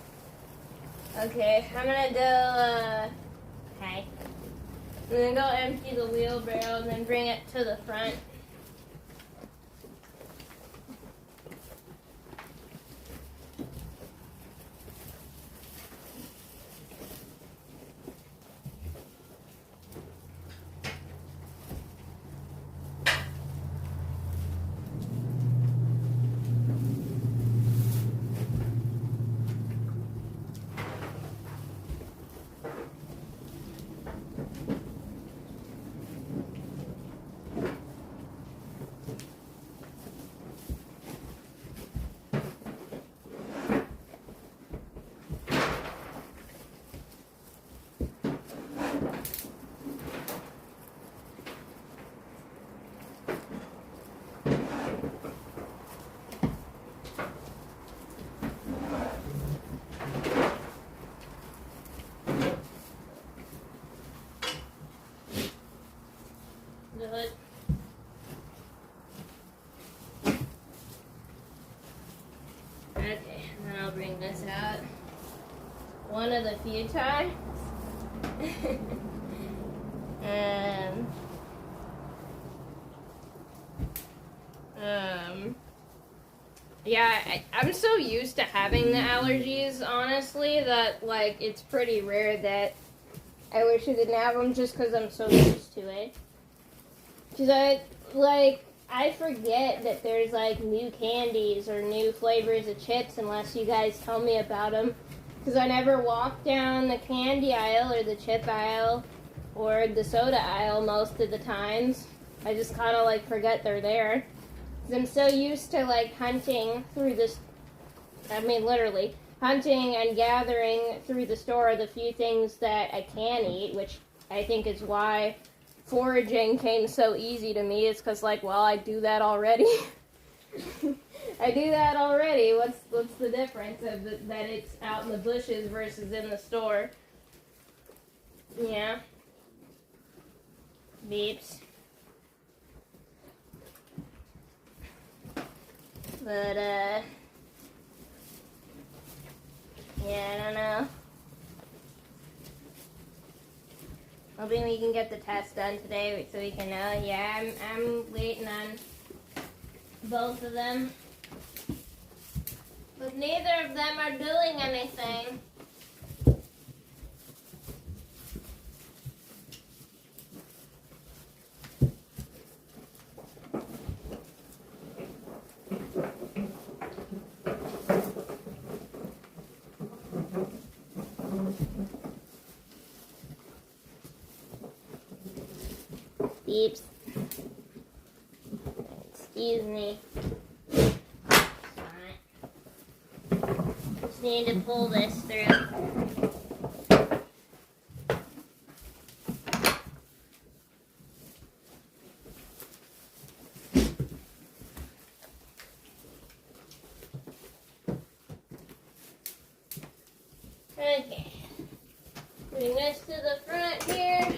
[SPEAKER 1] Okay, I'm gonna go, okay. I'm gonna go empty the wheelbarrow and then bring it to the front. Good. Okay, and then I'll bring this out. One of the few times. Yeah, I'm so used to having the allergies, honestly, that, like, it's pretty rare that I wish I didn't have them, just because I'm so used to it. Because I forget that there's, like, new candies or new flavors of chips unless you guys tell me about them. Because I never walk down the candy aisle or the chip aisle or the soda aisle most of the times. I just kind of like forget they're there. Because I'm so used to like hunting through this, I mean literally, hunting and gathering through the store the few things that I can eat, which I think is why foraging came so easy to me. It's because like, well, I do that already. I do that already. What's the difference of that it's out in the bushes versus in the store? Yeah. Beeps. But yeah, I don't know. Hoping we can get the test done today so we can know. Yeah, I'm waiting on both of them. But neither of them are doing anything. Beeps. Excuse me. Just need to pull this through. Okay. Putting this to the front here.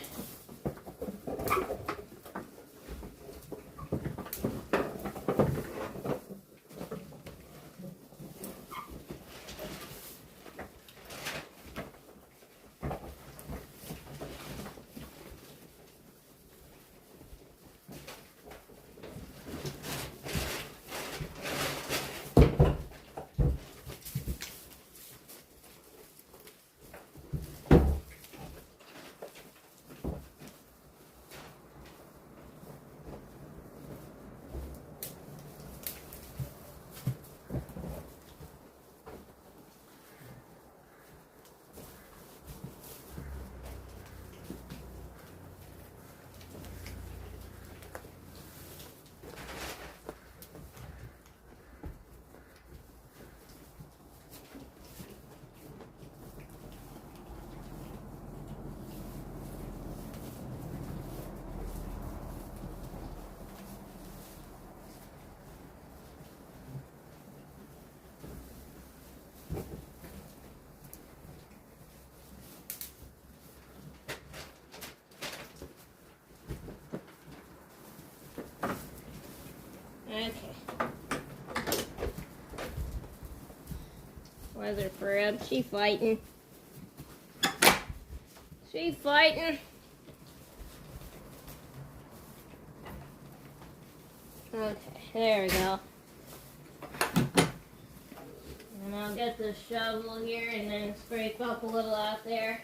[SPEAKER 1] Okay. Weather Fred, she fighting. She fighting. Okay, there we go. And I'll get the shovel here and then scrape up a little out there.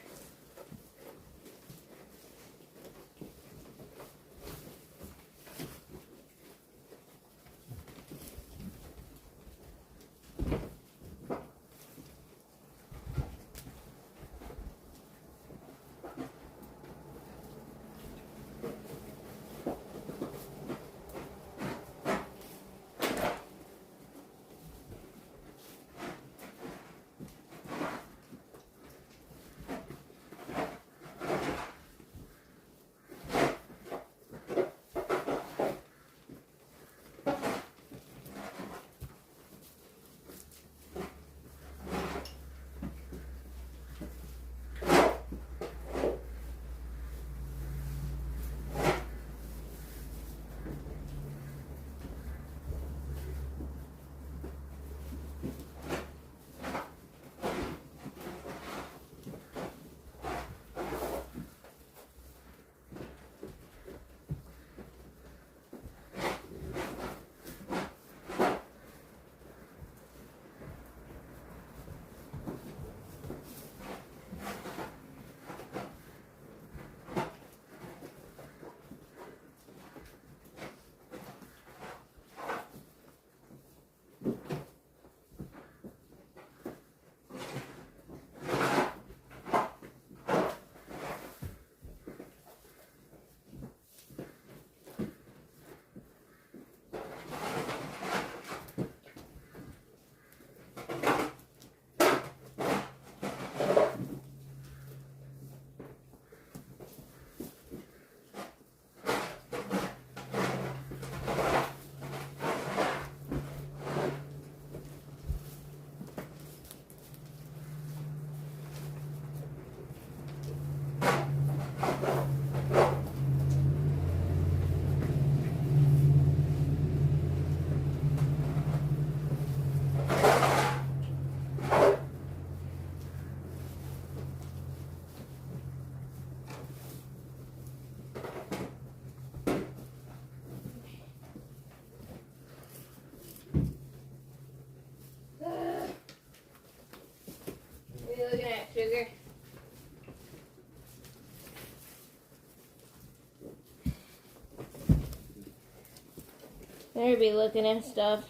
[SPEAKER 1] I'll be looking at stuff.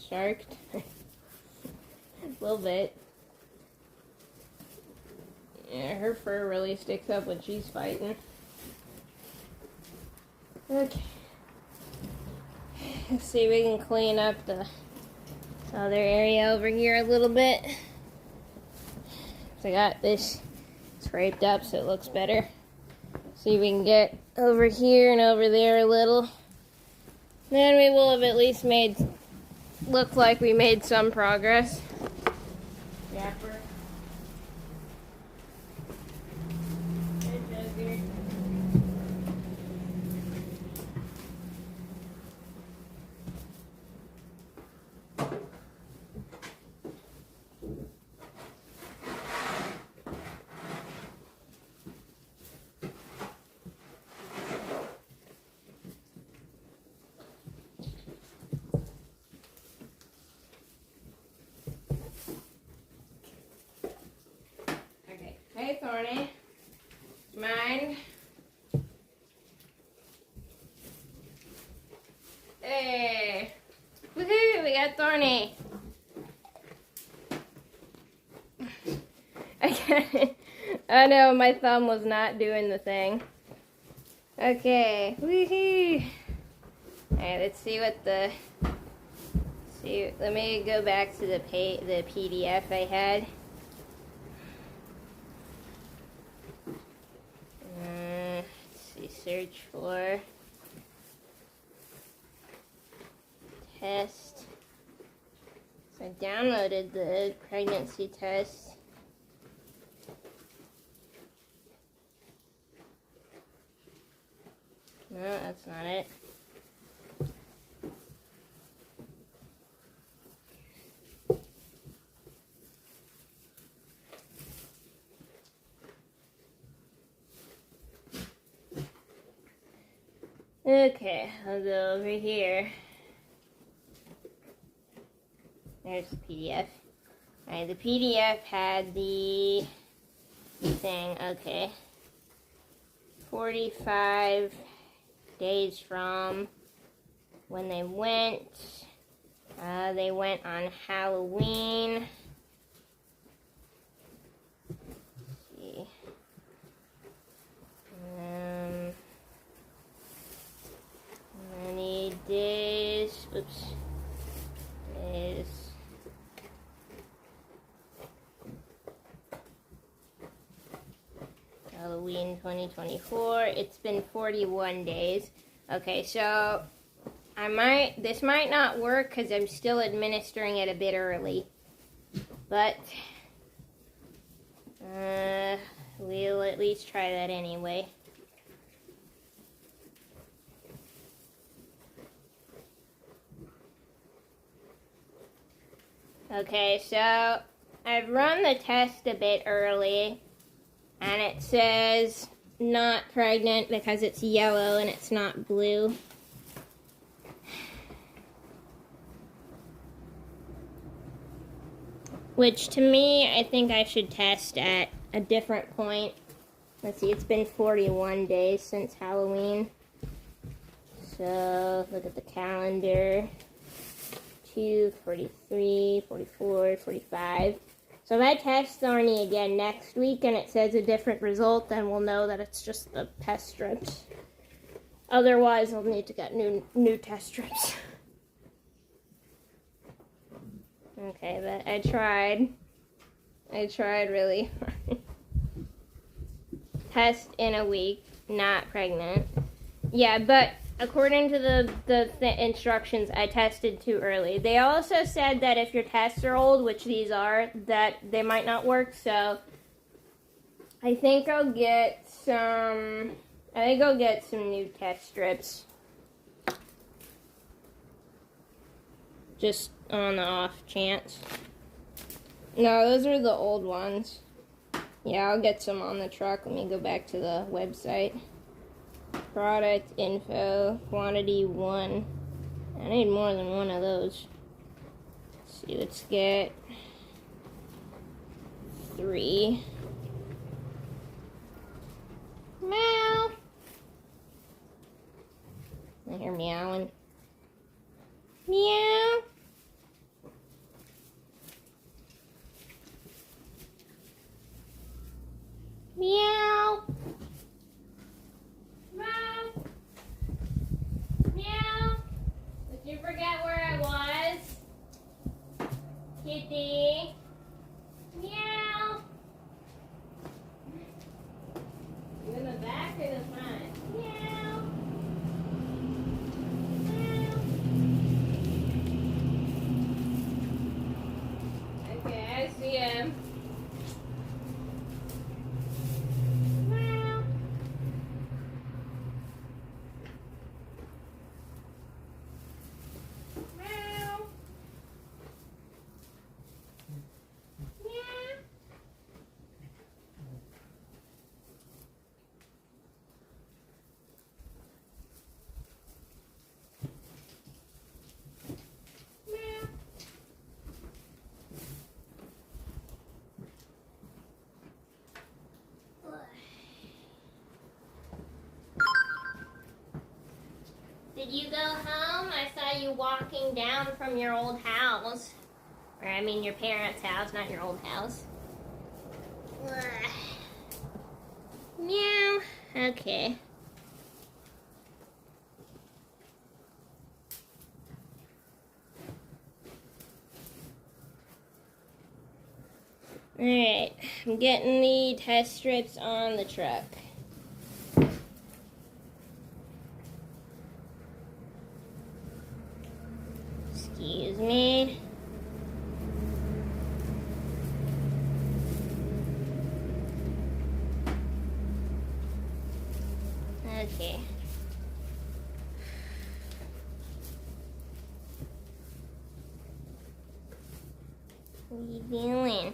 [SPEAKER 1] Sharked. A little bit. Yeah, her fur really sticks up when she's fighting. Okay. Let's see if we can clean up the other area over here a little bit. So I got this scraped up so it looks better. See if we can get over here and over there a little. Then we will have at least look like we made some progress. Yapper. Okay. Hey, Thorny. Mine. Hey. Woohoo! We got Thorny. Okay. Oh no, my thumb was not doing the thing. Okay. Woohoo! Alright, let's see what let me go back to the PDF I had. Let's see, search for test. So I downloaded the pregnancy test. No, that's not it. Okay, I'll go over here. There's the PDF. Alright, the PDF had the thing, okay. 45 days from when they went. They went on Halloween. Let's see. Many days. Oops. Days. Halloween 2024. It's been 41 days. Okay, so this might not work because I'm still administering it a bit early. But we'll at least try that anyway. Okay, so I've run the test a bit early, and it says not pregnant because it's yellow and it's not blue. Which to me, I think I should test at a different point. Let's see, it's been 41 days since Halloween. So, look at the calendar. 42, 43, 44, 45. So if I test Thorny again next week and it says a different result, then we'll know that it's just the test strips. Otherwise, I'll need to get new test strips. Okay, but I tried. I tried really hard. Test in a week, not pregnant. Yeah, but according to the instructions, I tested too early. They also said that if your tests are old, which these are, that they might not work, so I think I'll get some new test strips. Just on the off chance. No, those are the old ones. Yeah, I'll get some on the truck. Let me go back to the website. Product info, quantity 1. I need more than one of those. Let's see, let's get 3. Meow. I hear meowing. Meow. Meow. Meow. Meow. Did you forget where I was? Kitty. Meow. You in the back or the front? Meow. Meow. Okay, I see him. Meow. Meow. Meow. Meow. Did you go home? I saw you walking down from your old house. Or I mean your parents' house, not your old house. Meow. Okay. Alright, I'm getting the test strips on the truck. Excuse me. Okay. What are you doing?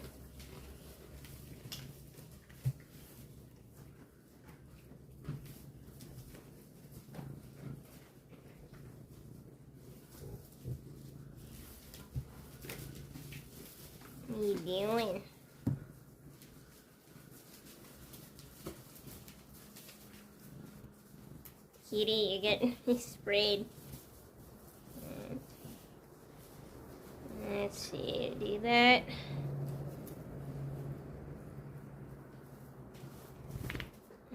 [SPEAKER 1] What are you doing? Kitty, you're getting me sprayed. Let's see, do that.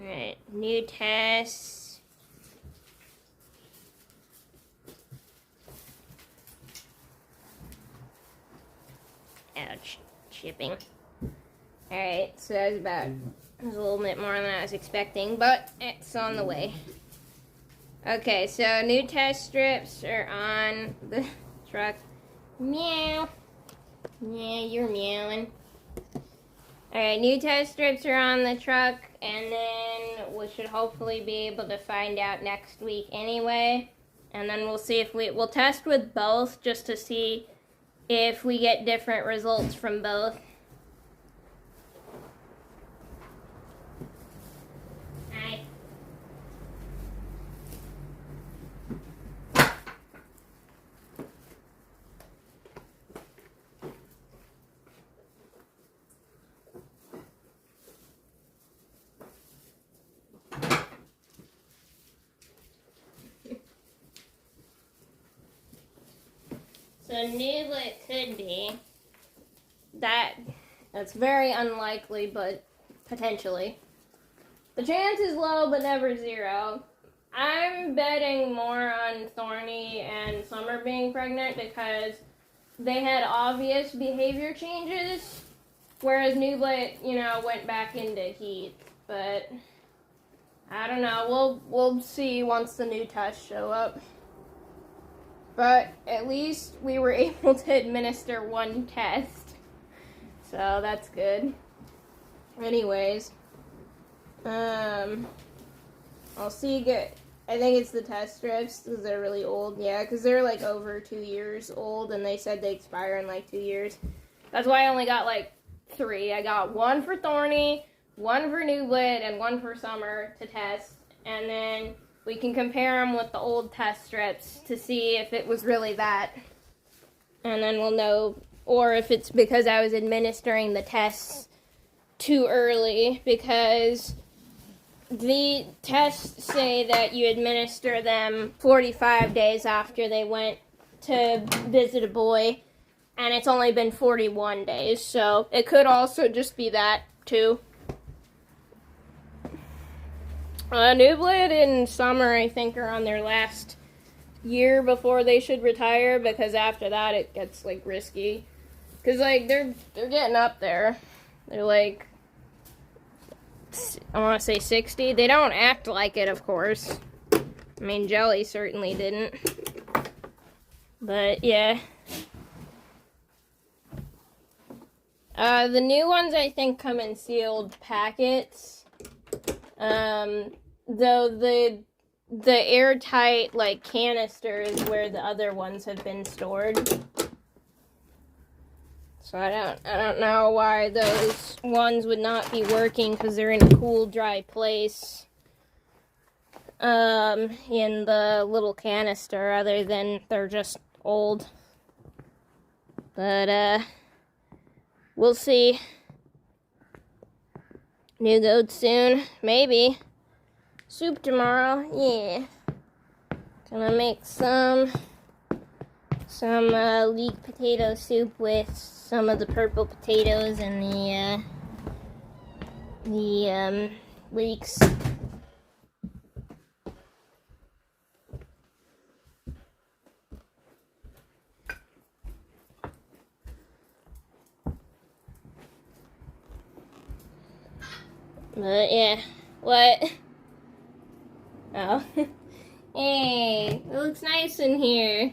[SPEAKER 1] Alright, new tests. Ouch, shipping. Alright, so that was a little bit more than I was expecting, but it's on the way. Okay, so new test strips are on the truck. Meow. Yeah, you're meowing. Alright, new test strips are on the truck, and then we should hopefully be able to find out next week anyway. And then we'll see if we'll test with both just to see if we get different results from both. Hi. So new it could be. That's very unlikely, but potentially. The chance is low, but never zero. I'm betting more on Thorny and Summer being pregnant because they had obvious behavior changes, whereas Newblet, went back into heat. But I don't know. We'll see once the new tests show up. But at least we were able to administer one test. So that's good. Anyways. I'll see. I think it's the test strips because they're really old. Yeah, because they're like over 2 years old and they said they expire in like 2 years. That's why I only got like 3. I got one for Thorny, one for Newblet, and one for Summer to test. And then we can compare them with the old test strips to see if it was really that. And then we'll know, or if it's because I was administering the tests too early, because the tests say that you administer them 45 days after they went to visit a boy, and it's only been 41 days, so it could also just be that, too. New Blood and Summer, I think, are on their last year before they should retire, because after that it gets, like, risky. Because, like, they're getting up there. They're, like, I want to say 60. They don't act like it, of course. I mean, Jelly certainly didn't. But, yeah. The new ones, I think, come in sealed packets. Though the airtight, like, canister is where the other ones have been stored. So I don't know why those ones would not be working, because they're in a cool, dry place in the little canister, other than they're just old. But we'll see. New goat soon, maybe. Soup tomorrow, yeah. Gonna make some leek potato soup with some of the purple potatoes and the leeks. But yeah, what? Oh. Hey, it looks nice in here.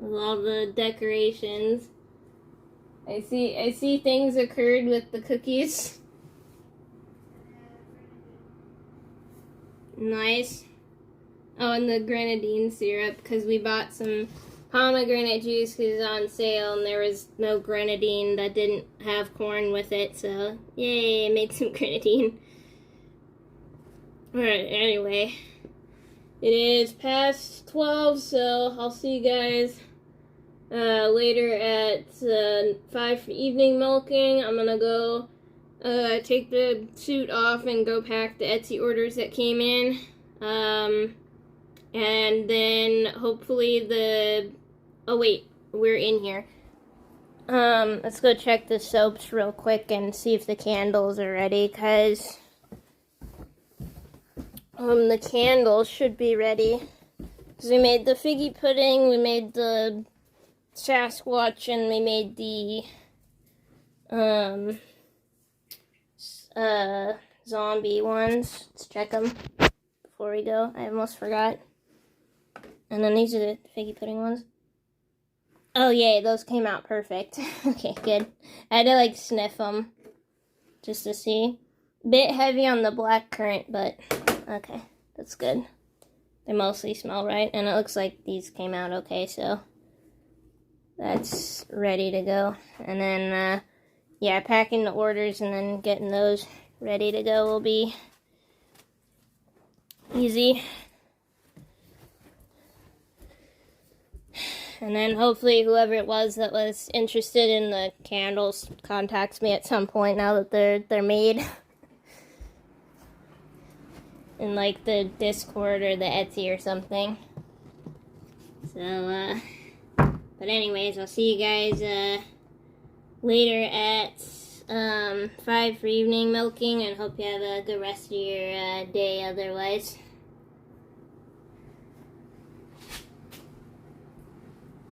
[SPEAKER 1] With all the decorations. I see things occurred with the cookies. Nice. Oh, and the grenadine syrup, because we bought some pomegranate juice because it's on sale, and there was no grenadine that didn't have corn with it, so yay, I made some grenadine. Alright, anyway. It is past 12, so I'll see you guys later at 5 for evening milking. I'm gonna go take the suit off and go pack the Etsy orders that came in. And then hopefully oh wait, we're in here. Let's go check the soaps real quick and see if the candles are ready, because the candles should be ready. Because we made the figgy pudding, we made the Sasquatch, and we made the zombie ones. Let's check them before we go. I almost forgot. And then these are the figgy pudding ones. Oh yay, those came out perfect. Okay, good. I had to like sniff them just to see. Bit heavy on the black currant, but okay, that's good. They mostly smell right, and it looks like these came out okay, so that's ready to go. And then, yeah, packing the orders and then getting those ready to go will be easy. And then hopefully whoever it was that was interested in the candles contacts me at some point now that they're made. In like the Discord or the Etsy or something. So, but anyways, I'll see you guys later at 5 for evening milking, and hope you have a good rest of your day otherwise.